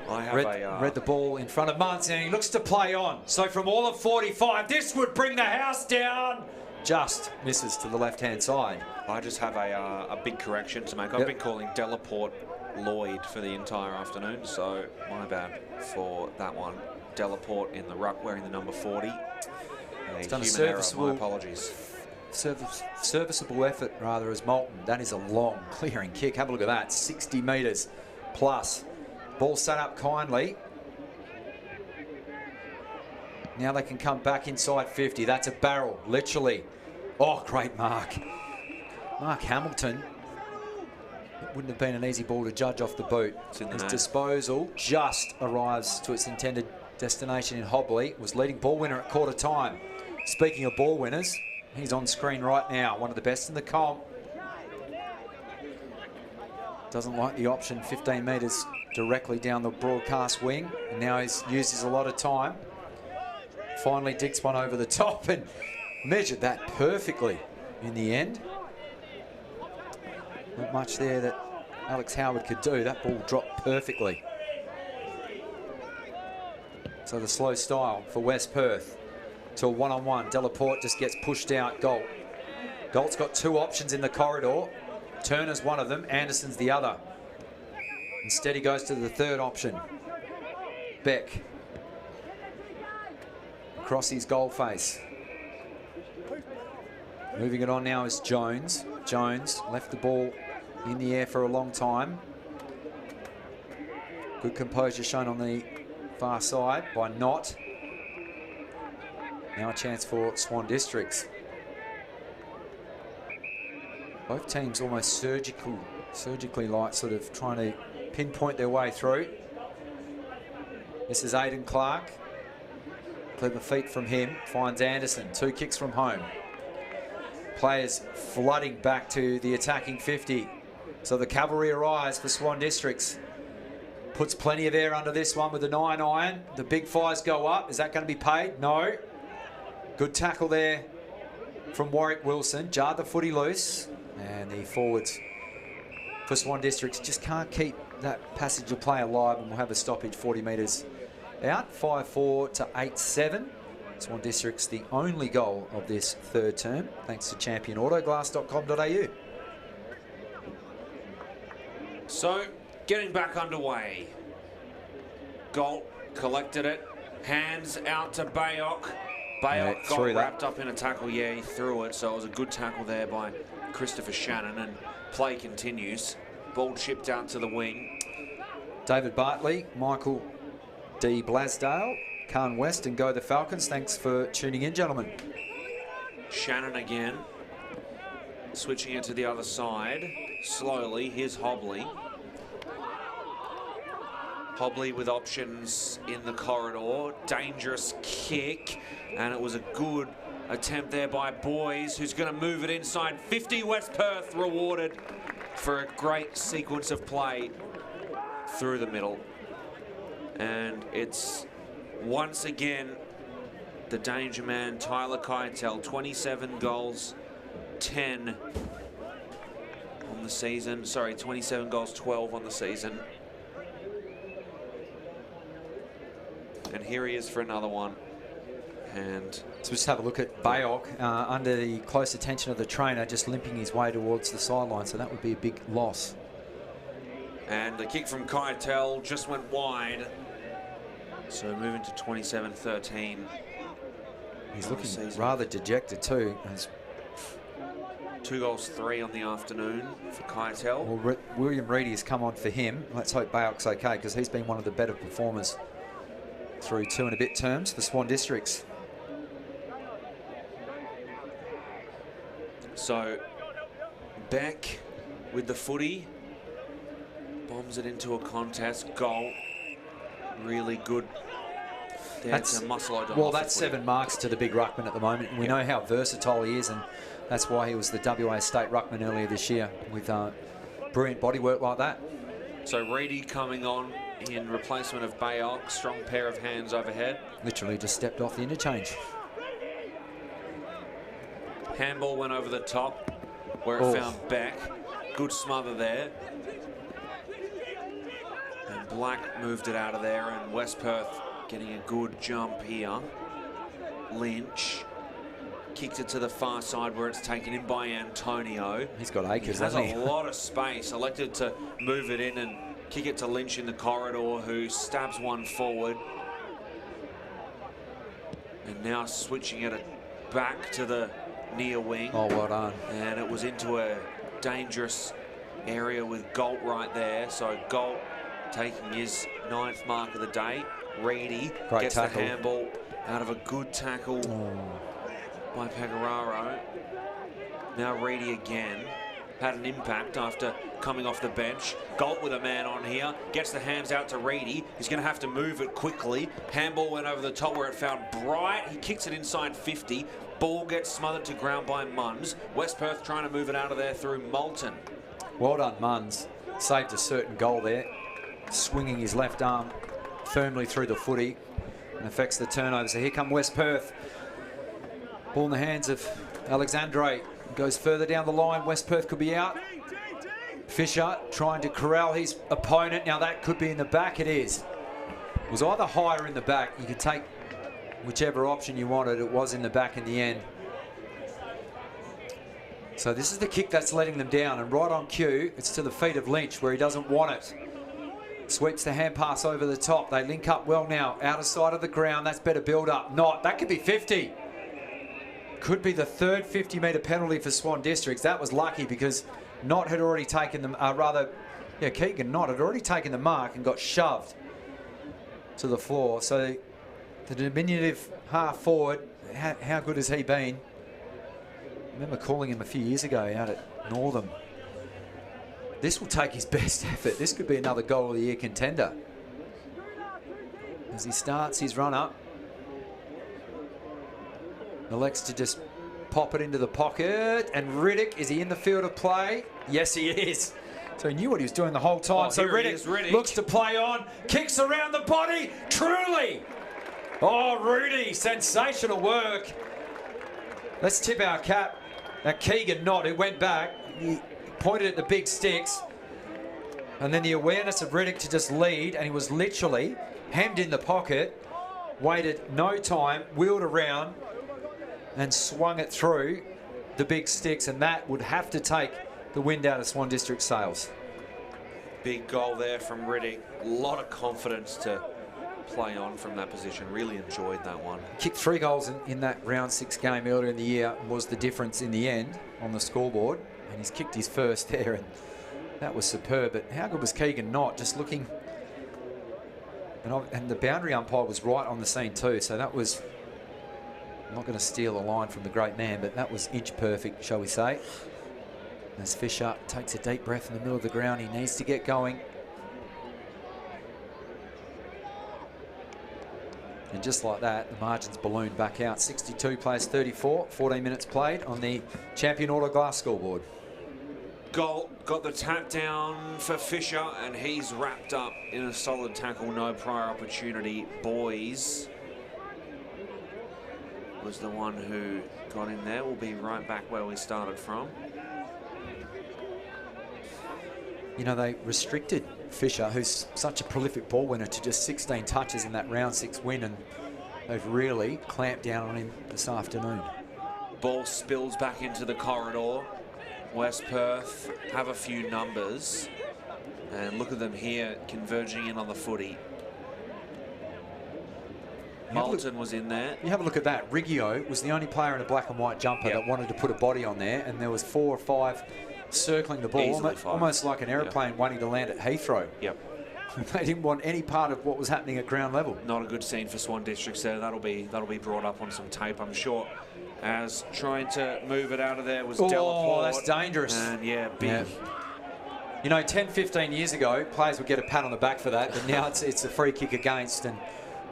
I have read the ball in front of Munns, and he looks to play on. So from all of 45, this would bring the house down. Just misses to the left-hand side. I just have a big correction to make. I've been calling Delaporte Lloyd for the entire afternoon, so my bad for that one. Delaporte in the ruck wearing the number 40. It's done a serviceable, my apologies. Serviceable effort, rather, as Moulton. That is a long clearing kick. Have a look at that. 60 metres plus. Ball set up kindly. Now they can come back inside 50. That's a barrel, literally. Oh, great mark. Mark Hamilton. It wouldn't have been an easy ball to judge off the boot. His disposal just arrives to its intended destination in Hobley. Was leading ball winner at quarter time. Speaking of ball winners, he's on screen right now. One of the best in the comp. Doesn't like the option 15 metres directly down the broadcast wing, and now he's uses a lot of time. Finally digs one over the top and measured that perfectly in the end. Not much there that Alex Howard could do. That ball dropped perfectly. So the slow style for West Perth to a one-on-one. Delaporte just gets pushed out. Galt. Galt's got two options in the corridor. Turner's one of them, Anderson's the other. Instead he goes to the third option. Beck. Across his goal face. Moving it on now is Jones. Jones left the ball in the air for a long time. Good composure shown on the far side by Knott. Now a chance for Swan Districts. Both teams almost surgically like sort of trying to pinpoint their way through. This is Aidan Clark. Clever feet from him. Finds Anderson. Two kicks from home. Players flooding back to the attacking 50. So the cavalry arrives for Swan Districts. Puts plenty of air under this one with a 9-iron. The big fires go up. Is that going to be paid? No. Good tackle there from Warwick Wilson. Jarred the footy loose. And the forwards for Swan Districts just can't keep that passage of play alive, and we'll have a stoppage 40 metres out. 5-4 to 8-7. Swan Districts the only goal of this third term, thanks to championautoglass.com.au. So getting back underway. Galt collected it. Hands out to Bayok. Bayok got wrapped up in a tackle. Yeah, he threw it, so it was a good tackle there by Christopher Shannon, and play continues. Ball chipped out to the wing. David Bartley, Michael D. Blasdale, Carn West, and go the Falcons. Thanks for tuning in, gentlemen. Shannon again. Switching it to the other side. Slowly, here's Hobley. Hobley with options in the corridor. Dangerous kick. And it was a good attempt there by Boys, who's going to move it inside 50. West Perth rewarded for a great sequence of play through the middle. And it's once again the danger man, Tyler Keitel. 27 goals, 10 on the season. Sorry, 27 goals, 12 on the season. And here he is for another one. And so just have a look at Bayok under the close attention of the trainer, just limping his way towards the sideline. So that would be a big loss. And the kick from Keitel just went wide. So moving to 27-13. He's looking rather dejected too. 2 goals, 3 on the afternoon for Keitel. Well, William Reedy has come on for him. Let's hope Bayok's okay, because he's been one of the better performers through 2 and a bit terms for Swan Districts. So Beck with the footy, bombs it into a contest. Goal, really good. That's a muscle. Well, that's 7 marks to the big ruckman at the moment. And we know how versatile he is, and that's why he was the WA State ruckman earlier this year with brilliant bodywork like that. So Reedy coming on in replacement of Bayok. Strong pair of hands overhead. Literally just stepped off the interchange. Handball went over the top where it found Beck. Good smother there. And Black moved it out of there, and West Perth getting a good jump here. Lynch kicked it to the far side where it's taken in by Antonio. He's got acres, hasn't he? A lot of space. Elected to move it in and kick it to Lynch in the corridor, who stabs one forward. And now switching it back to the near wing. Oh, well done. And it was into a dangerous area with Galt right there. So Galt taking his 9th mark of the day. Reedy gets the handball out of a good tackle by Pecoraro. Now Reedy again. Had an impact after coming off the bench. Galt with a man on here. Gets the hands out to Reedy. He's going to have to move it quickly. Handball went over the top where it found Bright. He kicks it inside 50. Ball gets smothered to ground by Munns. West Perth trying to move it out of there through Moulton. Well done, Munns. Saved a certain goal there. Swinging his left arm firmly through the footy and affects the turnover. So here come West Perth. Ball in the hands of Alexandre. Goes further down the line. West Perth could be out. Fisher trying to corral his opponent. Now that could be in the back. It is. It was either high or in the back. You could take whichever option you wanted. It was in the back in the end. So this is the kick that's letting them down. And right on cue, it's to the feet of Lynch where he doesn't want it. Sweeps the hand pass over the top. They link up well now. Out of sight of the ground. That's better build up. Not. That could be 50. Could be the 3rd 50-metre penalty for Swan Districts. That was lucky because Knott had already taken them, Keegan Knott had already taken the mark and got shoved to the floor. So the diminutive half forward, how good has he been? I remember calling him a few years ago out at Northam. This will take his best effort. This could be another goal of the year contender. As he starts his run up, elects to just pop it into the pocket. And Riddick, is he in the field of play? Yes, he is. So he knew what he was doing the whole time. So Riddick looks to play on, kicks around the body. Truly. Oh, Rudy, sensational work. Let's tip our cap at Keegan Knott, who went back. He pointed at the big sticks. And then the awareness of Riddick to just lead, and he was literally hemmed in the pocket, waited no time, wheeled around, and swung it through the big sticks, and that would have to take the wind out of Swan District sails. Big goal there from Riddick. A lot of confidence to play on from that position. Really enjoyed that one. Kicked 3 goals in that round 6 game earlier in the year, was the difference in the end on the scoreboard. And he's kicked his first there, and that was superb. But how good was Keegan Knott? Just looking, and the boundary umpire was right on the scene too. So that was, I'm not going to steal a line from the great man, but that was inch perfect, shall we say. As Fisher takes a deep breath in the middle of the ground, he needs to get going. And just like that, the margins ballooned back out. 62 plays 34, 14 minutes played on the Champion Auto Glass scoreboard. Galt got the tap down for Fisher, and he's wrapped up in a solid tackle. No prior opportunity. Boys was the one who got in there. We'll be right back where we started from. You know, they restricted Fisher, who's such a prolific ball winner, to just 16 touches in that round 6 win, and they've really clamped down on him this afternoon. Ball spills back into the corridor. West Perth have a few numbers, and look at them here converging in on the footy. Moulton was in there. You have a look at that. Riggio was the only player in a black and white jumper that wanted to put a body on there, and there was 4 or 5 circling the ball, almost like an aeroplane wanting to land at Heathrow. Yep. They didn't want any part of what was happening at ground level. Not a good scene for Swan Districts there. That'll be brought up on some tape, I'm sure. As trying to move it out of there was Delaporte. Oh, that's dangerous. And yeah, big. Yeah. You know, 10, 15 years ago, players would get a pat on the back for that, but now it's a free kick against, and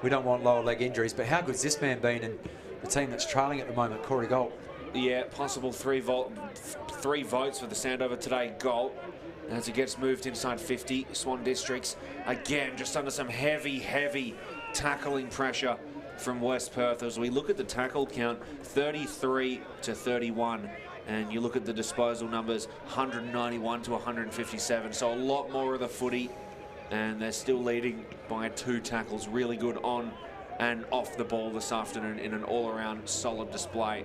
we don't want lower leg injuries. But how good's this man been, and the team that's trailing at the moment, Corey Galt? Yeah, possible 3 votes for the Sandover today. Galt, as he gets moved inside 50. Swan Districts again just under some heavy tackling pressure from West Perth. As we look at the tackle count, 33 to 31, and you look at the disposal numbers, 191 to 157. So a lot more of the footy, and they're still leading by 2 tackles. Really good on and off the ball this afternoon in an all-around solid display.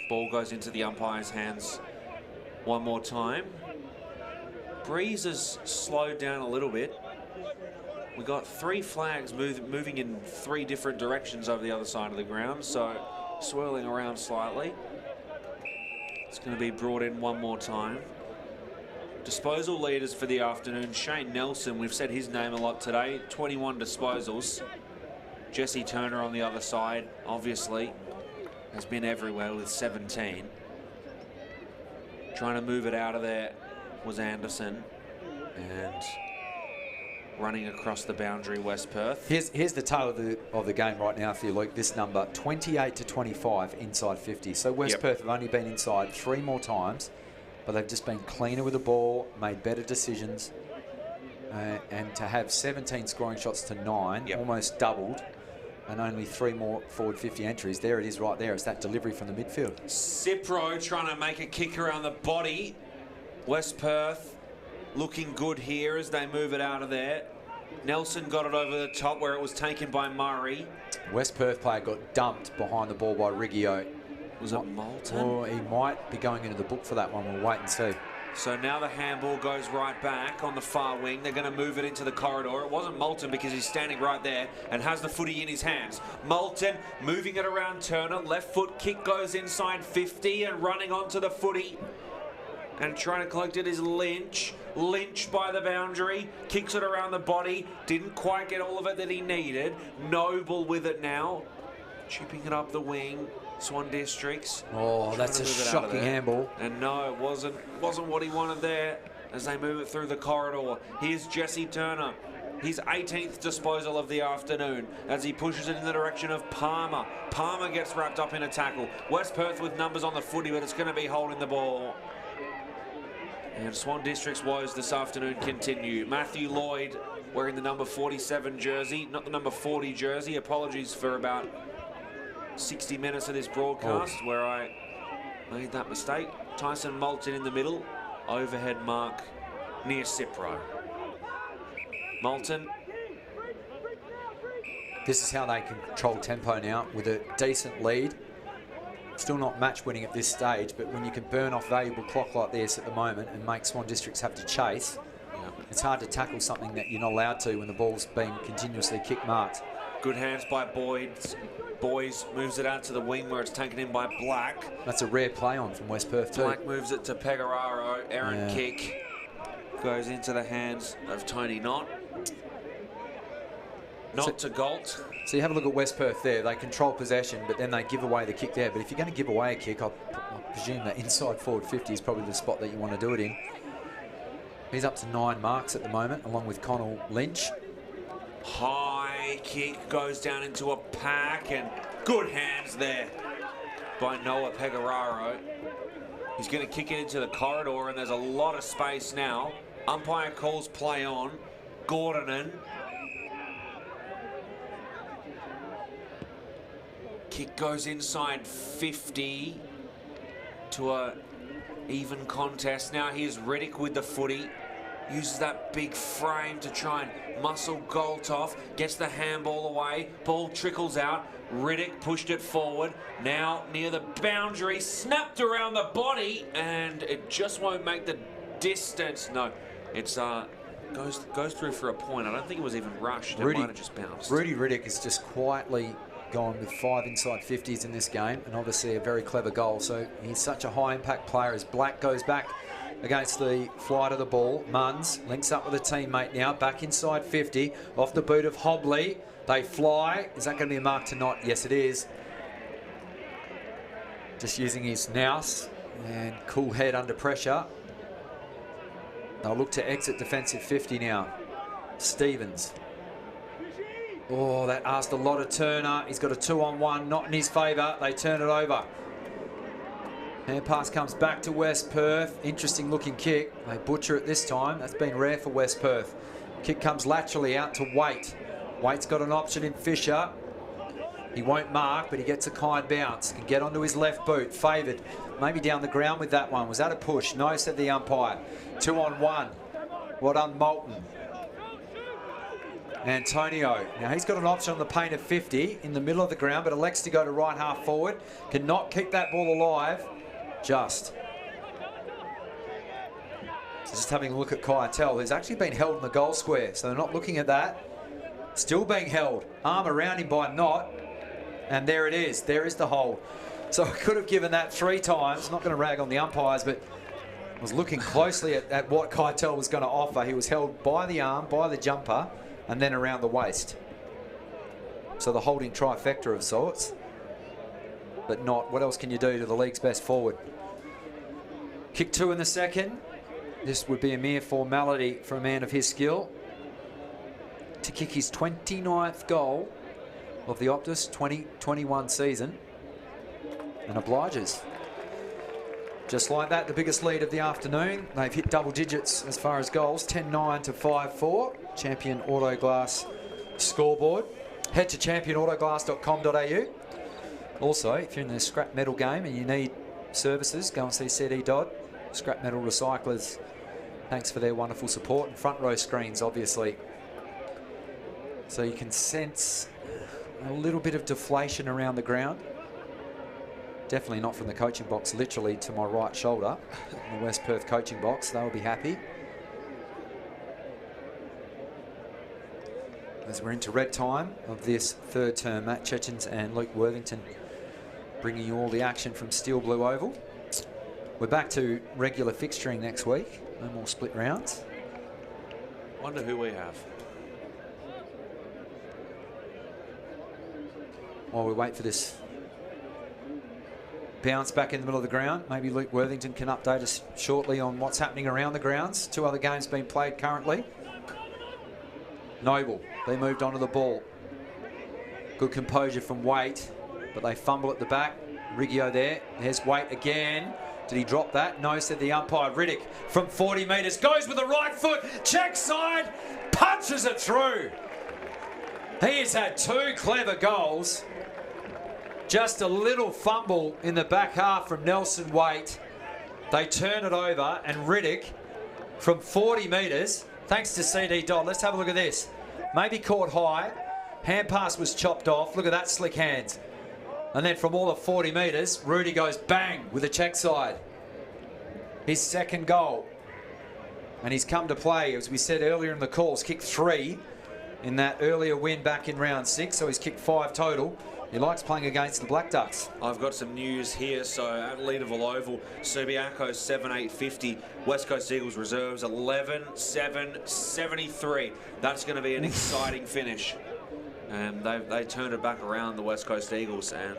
Ball goes into the umpire's hands one more time. Breeze has slowed down a little bit. We got 3 flags moving in 3 different directions over the other side of the ground, so swirling around slightly. It's going to be brought in one more time. Disposal leaders for the afternoon, Shane Nelson, we've said his name a lot today, 21 disposals. Jesse Turner on the other side, obviously, has been everywhere with 17. Trying to move it out of there was Anderson, and running across the boundary, West Perth. Here's the tale of the game right now for you, Luke. This number, 28 to 25 inside 50. So West Perth have only been inside 3 more times, but they've just been cleaner with the ball, made better decisions, and to have 17 scoring shots to 9, almost doubled, and only 3 more forward 50 entries. There it is right there. It's that delivery from the midfield. Cipro trying to make a kick around the body. West Perth looking good here as they move it out of there. Nelson got it over the top where it was taken by Murray. West Perth player got dumped behind the ball by Riggio. Was it Moulton? Oh, he might be going into the book for that one. We'll wait and see. So now the handball goes right back on the far wing. They're going to move it into the corridor. It wasn't Moulton because he's standing right there and has the footy in his hands. Moulton moving it around Turner. Left foot kick goes inside 50 and running onto the footy. And trying to collect it is Lynch. Lynch by the boundary. Kicks it around the body. Didn't quite get all of it that he needed. Noble with it now. Chipping it up the wing. Swan Districts. Oh, that's a shocking handball. And no, it wasn't what he wanted there as they move it through the corridor. Here's Jesse Turner. His 18th disposal of the afternoon as he pushes it in the direction of Palmer. Palmer gets wrapped up in a tackle. West Perth with numbers on the footy, but it's going to be holding the ball. And Swan District's woes this afternoon continue. Matthew Lloyd wearing the number 47 jersey, not the number 40 jersey. Apologies for about 60 minutes of this broadcast where I made that mistake. Tyson Moulton in the middle. Overhead mark near Cipro. Moulton. This is how they control tempo now with a decent lead. Still not match winning at this stage, but when you can burn off valuable clock like this at the moment and make Swan Districts have to chase, it's hard to tackle something that you're not allowed to when the ball's being continuously kick marked. Good hands by Boys moves it out to the wing where it's taken in by Black. That's a rare play on from West Perth too. Black moves it to Pegararo. Errant kick goes into the hands of Tony Knott. Not to Galt. So you have a look at West Perth there. They control possession, but then they give away the kick there. But if you're going to give away a kick, I presume that inside forward 50 is probably the spot that you want to do it in. He's up to 9 marks at the moment, along with Connell Lynch. High kick goes down into a pack, and good hands there by Noah Pegararo. He's going to kick it into the corridor, and there's a lot of space now. Umpire calls play on. Gordonen. Kick goes inside 50 to a even contest. Now here's Riddick with the footy. Uses that big frame to try and muscle Galt off. Gets the handball away. Ball trickles out. Riddick pushed it forward. Now near the boundary. Snapped around the body. And it just won't make the distance. No, it's goes through for a point. I don't think it was even rushed. It might have just bounced. Rudy Riddick is just quietly gone with 5 inside 50s in this game, and obviously a very clever goal. So he's such a high impact player as Black goes back against the flight of the ball. Munns links up with a teammate now, back inside 50, off the boot of Hobley. They fly. Is that going to be a mark to Knott? Yes, it is. Just using his nous and cool head under pressure. They'll look to exit defensive 50 now. Stevens. Oh, that asked a lot of Turner. He's got a 2-on-1, not in his favour. They turn it over. Hand pass comes back to West Perth. Interesting looking kick. They butcher it this time. That's been rare for West Perth. Kick comes laterally out to Waite. Waite's got an option in Fisher. He won't mark, but he gets a kind bounce. Can get onto his left boot. Favoured. Maybe down the ground with that one. Was that a push? No, said the umpire. 2-on-1. Well done, Moulton. Antonio. Now he's got an option on the paint of 50 in the middle of the ground, but elects to go to right half forward. Cannot keep that ball alive. So just having a look at Keitel, who's actually been held in the goal square, so they're not looking at that. Still being held. Arm around him by Knott. And there it is. There is the hold. So I could have given that 3 times. Not going to rag on the umpires, but was looking closely at what Keitel was going to offer. He was held by the arm, by the jumper, and then around the waist. So the holding trifecta of sorts. But not. What else can you do to the league's best forward? Kick 2 in the second. This would be a mere formality for a man of his skill to kick his 29th goal of the Optus 2021 season, and obliges. Just like that, the biggest lead of the afternoon. They've hit double digits as far as goals, 10-9 to 5-4. Champion Autoglass scoreboard. Head to championautoglass.com.au. Also, if you're in the scrap metal game and you need services, go and see CD Dodd, Scrap Metal Recyclers. Thanks for their wonderful support. And front row screens, obviously. So you can sense a little bit of deflation around the ground. Definitely not from the coaching box, literally to my right shoulder. In the West Perth coaching box, they'll be happy. As we're into red time of this third term, Matt Chechens and Luke Worthington bringing you all the action from Steel Blue Oval. We're back to regular fixturing next week. No more split rounds. Wonder who we have. While we wait for this bounce back in the middle of the ground, maybe Luke Worthington can update us shortly on what's happening around the grounds. 2 other games being played currently. Noble, they moved onto the ball. Good composure from Waite, but they fumble at the back. Riggio there. There's Waite again. Did he drop that? No, said the umpire. Riddick from 40 metres goes with the right foot. Check side, punches it through. He has had 2 clever goals. Just a little fumble in the back half from Nelson Waite. They turn it over, and Riddick from 40 metres, thanks to CD Dodd. Let's have a look at this. Maybe caught high. Hand pass was chopped off. Look at that slick hands. And then from all of 40 metres, Rudy goes bang with a check side. His second goal. And he's come to play, as we said earlier in the calls, kicked 3 in that earlier win back in round 6. So he's kicked 5 total. He likes playing against the Black Ducks. I've got some news here. So at Leaderville Oval, Subiaco's 7,850. West Coast Eagles reserves 11,773. That's going to be an exciting finish. And they turned it back around, the West Coast Eagles. And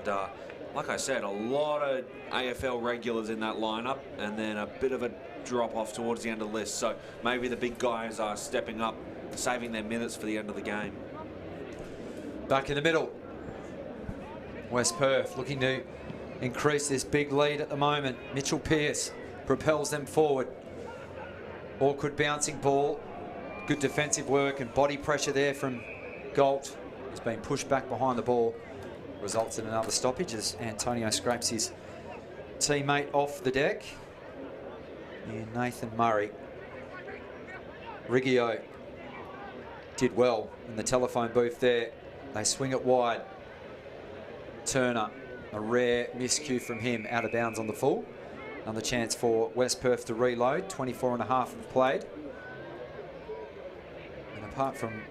like I said, a lot of AFL regulars in that lineup, and then a bit of a drop off towards the end of the list. So maybe the big guys are stepping up, saving their minutes for the end of the game. Back in the middle, West Perth looking to increase this big lead at the moment. Mitchell Pearce propels them forward. Awkward bouncing ball. Good defensive work and body pressure there from Galt. He's been pushed back behind the ball. Results in another stoppage as Antonio scrapes his teammate off the deck. And Nathan Murray. Riggio did well in the telephone booth there. They swing it wide. Turner, a rare miscue from him, out of bounds on the full. Another chance for West Perth to reload. 24 and a half have played. And apart from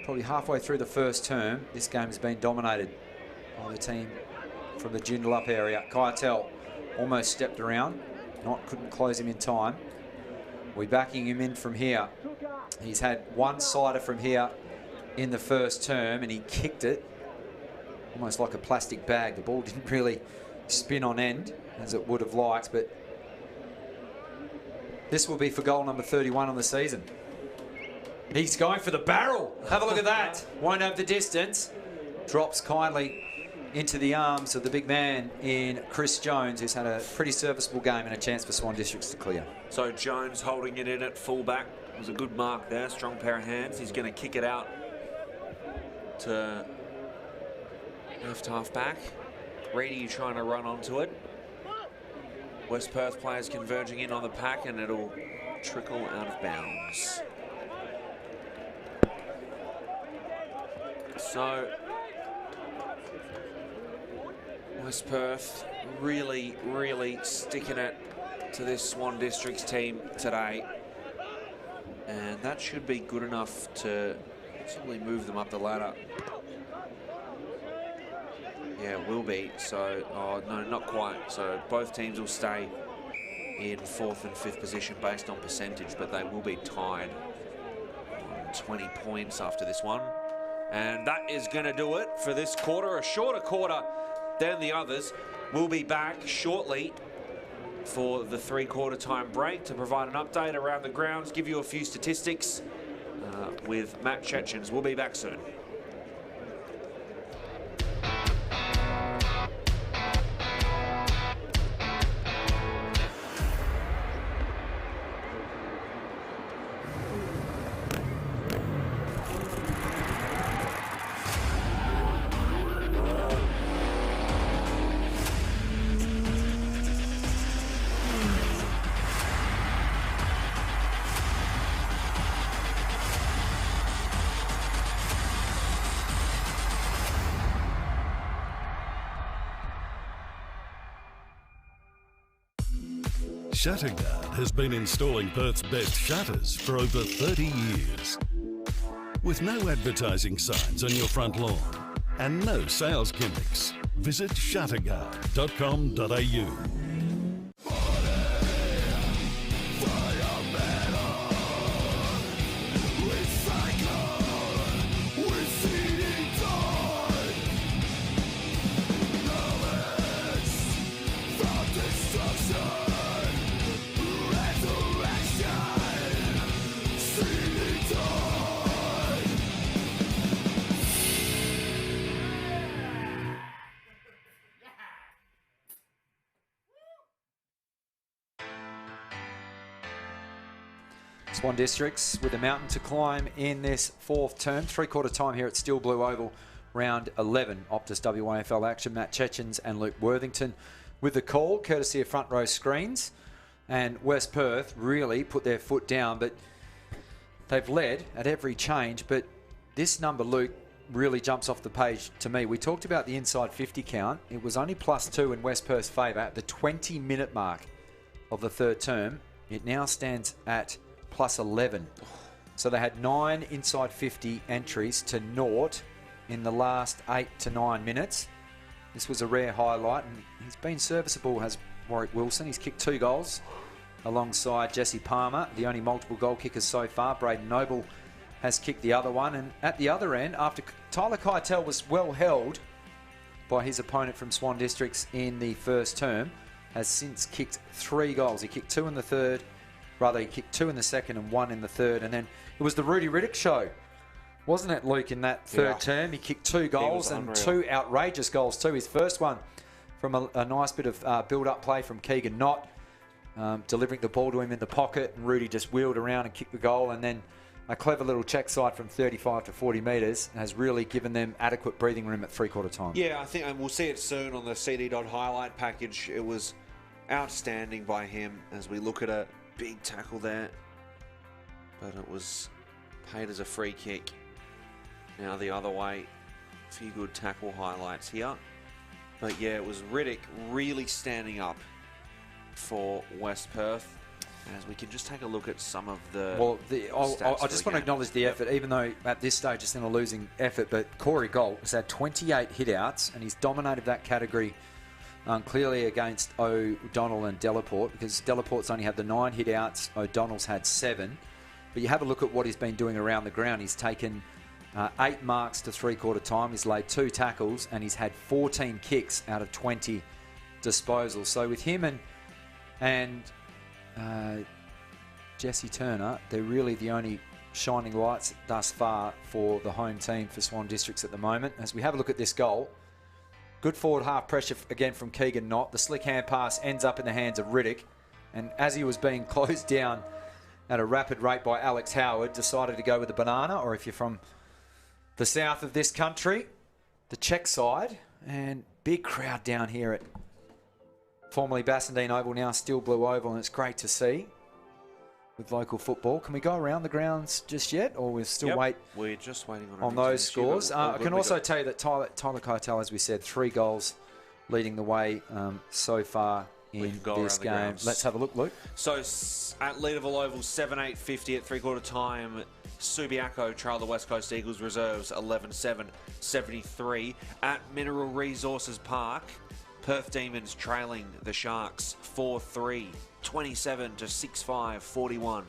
probably halfway through the first term, this game has been dominated by the team from the Joondalup area. Keitel almost stepped around, couldn't close him in time. We're backing him in from here. He's had one-sider from here in the first term, and he kicked it almost like a plastic bag. The ball didn't really spin on end as it would have liked, but this will be for goal number 31 on the season. He's going for the barrel. Have a look at that. Won't have the distance. Drops kindly into the arms of the big man in Chris Jones, who's had a pretty serviceable game and a chance for Swan Districts to clear. So Jones holding it in at fullback. It was a good mark there. Strong pair of hands. He's going to kick it out to left half back. Reedy trying to run onto it. West Perth players converging in on the pack, and it'll trickle out of bounds. So West Perth really, really sticking it to this Swan Districts team today. And that should be good enough to simply move them up the ladder. Yeah, it will be. So, oh, no, not quite. So both teams will stay in 4th and 5th position based on percentage, but they will be tied on 20 points after this one. And that is going to do it for this quarter. A shorter quarter than the others. We'll be back shortly for the 3/4 time break to provide an update around the grounds, give you a few statistics with Matt Chechens. We'll be back soon. Shutterguard has been installing Perth's best shutters for over 30 years. With no advertising signs on your front lawn and no sales gimmicks, visit shutterguard.com.au. Swan Districts with a mountain to climb in this 4th term. 3/4 time here at Steel Blue Oval, round 11. Optus WAFL action. Matt Chechens and Luke Worthington with the call, courtesy of Front Row Screens. And West Perth really put their foot down, but they've led at every change. But this number, Luke, really jumps off the page to me. We talked about the inside 50 count. It was only +2 in West Perth's favour at the 20-minute mark of the third term. It now stands at +11. So they had 9 inside 50 entries to naught in the last 8 to 9 minutes. This was a rare highlight, and he's been serviceable, has Warwick Wilson. He's kicked 2 goals alongside Jesse Palmer, the only multiple goal kickers so far. Braden Noble has kicked the other one. And at the other end, after Tyler Keitel was well held by his opponent from Swan Districts in the first term, has since kicked 3 goals. He kicked 2 in the third, he kicked 2 in the second and 1 in the third. And then it was the Rudy Riddick show, wasn't it, Luke, in that third term? He kicked 2 goals and unreal. 2 outrageous goals too. His first one from a nice bit of build-up play from Keegan Knott, delivering the ball to him in the pocket, and Rudy just wheeled around and kicked the goal. And then a clever little check side from 35 to 40 metres has really given them adequate breathing room at three-quarter time. Yeah, I think, and we'll see it soon on the CD Dot highlight package. It was outstanding by him as we look at a big tackle there, but it was paid as a free kick. Now the other way, a few good tackle highlights here. But yeah, it was Riddick really standing up for West Perth. As we can just take a look at some of the I just want to acknowledge the effort, even though at this stage it's in a losing effort. But Corey Galt has had 28 hit-outs, and he's dominated that category clearly against O'Donnell and Delaporte, because Delaporte's only had the 9 hit-outs, O'Donnell's had 7. But you have a look at what he's been doing around the ground. He's taken 8 marks to three-quarter time. He's laid 2 tackles, and he's had 14 kicks out of 20 disposals. So with him and Jesse Turner, they're really the only shining lights thus far for the home team for Swan Districts at the moment. As we have a look at this goal, good forward half pressure again from Keegan Knott. The slick hand pass ends up in the hands of Riddick, and as he was being closed down at a rapid rate by Alex Howard, decided to go with the banana, or if you're from the south of this country, the check side. And big crowd down here at formerly Bassendean Oval, now Steel Blue Oval, and it's great to see with local football. Can we go around the grounds just yet, or we're still We're just waiting on those scores. I can also tell you that Tyler Keitel, as we said, 3 goals leading the way so far in this game. Let's have a look, Luke. So at Leederville Oval, 7-8-50 at three-quarter time. Subiaco trailed the West Coast Eagles reserves 11-7, 73. At Mineral Resources Park, Perth Demons trailing the Sharks 4-3, 27 to 6-5, 41.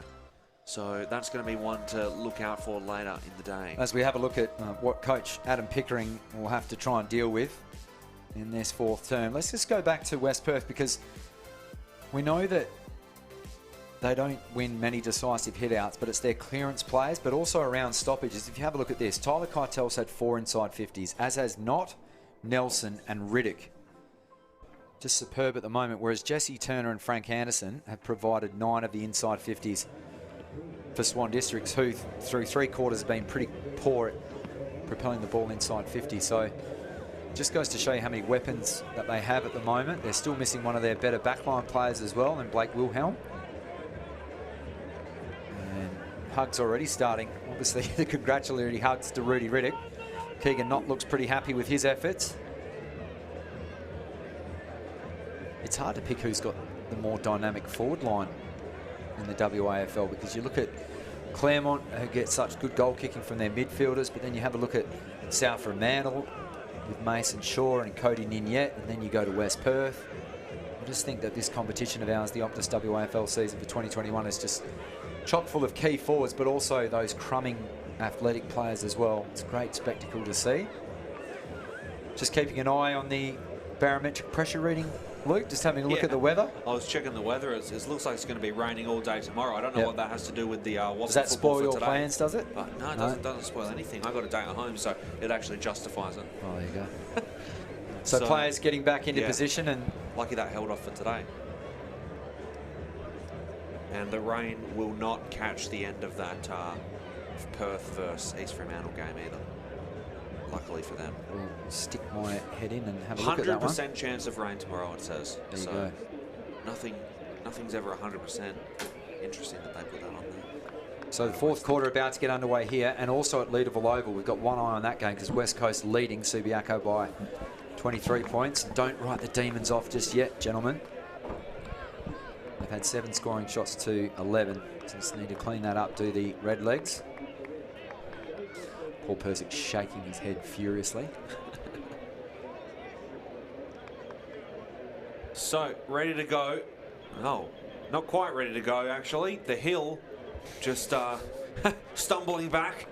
So that's going to be one to look out for later in the day. As we have a look at what Coach Adam Pickering will have to try and deal with in this 4th term. Let's just go back to West Perth, because we know that they don't win many decisive hit-outs, but it's their clearance plays, but also around stoppages. If you have a look at this, Tyler Keitel's had 4 inside 50s, as has Knott, Nelson and Riddick. Just superb at the moment, whereas Jesse Turner and Frank Anderson have provided 9 of the inside 50s for Swan Districts, who through 3 quarters have been pretty poor at propelling the ball inside 50. So just goes to show you how many weapons that they have at the moment. They're still missing one of their better backline players as well, and Blake Wilhelm. And hugs already starting. Obviously the congratulatory hugs to Rudy Riddick. Keegan Knott looks pretty happy with his efforts. It's hard to pick who's got the more dynamic forward line in the WAFL, because you look at Claremont, who get such good goal kicking from their midfielders, but then you have a look at South Fremantle with Mason Shaw and Cody Ninyette, and then you go to West Perth. I just think that this competition of ours, the Optus WAFL season for 2021, is just chock full of key forwards, but also those crumbing athletic players as well. It's a great spectacle to see. Just keeping an eye on the barometric pressure reading, Luke, just having a look at the weather. I was checking the weather. It looks like it's going to be raining all day tomorrow. I don't know what that has to do with the does that spoil your plans, does it? But no, it doesn't spoil anything. I got a day at home, so it actually justifies it. Oh, there you go. so players getting back into position, and lucky that held off for today. And the rain will not catch the end of that Perth versus East Fremantle game either. Luckily for them. We'll stick my head in and have a look at that one. 100% chance of rain tomorrow, it says. There you go. Nothing's ever 100%. Interesting that they put that on there. So the fourth quarter about to get underway here, and also at Leaderville Oval. We've got one eye on that game because West Coast leading Subiaco by 23 points. Don't write the Demons off just yet, gentlemen. They've had 7 scoring shots to 11. Just need to clean that up, do the red legs. Paul Persick shaking his head furiously. So, ready to go. No, not quite ready to go, actually. The Hill just stumbling back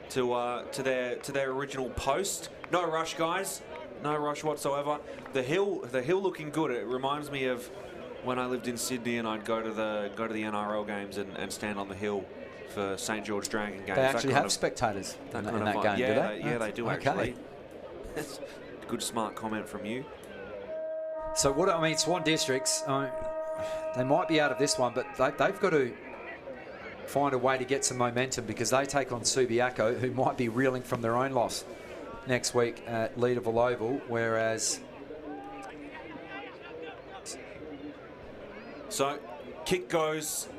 to their original post. No rush, guys. No rush whatsoever. The Hill looking good. It reminds me of when I lived in Sydney and I'd go to the NRL games and stand on the Hill for St George Dragon games. They actually have spectators in that game, do they? Yeah, they do actually. That's a good, smart comment from you. So what I mean, Swan Districts, they might be out of this one, but they've got to find a way to get some momentum because they take on Subiaco, who might be reeling from their own loss next week at Leaderville Oval, whereas... So, kick goes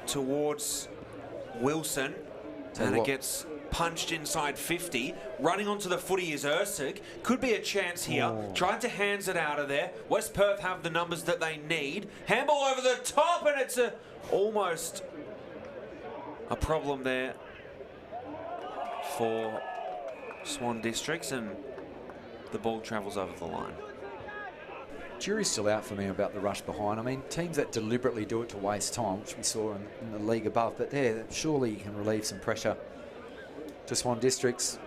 towards Wilson, and it gets punched inside 50. Running onto the footy is Ursig. Could be a chance here. Tried to hands it out of there. West Perth have the numbers that they need. Handball over the top, and it's almost a problem there for Swan Districts, and the ball travels over the line. Jury's still out for me about the rush behind. I mean, teams that deliberately do it to waste time, which we saw in the league above, but there, surely you can relieve some pressure to Swan Districts.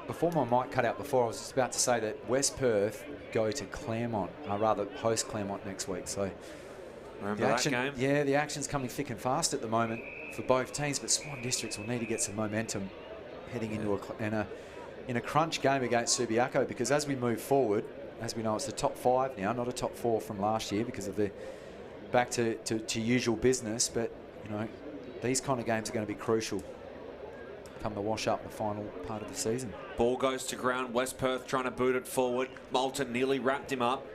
Before my mic cut out before, I was just about to say that West Perth go to Claremont, rather host Claremont next week. So remember that game? Yeah, the action's coming thick and fast at the moment for both teams, but Swan Districts will need to get some momentum heading into in a crunch game against Subiaco, because as we move forward, as we know, it's the top 5 now, not a top 4 from last year because of the back to usual business. But, you know, these kind of games are going to be crucial come the wash up the final part of the season. Ball goes to ground. West Perth trying to boot it forward. Moulton nearly wrapped him up.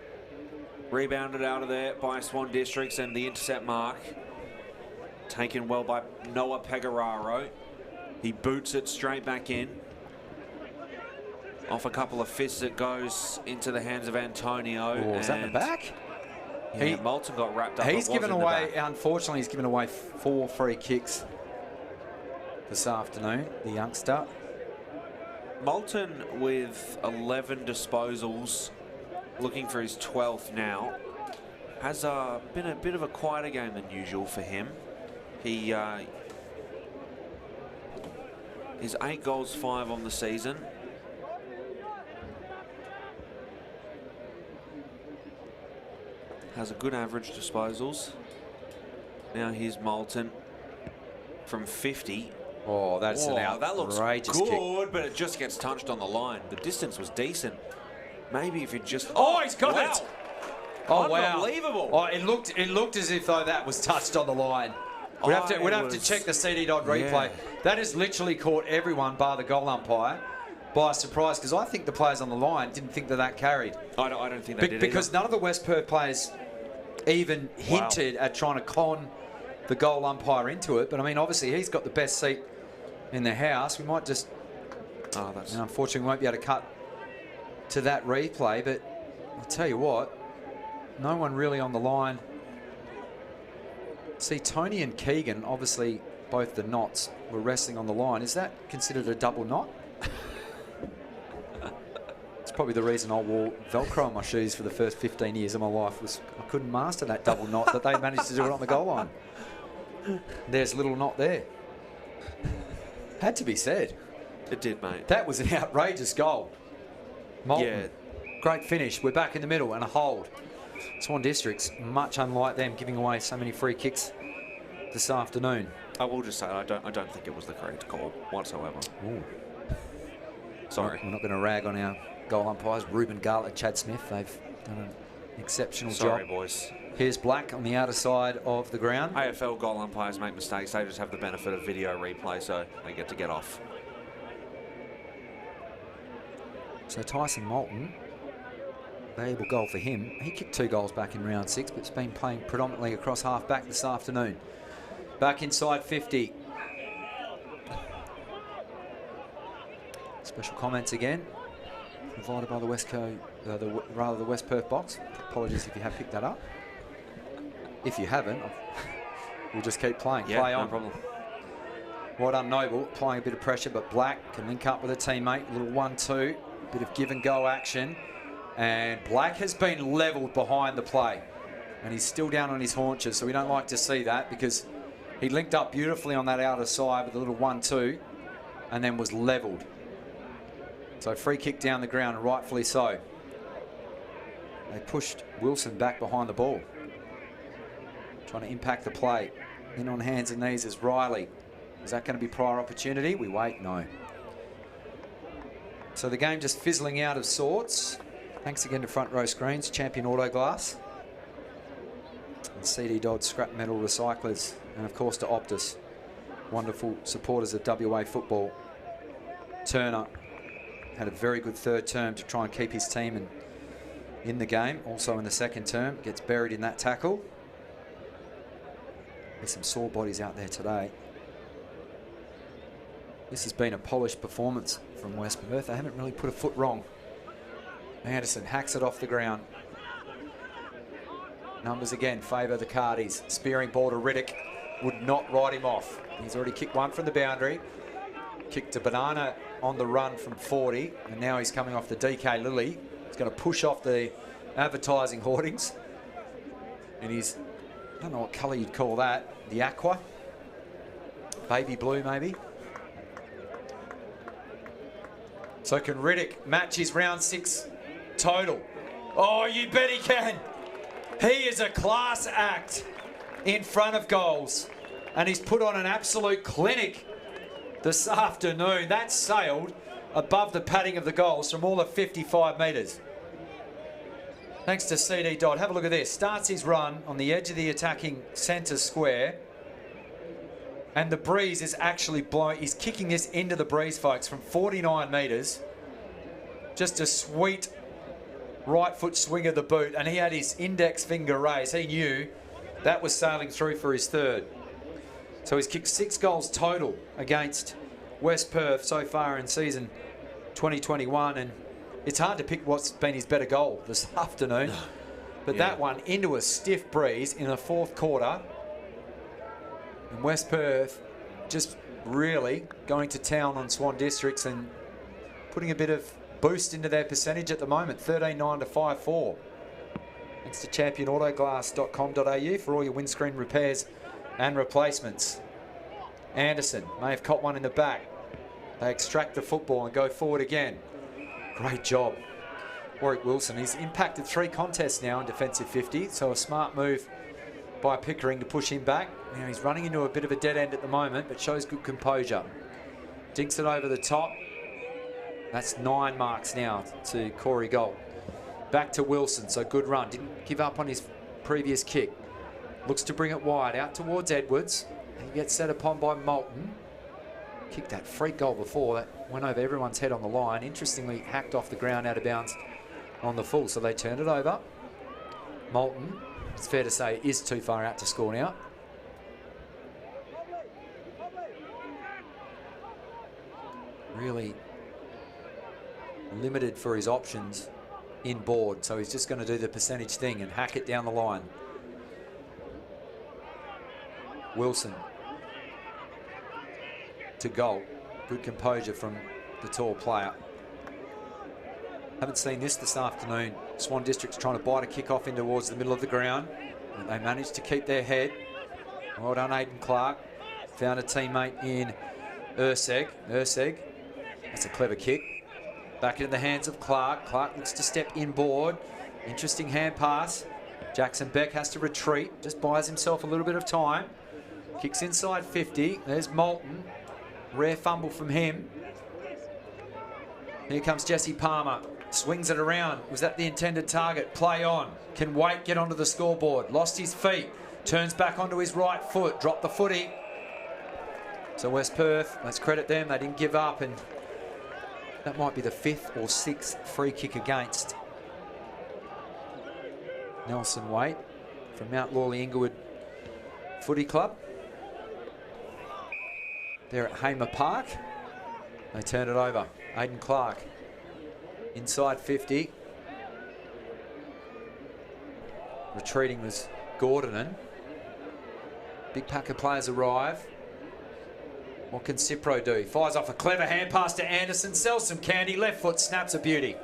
Rebounded out of there by Swan Districts, and the intercept mark taken well by Noah Pegararo. He boots it straight back in. Off a couple of fists, it goes into the hands of Antonio. Oh, is that in the back? Yeah, Moulton got wrapped up. He's given away, unfortunately, he's given away 4 free kicks this afternoon, the youngster. Moulton with 11 disposals, looking for his 12th now. Has been a bit of a quieter game than usual for him. He is 8 goals, 5 on the season. Has a good average disposals. Now here's Moulton from 50. Oh, that's an outrageous kick. Good, but it just gets touched on the line. The distance was decent. Maybe if it just... Oh, he's got it! Oh, wow. Unbelievable. Oh, it looked as if though that was touched on the line. We'd have to check the CD dot replay. Yeah. That has literally caught everyone bar the goal umpire by surprise, because I think the players on the line didn't think that carried. I don't think they did because either. none of the West Perth players even hinted at trying to con the goal umpire into it. But I mean, obviously he's got the best seat in the house. We might just, unfortunately, we won't be able to cut to that replay. But I'll tell you what, no one really on the line. See, Tony and Keegan, obviously both the knots were resting on the line. Is that considered a double knot? It's probably the reason I wore Velcro on my shoes for the first 15 years of my life, was I couldn't master that double knot, that they managed to do it on the goal line. There's a little knot there. Had to be said. It did, mate. That was an outrageous goal. Moulton, Yeah. great finish. We're back in the middle and a hold. Swan Districts, much unlike them, giving away so many free kicks this afternoon. I will just say I don't think it was the correct call whatsoever. Ooh. Sorry. We're not going to rag on our goal umpires. Ruben Garlett, Chad Smith, they've done an exceptional job. Sorry, boys. Here's Black on the outer side of the ground. AFL goal umpires make mistakes. They just have the benefit of video replay, so they get off. So Tyson Moulton, valuable goal for him. He kicked 2 goals back in round 6, but has been playing predominantly across half back this afternoon. Back inside 50. Special comments again, provided by the West the West Perth box. Apologies if you have picked that up. If you haven't, we'll just keep playing. Yeah, Play no on. problem. Well done, Noble, applying a bit of pressure, but Black can link up with a teammate. Little 1-2, bit of give and go action. And Black has been levelled behind the play. And he's still down on his haunches, so we don't like to see that because he linked up beautifully on that outer side with a little 1-2 and then was levelled. So free kick down the ground, and rightfully so. They pushed Wilson back behind the ball. Trying to impact the play. In on hands and knees is Riley. Is that going to be prior opportunity? We wait, no. So the game just fizzling out of sorts. Thanks again to Front Row Screens, Champion Auto Glass. And CD Dodd Scrap Metal Recyclers. And of course to Optus. Wonderful supporters of WA football. Turner had a very good third term to try and keep his team in the game. Also in the second term, gets buried in that tackle. There's some sore bodies out there today. This has been a polished performance from West Perth. They haven't really put a foot wrong. Anderson hacks it off the ground. Numbers again favour the Cardis. Spearing ball to Riddick. Would not ride him off. He's already kicked one from the boundary. Kicked to Banana on the run from 40. And now he's coming off the DK Lilly. He's going to push off the advertising hoardings. And he's, I don't know what colour you'd call that. The aqua. Baby blue maybe. So can Riddick match his round 6 total? Oh, you bet he can. He is a class act in front of goals. And he's put on an absolute clinic this afternoon. That sailed above the padding of the goals from all of 55 metres. Thanks to CD Dodd. Have a look at this. Starts his run on the edge of the attacking centre square. And the breeze is actually blowing. He's kicking this into the breeze, folks, from 49 metres. Just a sweet right foot swing of the boot. And he had his index finger raised. He knew that was sailing through for his third. So he's kicked 6 goals total against West Perth so far in season 2021. And it's hard to pick what's been his better goal this afternoon. But that one into a stiff breeze in the 4th quarter. And West Perth just really going to town on Swan Districts and putting a bit of boost into their percentage at the moment. 13-9 to 5-4. Thanks to championautoglass.com.au for all your windscreen repairs and replacements. Anderson may have caught one in the back. They extract the football and go forward again. Great job. Warwick Wilson, he's impacted 3 contests now in defensive 50, so a smart move by Pickering to push him back. Now he's running into a bit of a dead end at the moment, but shows good composure. Dinks it over the top. That's 9 marks now to Corey Gold. Back to Wilson, so good run. Didn't give up on his previous kick. Looks to bring it wide, out towards Edwards. He gets set upon by Moulton. Kicked that freak goal before. That went over everyone's head on the line. Interestingly, hacked off the ground out of bounds on the full, so they turned it over. Moulton, it's fair to say, is too far out to score now. Really limited for his options in board, so he's just going to do the percentage thing and hack it down the line. Wilson to goal. Good composure from the tall player. Haven't seen this afternoon. Swan District's trying to bite a kick off in towards the middle of the ground. But they managed to keep their head. Well done, Aidan Clark. Found a teammate in Urseg. That's a clever kick. Back into the hands of Clark. Clark looks to step inboard. Interesting hand pass. Jackson Beck has to retreat. Just buys himself a little bit of time. Kicks inside 50. There's Moulton. Rare fumble from him. Here comes Jesse Palmer. Swings it around. Was that the intended target? Play on. Can Waite get onto the scoreboard? Lost his feet. Turns back onto his right foot. Dropped the footy. So West Perth, let's credit them. They didn't give up, and that might be the 5th or 6th free kick against. Nelson Waite from Mount Lawley Inglewood Footy Club. there at Hamer Park. They turn it over. Aidan Clark inside 50. Retreating was Gordonen. Big pack of players arrive. What can Cipro do? Fires off a clever hand pass to Anderson. Sells some candy. Left foot snaps a beauty.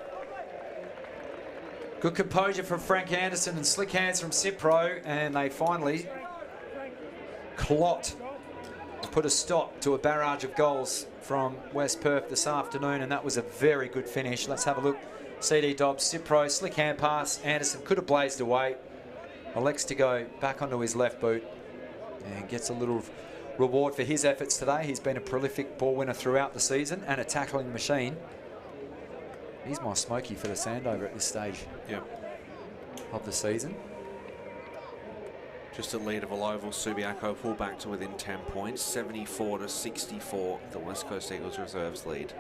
Good composure from Frank Anderson and slick hands from Cipro. And they finally clot to put a stop to a barrage of goals from West Perth this afternoon. And that was a very good finish. Let's have a look. CD Dobbs, Cipro, slick hand pass. Anderson could have blazed away. Elects to go back onto his left boot and gets a little reward for his efforts today. He's been a prolific ball winner throughout the season and a tackling machine. He's my smoky for the Sandover at this stage of the season. Just a lead of Oval. Subiaco pull back to within 10 points, 74-64. The West Coast Eagles reserves lead.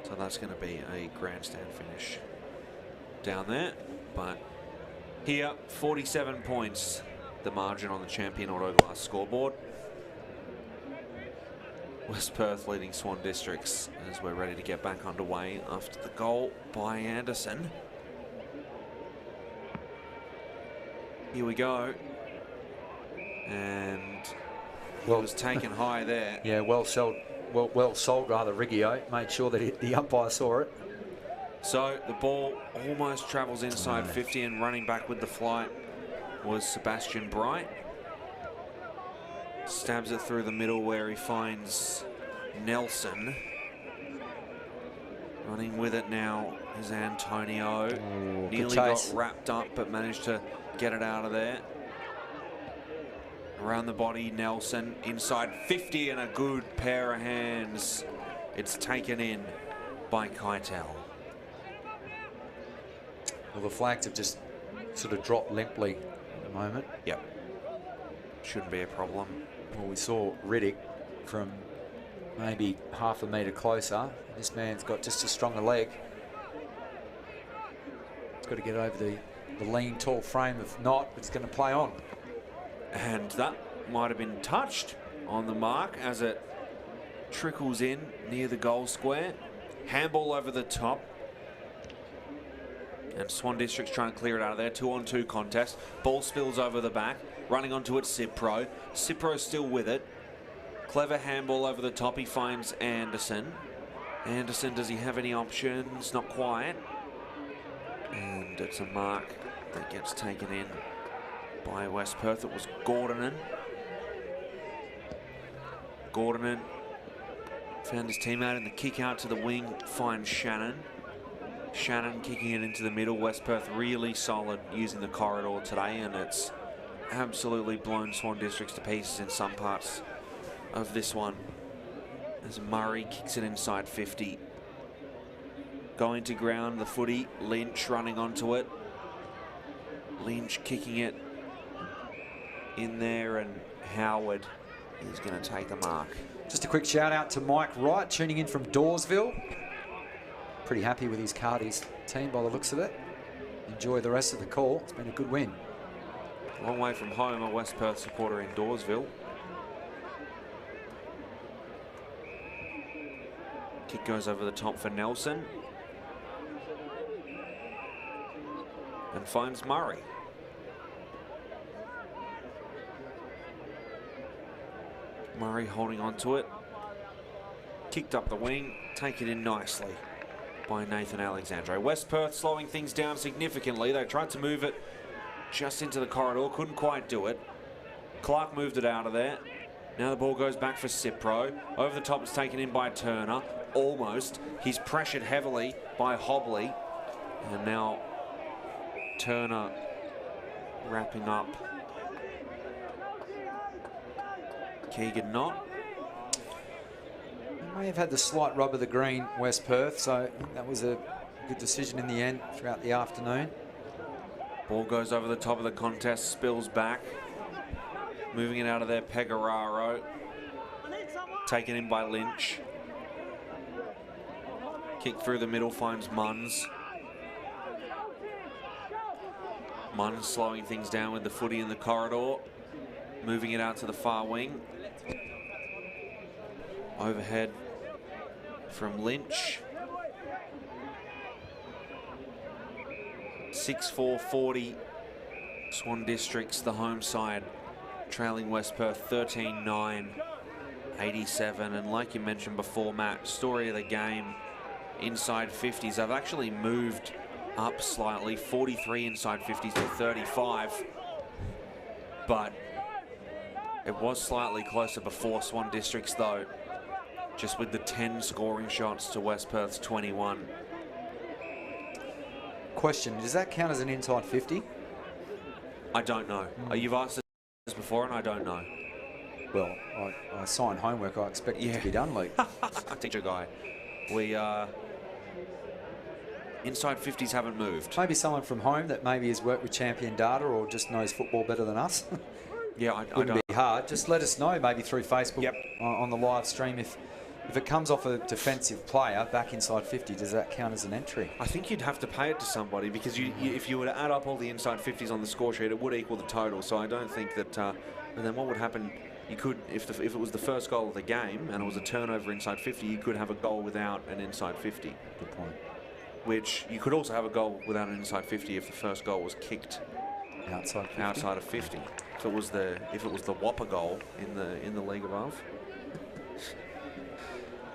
So that's going to be a grandstand finish down there, but here 47 points, the margin on the champion Autoglass scoreboard. West Perth leading Swan Districts as we're ready to get back underway after the goal by Anderson. Here we go, and he was taken high there. Yeah, well sold rather. Riggio made sure that the umpire saw it. So the ball almost travels inside 50, and running back with the flight was Sebastian Bright. Stabs it through the middle where he finds Nelson. Running with it now is Antonio. Nearly got wrapped up but managed to get it out of there. Around the body, Nelson. Inside 50 and a good pair of hands. It's taken in by Keitel. Well, the flags have just sort of dropped limply at the moment. Yep. Shouldn't be a problem. Well, we saw Riddick from maybe half a metre closer. This man's got just a stronger leg. He's got to get over the lean, tall frame of Knott, but he's going to play on. And that might have been touched on the mark as it trickles in near the goal square. Handball over the top. And Swan District's trying to clear it out of there. 2-on-2 contest. Ball spills over the back. Running onto it, Cipro. Cipro's still with it. Clever handball over the top. He finds Anderson. Anderson, does he have any options? Not quite. And it's a mark that gets taken in by West Perth. It was Gordonen. Gordonen found his teammate in the kick out to the wing. Finds Shannon. Shannon kicking it into the middle. West Perth really solid using the corridor today, and it's absolutely blown Swan Districts to pieces in some parts of this one. As Murray kicks it inside 50. Going to ground the footy. Lynch running onto it. Lynch kicking it in there, and Howard is going to take the mark. Just a quick shout out to Mike Wright, tuning in from Dawesville. Pretty happy with his Cardies team by the looks of it. Enjoy the rest of the call. It's been a good win. Long way from home, a West Perth supporter in Dawesville. Kick goes over the top for Nelson. And finds Murray. Murray holding on to it. Kicked up the wing. Take it in nicely by Nathan Alexandre. West Perth slowing things down significantly. They tried to move it just into the corridor. Couldn't quite do it. Clark moved it out of there. Now the ball goes back for Cipro. Over the top, it's taken in by Turner. Almost. He's pressured heavily by Hobley. And now Turner wrapping up Keegan Knott. May have had the slight rub of the green, West Perth, so I think that was a good decision in the end throughout the afternoon. Ball goes over the top of the contest, spills back. Moving it out of there, Pegararo. Taken in by Lynch. Kick through the middle, finds Munns. Munns slowing things down with the footy in the corridor. moving it out to the far wing. Overhead from Lynch. 6-4-40. Swan Districts, the home side, trailing West Perth 13-9, 87. And like you mentioned before, Matt, story of the game, inside 50s. They've actually moved up slightly, 43 inside 50s to 35. But it was slightly closer before Swan Districts, though, just with the 10 scoring shots to West Perth's 21. Question, does that count as an inside 50? I don't know. You've asked this before, and I don't know. Well, I signed homework. I expect it to be done, Luke. Teacher guy. We inside 50s haven't moved. Maybe someone from home that maybe has worked with Champion Data or just knows football better than us. Yeah, I Wouldn't don't. be hard. Just let us know, maybe through Facebook Yep. on the live stream. If it comes off a defensive player back inside 50, does that count as an entry? I think you'd have to pay it to somebody because if you were to add up all the inside 50s on the score sheet, it would equal the total. So I don't think that. And then what would happen? You could, if it was the first goal of the game and it was a turnover inside 50, you could have a goal without an inside 50. Good point. Which you could also have a goal without an inside 50 if the first goal was kicked Outside 50? outside of 50. If it was the whopper goal in the league above.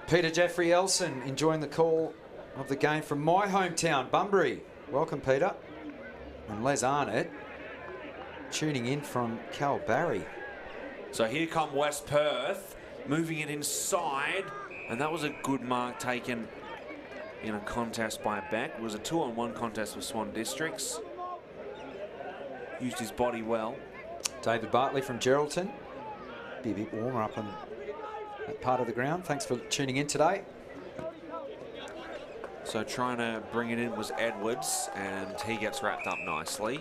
Peter Jeffrey Elson enjoying the call of the game from my hometown, Bunbury. Welcome, Peter. And Les Arnott tuning in from Kalbarri. So here come West Perth, moving it inside, and that was a good mark taken in a contest by Beck. It was a 2-on-1 contest with Swan Districts. Used his body well. David Bartley from Geraldton. Be a bit warmer up on that part of the ground. Thanks for tuning in today. So trying to bring it in was Edwards, and he gets wrapped up nicely.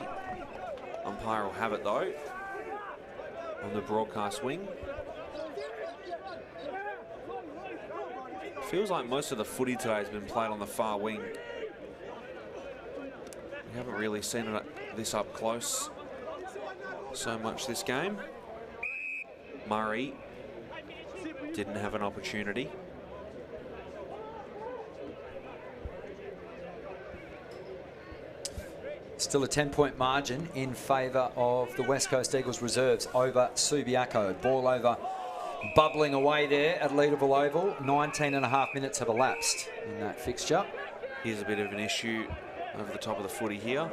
Umpire will have it though on the broadcast wing. Feels like most of the footy today has been played on the far wing. We haven't really seen it this up close so much this game. Murray didn't have an opportunity. Still a 10-point margin in favour of the West Coast Eagles reserves over Subiaco. Ball over, bubbling away there at Leederville Oval. 19.5 minutes have elapsed in that fixture. Here's a bit of an issue over the top of the footy here.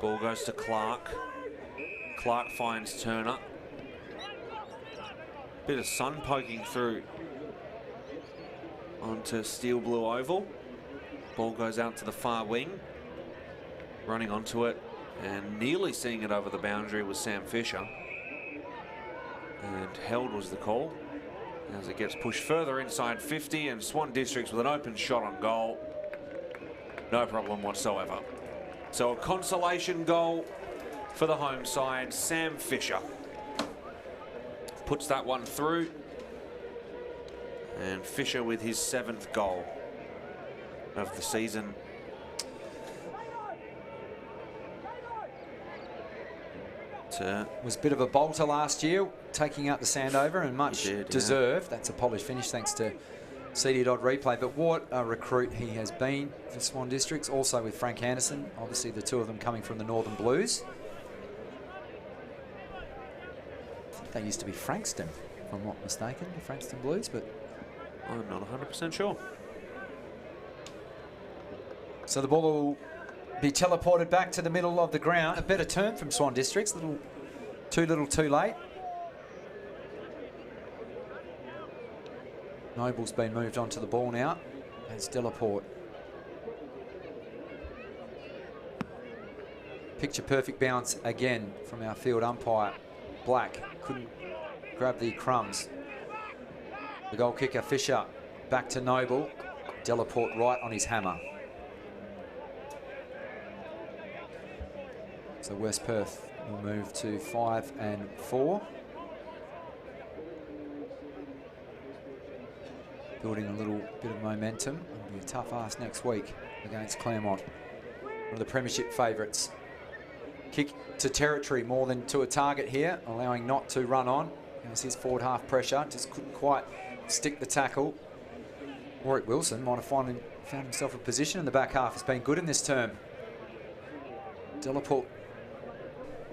Ball goes to Clark. Clark finds Turner. Bit of sun poking through onto Steel Blue Oval. Ball goes out to the far wing. Running onto it and nearly seeing it over the boundary was Sam Fisher. And held was the call as it gets pushed further inside 50, and Swan Districts with an open shot on goal. No problem whatsoever. So a consolation goal for the home side. Sam Fisher puts that one through. And Fisher with his 7th goal of the season. Was a bit of a bolter last year, taking out the Sandover, and much deserved. Yeah. That's a polished finish thanks to CD Dodd replay. But what a recruit he has been for Swan Districts. Also with Frank Anderson, obviously the two of them coming from the Northern Blues. I think they used to be Frankston, if I'm not mistaken, the Frankston Blues, but I'm not 100% sure. So the ball will be teleported back to the middle of the ground. A better turn from Swan Districts, too little too late. Noble's been moved onto the ball now. It's Delaport. Picture perfect bounce again from our field umpire. Black couldn't grab the crumbs. The goal kicker Fisher back to Noble. Delaport right on his hammer. So West Perth will move to 5 and 4. building a little bit of momentum. It'll be a tough ask next week against Claremont, one of the premiership favourites. Kick to territory more than to a target here, allowing Knott to run on. As his forward half pressure, just couldn't quite stick the tackle. Warwick Wilson might have found himself a position in the back half. It's been good in this term. Delaport,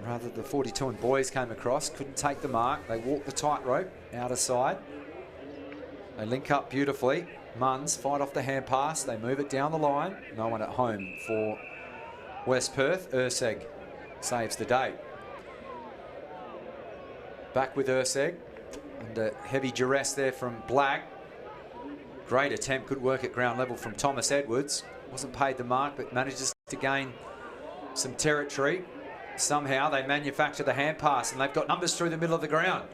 rather the 42 and boys came across, couldn't take the mark. They walked the tightrope, outer side. They link up beautifully. Munns fight off the hand pass. They move it down the line. No one at home for West Perth. Urseg saves the day. Back with Urseg. Under heavy duress there from Black. Great attempt, good work at ground level from Thomas Edwards. Wasn't paid the mark, but manages to gain some territory. Somehow they manufacture the hand pass, and they've got numbers through the middle of the ground.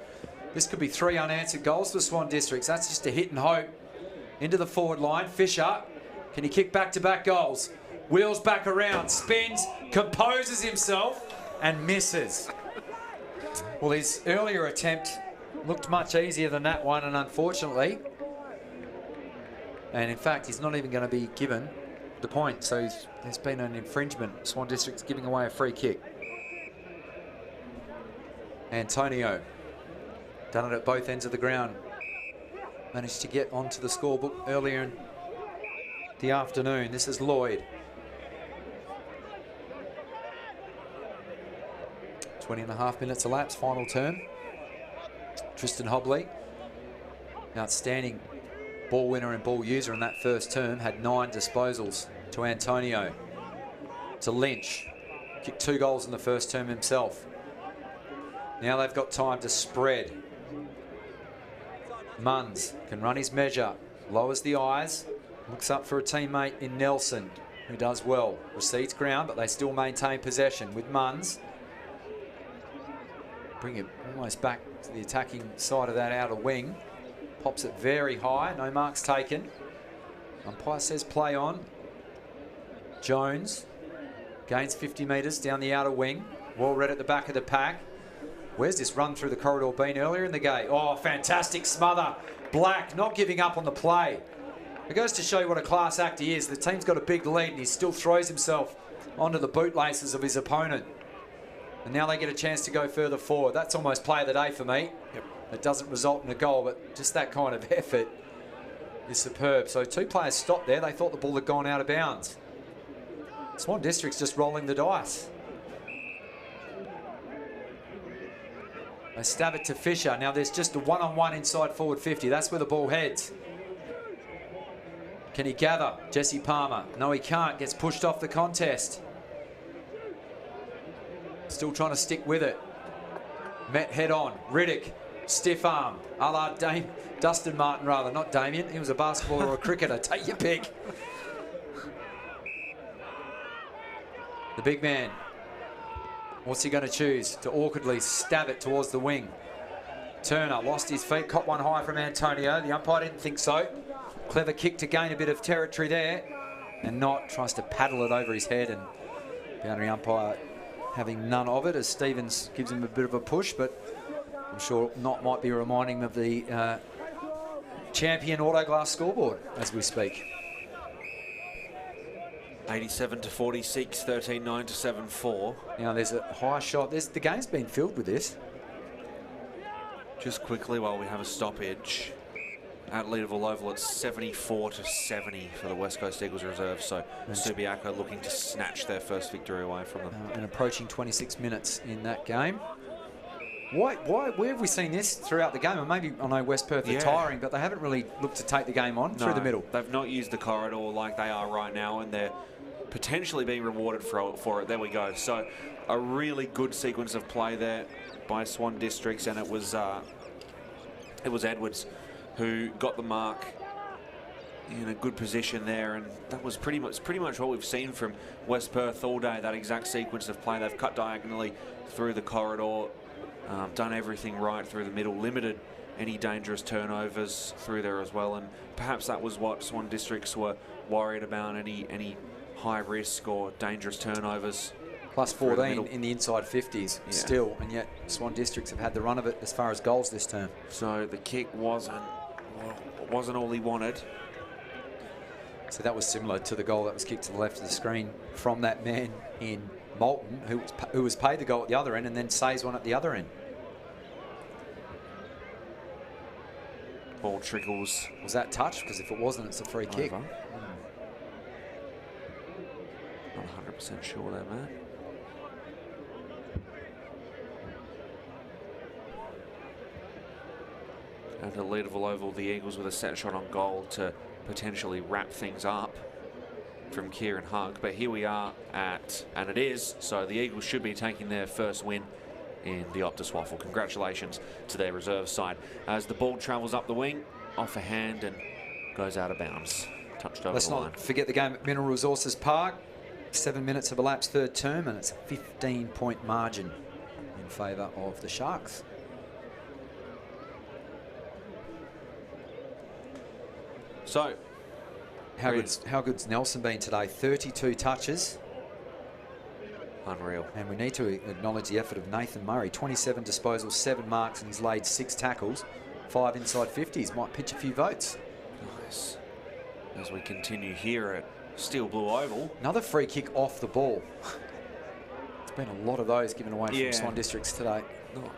This could be 3 unanswered goals for Swan Districts. That's just a hit and hope. Into the forward line, Fisher. Can he kick back-to-back goals? Wheels back around, spins, composes himself, and misses. Well, his earlier attempt looked much easier than that one, and unfortunately, and in fact, he's not even going to be given the point. So there's been an infringement. Swan District's giving away a free kick. Antonio, done it at both ends of the ground. Managed to get onto the scorebook earlier in the afternoon. This is Lloyd. 20.5 minutes elapsed, final term. Tristan Hobley, outstanding ball winner and ball user in that first term, had 9 disposals. To Antonio, to Lynch, kicked 2 goals in the first term himself. Now they've got time to spread. Munns can run his measure, lowers the eyes, looks up for a teammate in Nelson, who does well. Recedes ground, but they still maintain possession with Munns. Bring it almost back to the attacking side of that outer wing. Pops it very high, no marks taken. Umpire says play on. Jones gains 50 metres down the outer wing. Well read at the back of the pack. Where's this run through the corridor been earlier in the game? Oh, fantastic smother. Black not giving up on the play. It goes to show you what a class act he is. The team's got a big lead and he still throws himself onto the bootlaces of his opponent. And now they get a chance to go further forward. That's almost play of the day for me. Yep. It doesn't result in a goal, but just that kind of effort is superb. So 2 players stopped there. They thought the ball had gone out of bounds. Swan District's just rolling the dice. They stab it to Fisher. Now there's just a one-on-one inside forward 50. That's where the ball heads. Can he gather? Jesse Palmer. No, he can't. Gets pushed off the contest. Still trying to stick with it. Met head on. Riddick. Stiff arm. A la Dustin Martin, rather. Not Damien. He was a basketballer or a cricketer. Take your pick. The big man. What's he going to choose? To awkwardly stab it towards the wing. Turner lost his feet, caught one high from Antonio. The umpire didn't think so. Clever kick to gain a bit of territory there. And Knott tries to paddle it over his head, and boundary umpire having none of it as Stevens gives him a bit of a push, but I'm sure Knott might be reminding him of the champion Autoglass scoreboard as we speak. 87 to 46, 13-9 to 7-4. Now there's a high shot. The game's been filled with this. Just quickly while we have a stoppage. At Leederville Oval, it's 74 to 70 for the West Coast Eagles reserve. So Subiaco looking to snatch their first victory away from them. And approaching 26 minutes in that game. Where have we seen this throughout the game? And maybe I know West Perth are tiring, but they haven't really looked to take the game on through the middle. They've not used the corridor like they are right now, and they're potentially being rewarded for it. There we go. So a really good sequence of play there by Swan Districts, and it was Edwards who got the mark in a good position there, and that was pretty much what we've seen from West Perth all day. That exact sequence of play. They've cut diagonally through the corridor, done everything right through the middle, limited any dangerous turnovers through there as well, and perhaps that was what Swan Districts were worried about, any high risk or dangerous turnovers. Plus 14 in the inside 50s still, and yet Swan Districts have had the run of it as far as goals this term. So the kick wasn't wasn't all he wanted. So that was similar to the goal that was kicked to the left of the screen from that man in Moulton, who was paid the goal at the other end and then saves one at the other end. Ball trickles. Was that touch? Because if it wasn't, it's a free kick. Not 100% sure there, Matt. And at Leederville Oval, the Eagles with a set shot on goal to potentially wrap things up from Kieran Hug. But here we are and it is, so the Eagles should be taking their first win in the OPTUS WAFL. Congratulations to their reserve side. As the ball travels up the wing, off a hand and goes out of bounds. Touched over Let's the line. not forget the game at Mineral Resources Park. 7 minutes of elapsed third term, and it's a 15-point margin in favour of the Sharks. So, How good's Nelson been today? 32 touches. unreal. And we need to acknowledge the effort of Nathan Murray. 27 disposals, 7 marks, and he's laid 6 tackles. 5 inside 50s. Might pitch a few votes. Nice. As we continue here at Steel Blue Oval. Another free kick off the ball. There's been a lot of those given away from Swan Districts today. Not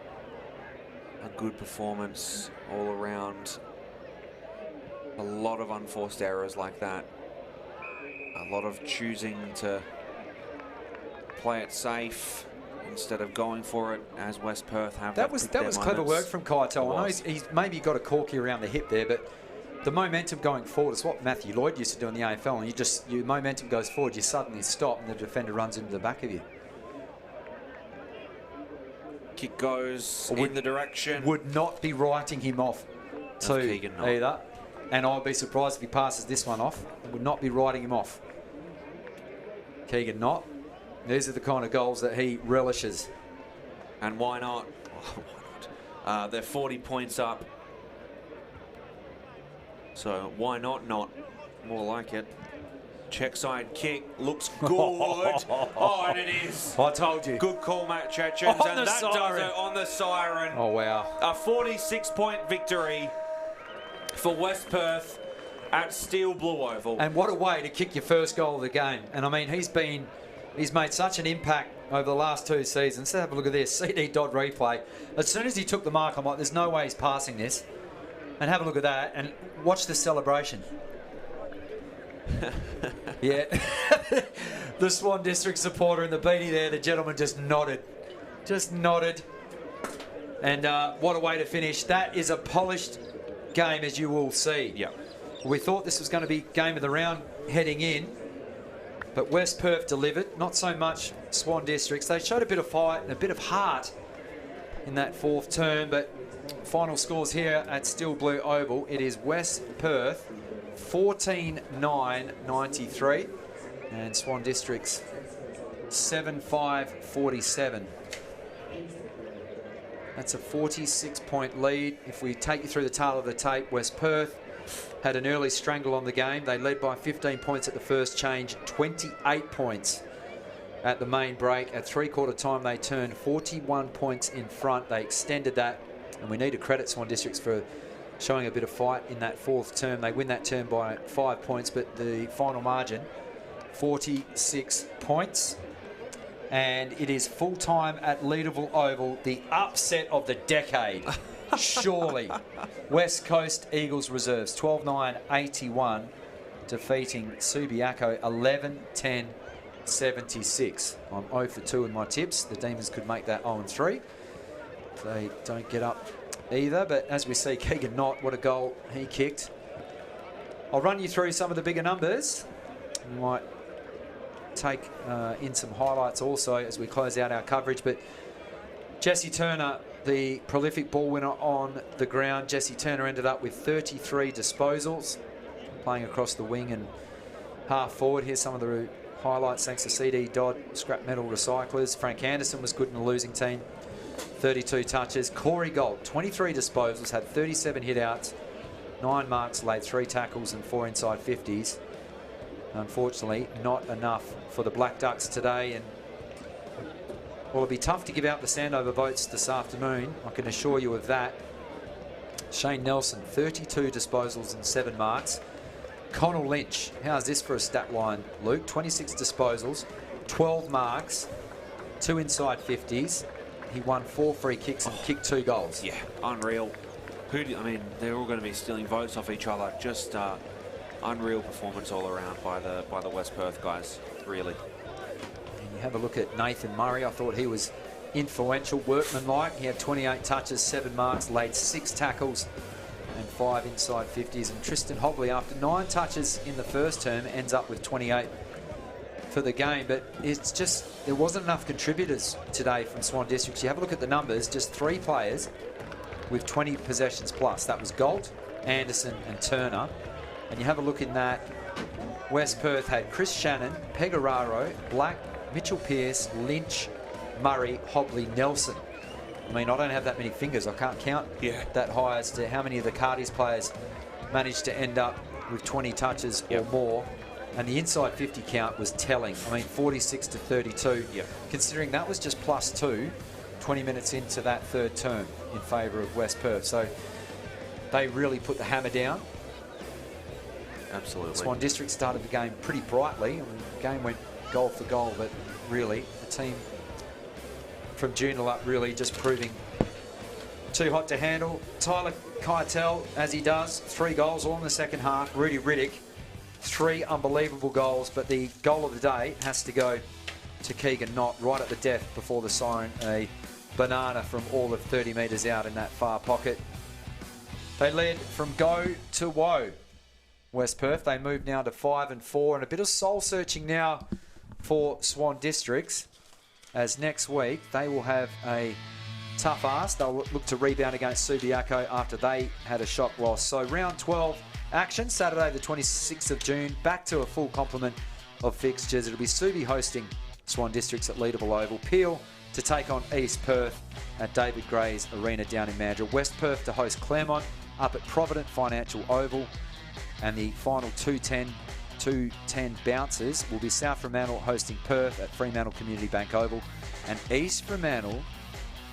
a good performance all around. A lot of unforced errors like that. A lot of choosing to play it safe instead of going for it, as West Perth have. That was clever work from Kaito. I know he's maybe got a corky around the hip there, but the momentum going forward is what Matthew Lloyd used to do in the AFL, and your momentum goes forward, you suddenly stop, and the defender runs into the back of you. Kick goes in the direction. Would not be writing him off to Keegan Knott. either. And I'll be surprised if he passes this one off. I would not be writing him off. Keegan Knott. These are the kind of goals that he relishes. And why not? Oh, why not? They're 40 points up. So why not? More like it. Check side kick. Looks good. Oh, and it is. I told you. Good call, Matt Chechens. On And the that siren. does it on the siren. Oh, wow. A 46-point victory for West Perth at Steel Blue Oval. And what a way to kick your first goal of the game. And I mean, he's made such an impact over the last 2 seasons. Let's have a look at this. CD Dodd replay. As soon as he took the mark, I'm like, there's no way he's passing this. And have a look at that and watch the celebration. Yeah. The Swan District supporter and the beanie there, the gentleman just nodded. Just nodded. And what a way to finish. That is a polished game, as you will see. Yeah. We thought this was going to be game of the round heading in, but West Perth delivered. Not so much Swan Districts. They showed a bit of fight and a bit of heart in that 4th term, but final scores here at Steel Blue Oval. It is West Perth 14-9-93 and Swan Districts 7-5-47. That's a 46-point lead. If we take you through the tail of the tape, West Perth had an early strangle on the game. They led by 15 points at the first change, 28 points at the main break. At 3/4 time, they turned 41 points in front. They extended that, and we need to credit Swan Districts for showing a bit of fight in that 4th term. They win that term by 5 points, but the final margin, 46 points. And it is full time at Leederville Oval, the upset of the decade. Surely. West Coast Eagles reserves, 12-9-81, defeating Subiaco 11-10-76. I'm 0 for 2 in my tips. The Demons could make that 0-3. They don't get up either, but as we see, Keegan Knott, what a goal he kicked. I'll run you through some of the bigger numbers. We might take in some highlights also as we close out our coverage, but Jesse Turner, the prolific ball winner on the ground. Jesse Turner ended up with 33 disposals, playing across the wing and half forward. Here's some of the highlights thanks to CD Dodd, scrap metal recyclers. Frank Anderson was good in the losing team, 32 touches. Corey Gold, 23 disposals, had 37 hit-outs, 9 marks, laid 3 tackles and 4 inside 50s. Unfortunately, not enough for the Black Ducks today, and well, it'll be tough to give out the Sandover votes this afternoon, I can assure you of that. Shane Nelson, 32 disposals and 7 marks. Connell Lynch, how's this for a stat line, Luke? 26 disposals, 12 marks, 2 inside 50s. He won 4 free kicks and kicked 2 goals. Yeah, unreal. I mean, they're all going to be stealing votes off each other. Just unreal performance all around by the West Perth guys, really. And you have a look at Nathan Murray. I thought he was influential, workmanlike. He had 28 touches, 7 marks, laid 6 tackles and 5 inside 50s. And Tristan Hobley, after 9 touches in the first term, ends up with 28 for the game. But it's just, there wasn't enough contributors today from Swan Districts. You have a look at the numbers, just 3 players with 20 possessions plus. That was Galt, Anderson and Turner. And you have a look in that, West Perth had Chris Shannon, Pegararo, Black, Mitchell Pearce, Lynch, Murray, Hobley, Nelson. I mean, I don't have that many fingers. I can't count that high as to how many of the Cardi's players managed to end up with 20 touches or more. And the inside 50 count was telling. I mean, 46 to 32. Considering that was just +2, 20 minutes into that third term in favour of West Perth. So they really put the hammer down. Absolutely. Swan District started the game pretty brightly. I mean, the game went goal for goal, but really the team from Joondalup really just proving too hot to handle. Tyler Keitel, as he does, 3 goals all in the second half. Rudy Riddick, 3 unbelievable goals, but the goal of the day has to go to Keegan Knott right at the death before the siren. A banana from all of 30 metres out in that far pocket. They led from go to woe. West Perth, they move now to 5-4, and a bit of soul searching now for Swan Districts, as next week they will have a tough ask. They'll look to rebound against Subiaco after they had a shock loss. So round 12 action, Saturday the 26th of June, back to a full complement of fixtures. It'll be Subi hosting Swan Districts at Leederville Oval, Peel to take on East Perth at David Gray's Arena down in Mandurah, West Perth to host Claremont up at Provident Financial Oval, and the final 210 bouncers will be South Fremantle hosting Perth at Fremantle Community Bank Oval, and East Fremantle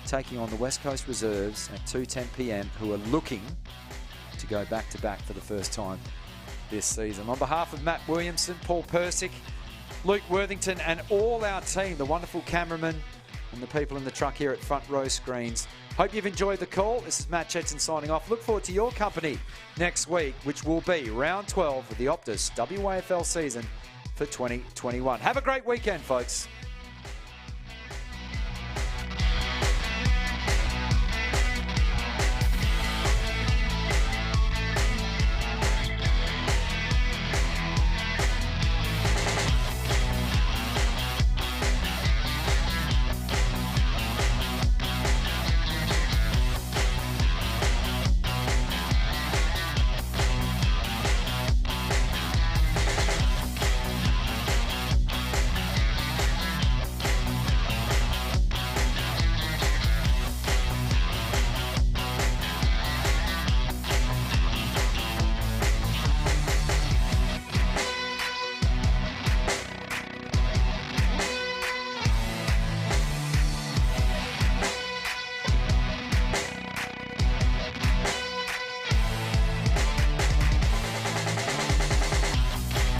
taking on the West Coast Reserves at 2:10 p.m, who are looking to go back-to-back for the first time this season. On behalf of Matt Williamson, Paul Persick, Luke Worthington and all our team, the wonderful cameraman and the people in the truck here at Front Row Screens, hope you've enjoyed the call. This is Matt Chetson signing off. Look forward to your company next week, which will be round 12 of the Optus WAFL season for 2021. Have a great weekend, folks.